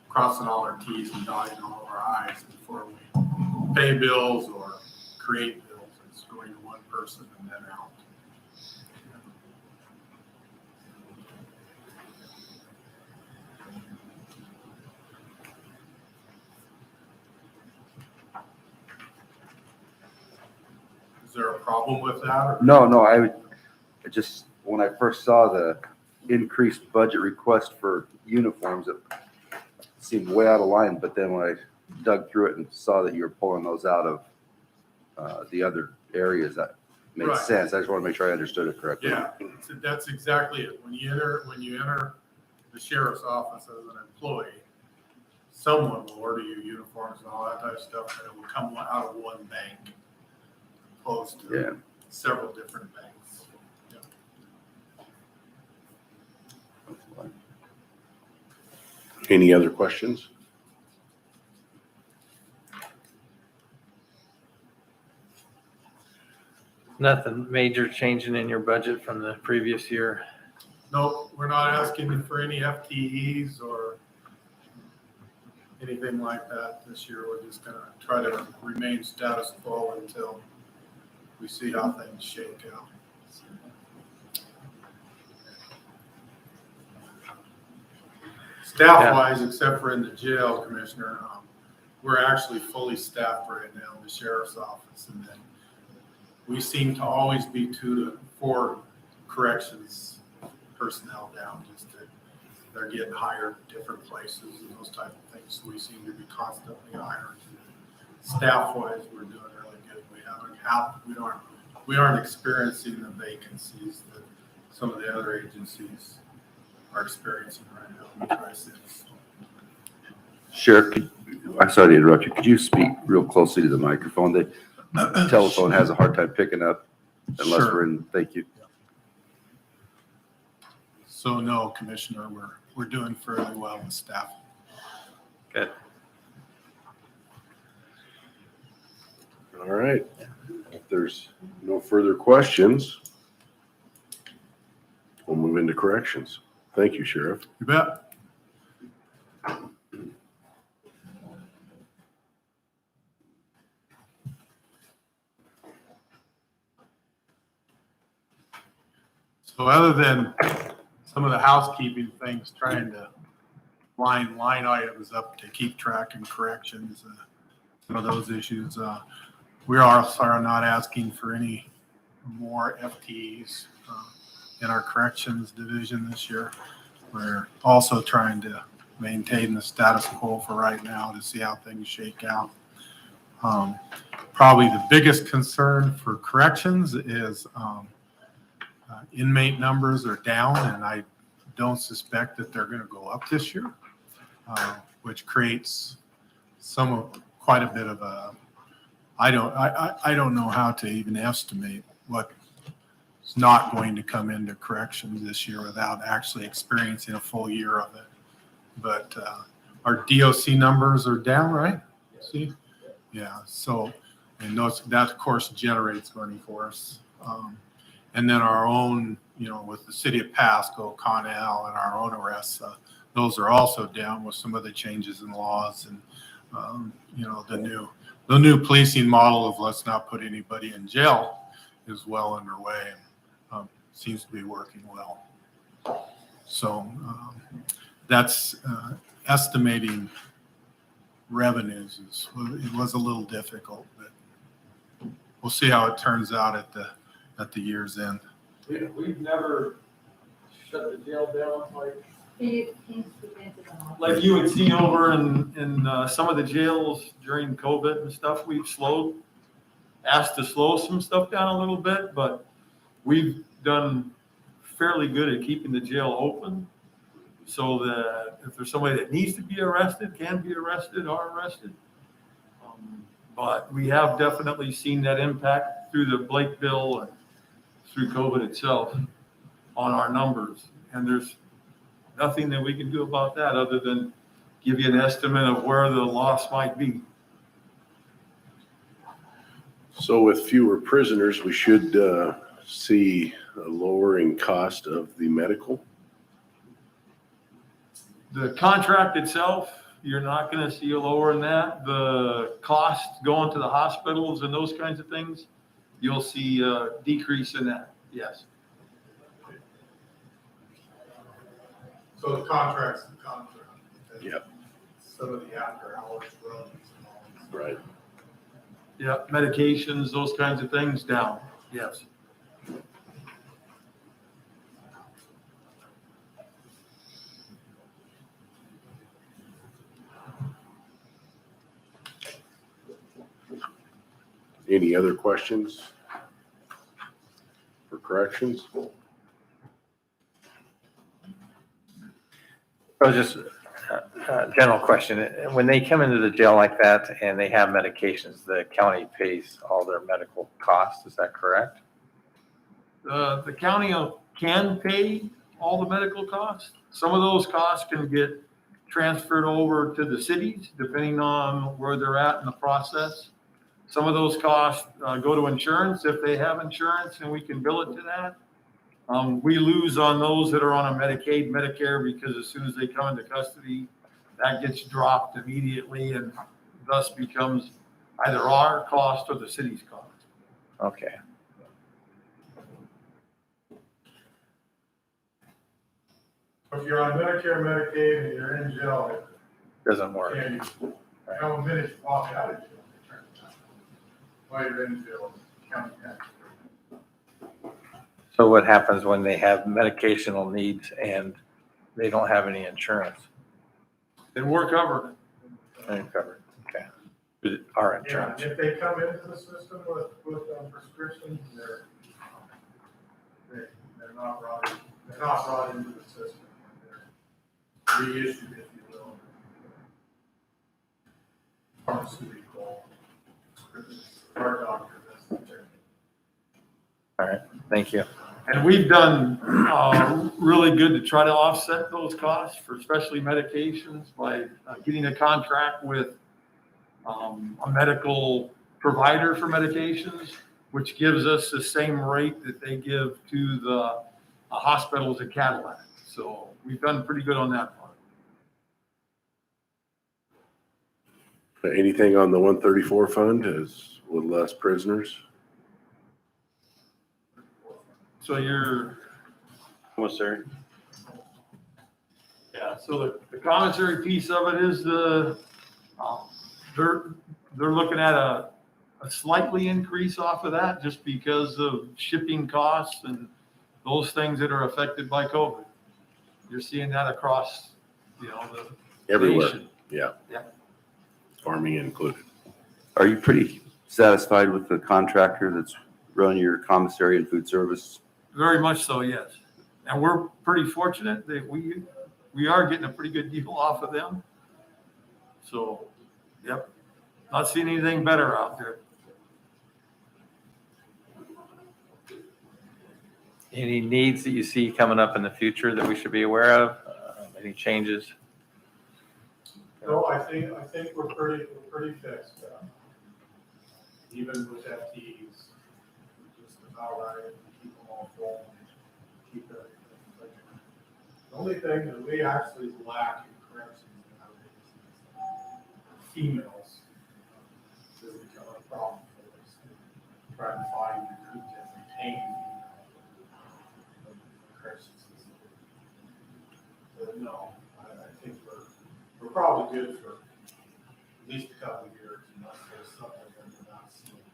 crossing all our T's and dotting all of our I's before we pay bills or create bills. It's going to one person and then out. Is there a problem with that? Or? No, I just, when I first saw the increased budget request for uniforms, it seemed way out of line, but then when I dug through it and saw that you were pulling those out of the other areas, that made Right. sense. I just want to make sure I understood it correctly. Yeah, so that's exactly it. When you enter the sheriff's office as an employee, someone will order you uniforms and all that type of stuff, and it will come out of one bank, opposed to Yeah. several different banks. Yeah. Any other questions? Nothing major changing in your budget from the previous year? No, we're not asking for any FTEs or anything like that this year. We're just gonna try to remain status quo until we see how things shake out. Staff-wise, except for in the jail, Commissioner, we're actually fully staffed right now in the sheriff's office. And then we seem to always be 2 to 4 corrections personnel down, just that they're getting hired different places and those type of things. So we seem to be constantly hiring. Staff-wise, we're doing really good. We aren't experiencing the vacancies that some of the other agencies are experiencing right now in the Tri-Cities. Sheriff, I'm sorry to interrupt you. Could you speak real closely to the microphone? The telephone has a hard time picking up unless Sure. we're in, thank you. So no, Commissioner, we're doing fairly well with staff. Good. All right. If there's no further questions, we'll move into corrections. Thank you, Sheriff. You bet. So other than some of the housekeeping things, trying to line items up to keep track and corrections, some of those issues, we are not asking for any more FTEs in our corrections division this year. We're also trying to maintain the status quo for right now to see how things shake out. Probably the biggest concern for corrections is inmate numbers are down, and I don't suspect that they're going to go up this year, which creates quite a bit of a, I don't know how to even estimate what's not going to come into corrections this year without actually experiencing a full year of it. But our DOC numbers are down, right? See? Yeah, so, and that of course generates money for us. And then our own, with the city of Pasco, Connell, and our own arrests, those are also down with some of the changes in laws and, the new policing model of let's not put anybody in jail is well underway and seems to be working well. So that's estimating revenues it was a little difficult, but we'll see how it turns out at the year's end. We've never shut the jail down like you had seen over in some of the jails during COVID and stuff. We've slowed asked to slow some stuff down a little bit, but we've done fairly good at keeping the jail open so that if there's somebody that needs to be arrested, can be arrested, are arrested. But we have definitely seen that impact through the Blake bill and through COVID itself on our numbers. And there's nothing that we can do about that other than give you an estimate of where the loss might be. So with fewer prisoners, we should see a lowering cost of the medical. The contract itself, you're not going to see a lower in that. The cost going to the hospitals and those kinds of things, you'll see a decrease in that, yes. So the contract's the contract. Yep. Some of the after hours runs. Right. Yeah, medications, those kinds of things down, yes. Any other questions for corrections? So just a general question. When they come into the jail like that and they have medications, the county pays all their medical costs, is that correct? The county can pay all the medical costs. Some of those costs can get transferred over to the cities, depending on where they're at in the process. Some of those costs go to insurance if they have insurance and we can bill it to that. We lose on those that are on a Medicaid, Medicare, because as soon as they come into custody, that gets dropped immediately and thus becomes either our cost or the city's cost. Okay. If you're on Medicare, Medicaid, and you're in jail, Doesn't work. and you come a minute, you walk out of jail, they turn it down. While you're in jail, county tax. So what happens when they have medicational needs and they don't have any insurance? Then we're covered. They're covered, okay. With our Yeah, insurance. if they come into the system with prescriptions, they're not brought into the system. They're reissued, if you will. Pharmaceutical prescriptions, our doctor, that's the term. All right, thank you. And we've done really good to try to offset those costs for especially medications by getting a contract with a medical provider for medications, which gives us the same rate that they give to the hospitals at Cadillac. So we've done pretty good on that part. Anything on the 134 fund as with less prisoners? So you're, Commissary. yeah, so the commissary piece of it is they're looking at a slightly increase off of that just because of shipping costs and those things that are affected by COVID. You're seeing that across, the Everywhere. nation. Yeah. Yeah. Farming included. Are you pretty satisfied with the contractor that's running your commissary and food service? Very much so, yes. And we're pretty fortunate that we are getting a pretty good deal off of them. So, yep, not seeing anything better out there. Any needs that you see coming up in the future that we should be aware of? Any changes? No, I think we're pretty fixed. Even with FTEs, just about right, keep them all full, keep everything. The only thing that we actually lack in corrections nowadays is females. This has become a problem for us, trying to find, recruit, and retain corrections system. But no, I think we're probably good for at least a couple of years, unless there's something that we're not seeing.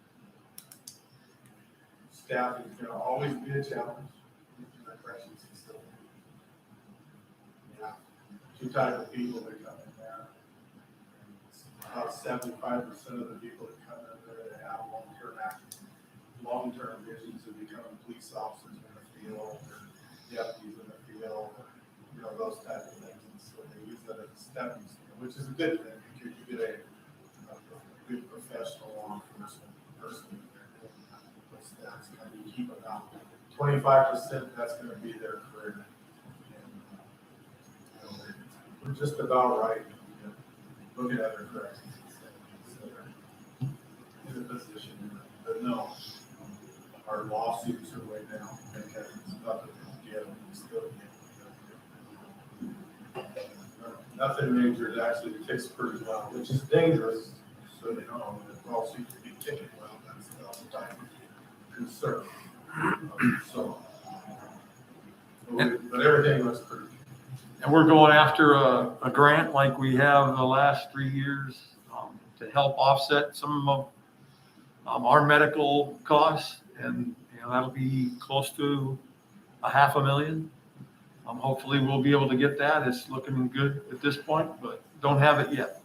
Staffing is gonna always be a challenge in the corrections facility. Yeah, two types of people that come in there. It's 75% of the people that come in there that have long-term visions of becoming police officers in the field, or deputies in the field, you know, those type of things. And so they use that as a stepping stone, which is a good thing, because you get a good professional law enforcement person in there doing that. Those stats, kind of, you keep about 25%, that's gonna be their career. And, you know, we're just about right, you know, looking at their corrections. So they're in a position, but no, our lawsuits are way down, and stuff that we get, we still get. Nothing major, it actually ticks pretty well, which is dangerous, so you know, the lawsuits be ticking well, that's the time concern. So, but everything looks pretty. And we're going after a grant like we have the last 3 years to help offset some of our medical costs. And, you know, that'll be close to $500,000. Hopefully we'll be able to get that. It's looking good at this point, but don't have it yet.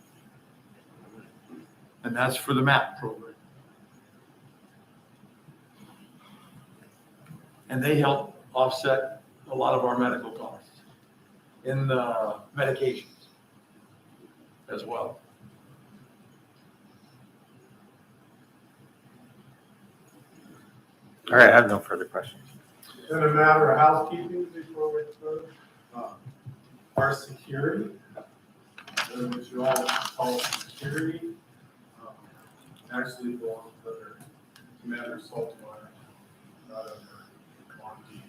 And that's for the MAP program. And they help offset a lot of our medical costs in the medications as well. All right, I have no further questions. Then a matter of housekeeping before we close. Our security, which you all call security, actually belongs under Commander Saltmeyer, not under Monty.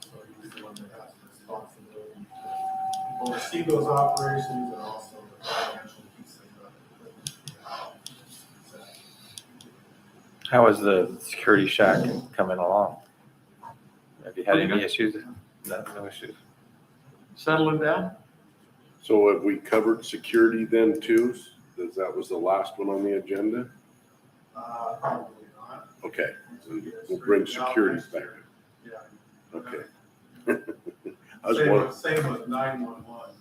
So he's the one that has the responsibility to oversee those operations and also the financial piece of it. How is the security shack coming along? Have you had any issues? No issues. Settling down? So have we covered security then too? Because that was the last one on the agenda? Probably not. Okay, so we'll bring security back. Yeah. Okay. I was wondering, Same with 911.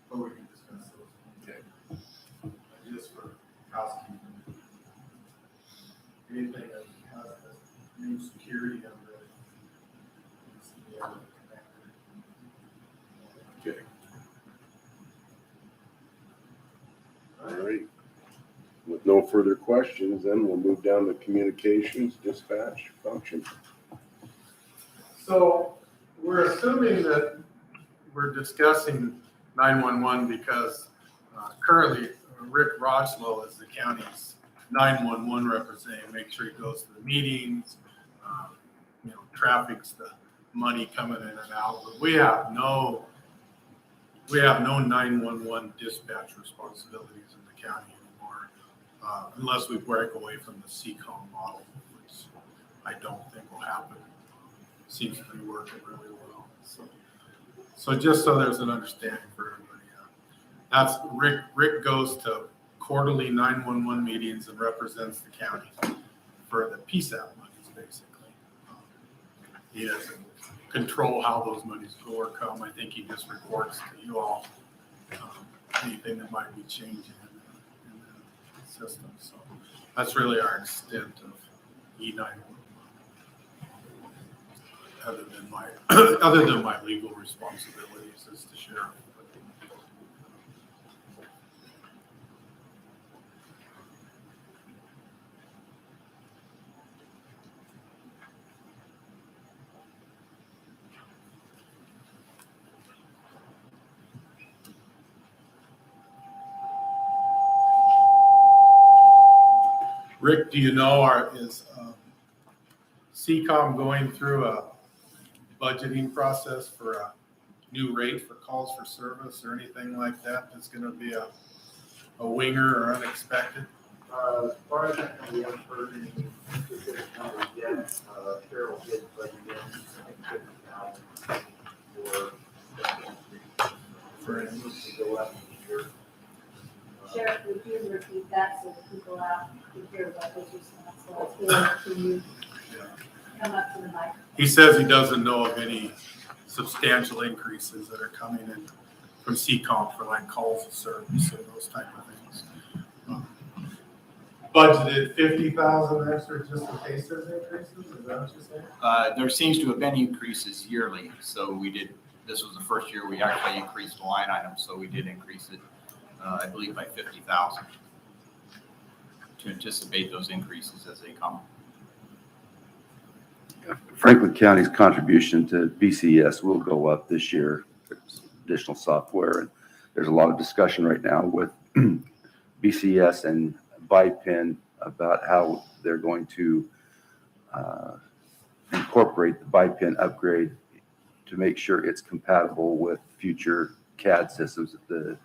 But we can discuss those. Okay. Just for housekeeping. Anything that has the new security under it. needs to be able to connect it. okay. All right. With no further questions, then we'll move down to communications dispatch function. So we're assuming that we're discussing 911 because currently Rick Rochlow is the county's 911 representative, make sure he goes to the meetings, you know, traffic's the money coming in and out. But we have no 911 dispatch responsibilities in the county anymore, unless we break away from the CCOM model, which I don't think will happen. Seems to be working really well. So just so there's an understanding for everybody, that's Rick goes to quarterly 911 meetings and represents the county for the PSAP monies, basically. He doesn't control how those monies go or come. I think he just reports to you all anything that might be changing in the system. So that's really our extent of E911. Other than my legal responsibilities as the sheriff. Rick, do you know, is CCOM going through a budgeting process for a new rate for calls for service or anything like that that's going to be a winger or unexpected? As far as I know, we haven't heard any specific numbers yet. Carol did budget in, I think, $50,000 for instance, to go up in the year. Sheriff, would you repeat that so that people out can hear what was just said? So it's good to you come up to the mic. He says he doesn't know of any substantial increases that are coming in from CCOM for like calls of service and those type of things. Budgeted 50,000 extra just in case there's increases, is that what you're saying? There seems to have been increases yearly, so this was the first year we actually increased the line item, so we did increase it, I believe by 50,000 to anticipate those increases as they come. Franklin County's contribution to BCS will go up this year. There's additional software, and there's a lot of discussion right now with BCS and BIPIN about how they're going to incorporate the BIPIN upgrade to make sure it's compatible with future CAD systems that the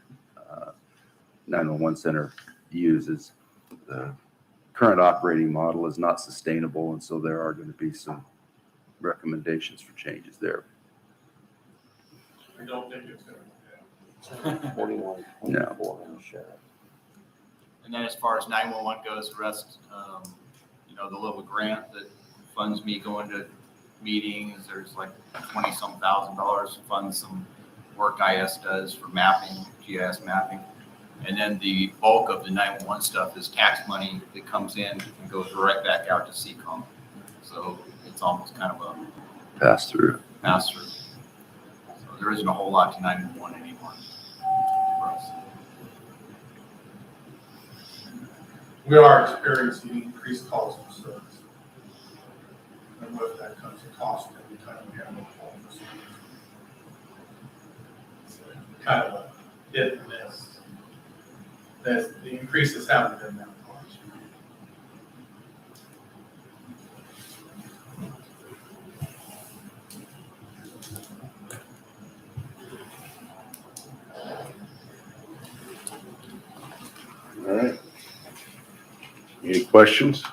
911 center uses. The current operating model is not sustainable, and so there are going to be some recommendations for changes there. I don't think it's going to. 41. No. And then as far as 911 goes, the rest, the little grant that funds me going to meetings, there's like $20-some thousand funds some work IS does for mapping, GIS mapping. And then the bulk of the 911 stuff is tax money that comes in and goes right back out to CCOM. So it's almost kind of a Pass through. So there isn't a whole lot to 911 anymore for us. We are experiencing increased calls for service. And with that comes a cost every time we have a call for service. It's kind of a hit and miss. The increases haven't been that much. All right. Any questions?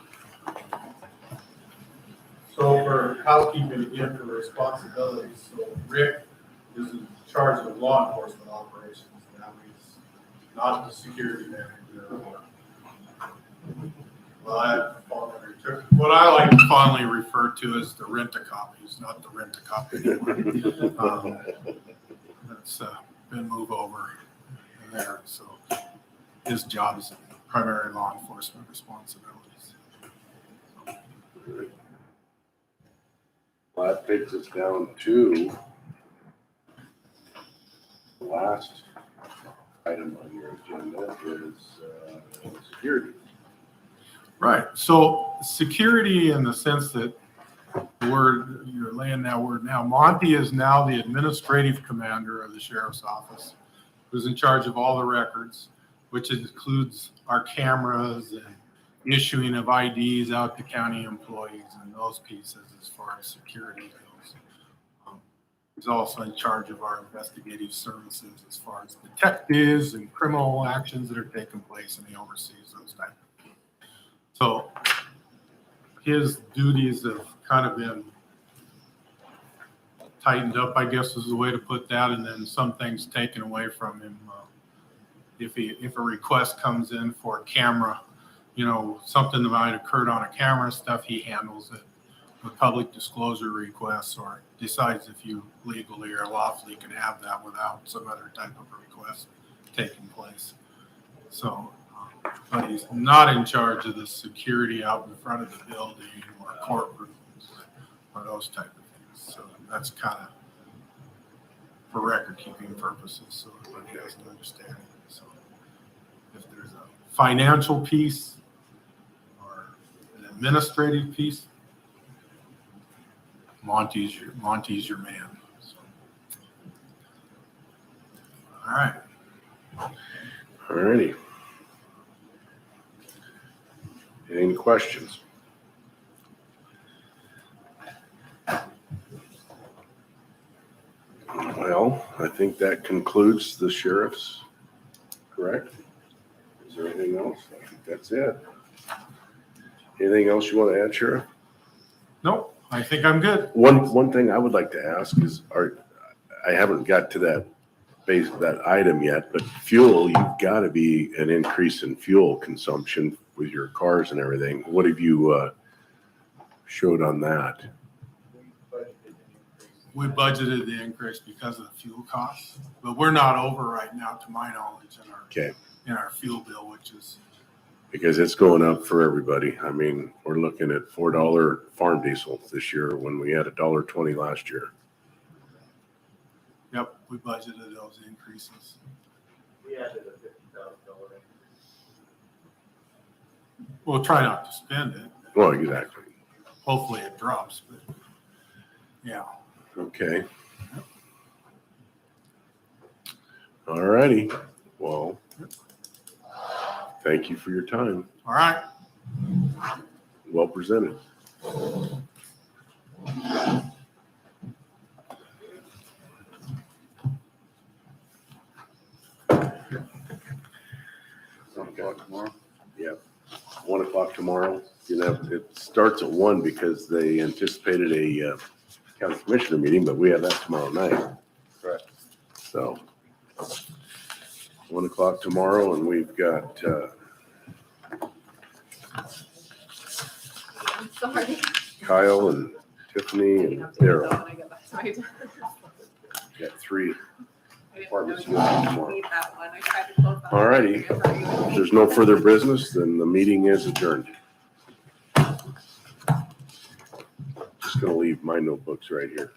So for housekeeping again, for responsibilities, so Rick is in charge of law enforcement operations. Now he's not the security manager. What I like to fondly refer to as the rent-a-copies, not the rent-a-copy anymore. That's been moved over there, so his job is primary law enforcement responsibilities. Well, that takes us down to the last item on your agenda is security. Right. So security in the sense that you're laying that word now. Monty is now the administrative commander of the sheriff's office, who's in charge of all the records, which includes our cameras and issuing of IDs out to county employees and those pieces as far as security goes. He's also in charge of our investigative services as far as detectives and criminal actions that are taking place, and he oversees those type of things. So his duties have kind of been tightened up, I guess is the way to put that, and then some things taken away from him. If a request comes in for a camera, something that might have occurred on a camera stuff, he handles it with public disclosure requests, or decides if you legally or lawfully can have that without some other type of request taking place. So, but he's not in charge of the security out in front of the building or courtrooms or those type of things. So that's kind of for record keeping purposes, so everybody has to understand it. So if there's a financial piece or an administrative piece, Monty's your man. So. All right. All righty. Any questions? Well, I think that concludes the sheriff's, correct? Is there anything else? I think that's it. Anything else you want to add, Sheriff? Nope. I think I'm good. One thing I would like to ask is, I haven't got to that item yet, but fuel, you've got to be an increase in fuel consumption with your cars and everything. What have you showed on that? we budgeted the increase because of the fuel costs, but we're not over right now, to my knowledge, Okay, in our fuel bill, which is, because it's going up for everybody. I mean, we're looking at $4 farm diesel this year when we had $1.20 last year. yep, we budgeted those increases. We added a $50,000. We'll try not to spend it. Well, exactly. Hopefully it drops, but yeah. Okay. All righty. Well, thank you for your time. All right. Well presented. Tomorrow. Yep. 1 o'clock tomorrow. You know, it starts at 1 because they anticipated a county commissioner meeting, but we have that tomorrow night. Correct. So 1 o'clock tomorrow, and we've got Sorry. Kyle and Tiffany and Daryl. Got 3 departments going tomorrow. All righty. If there's no further business, then the meeting is adjourned. Just gonna leave my notebooks right here.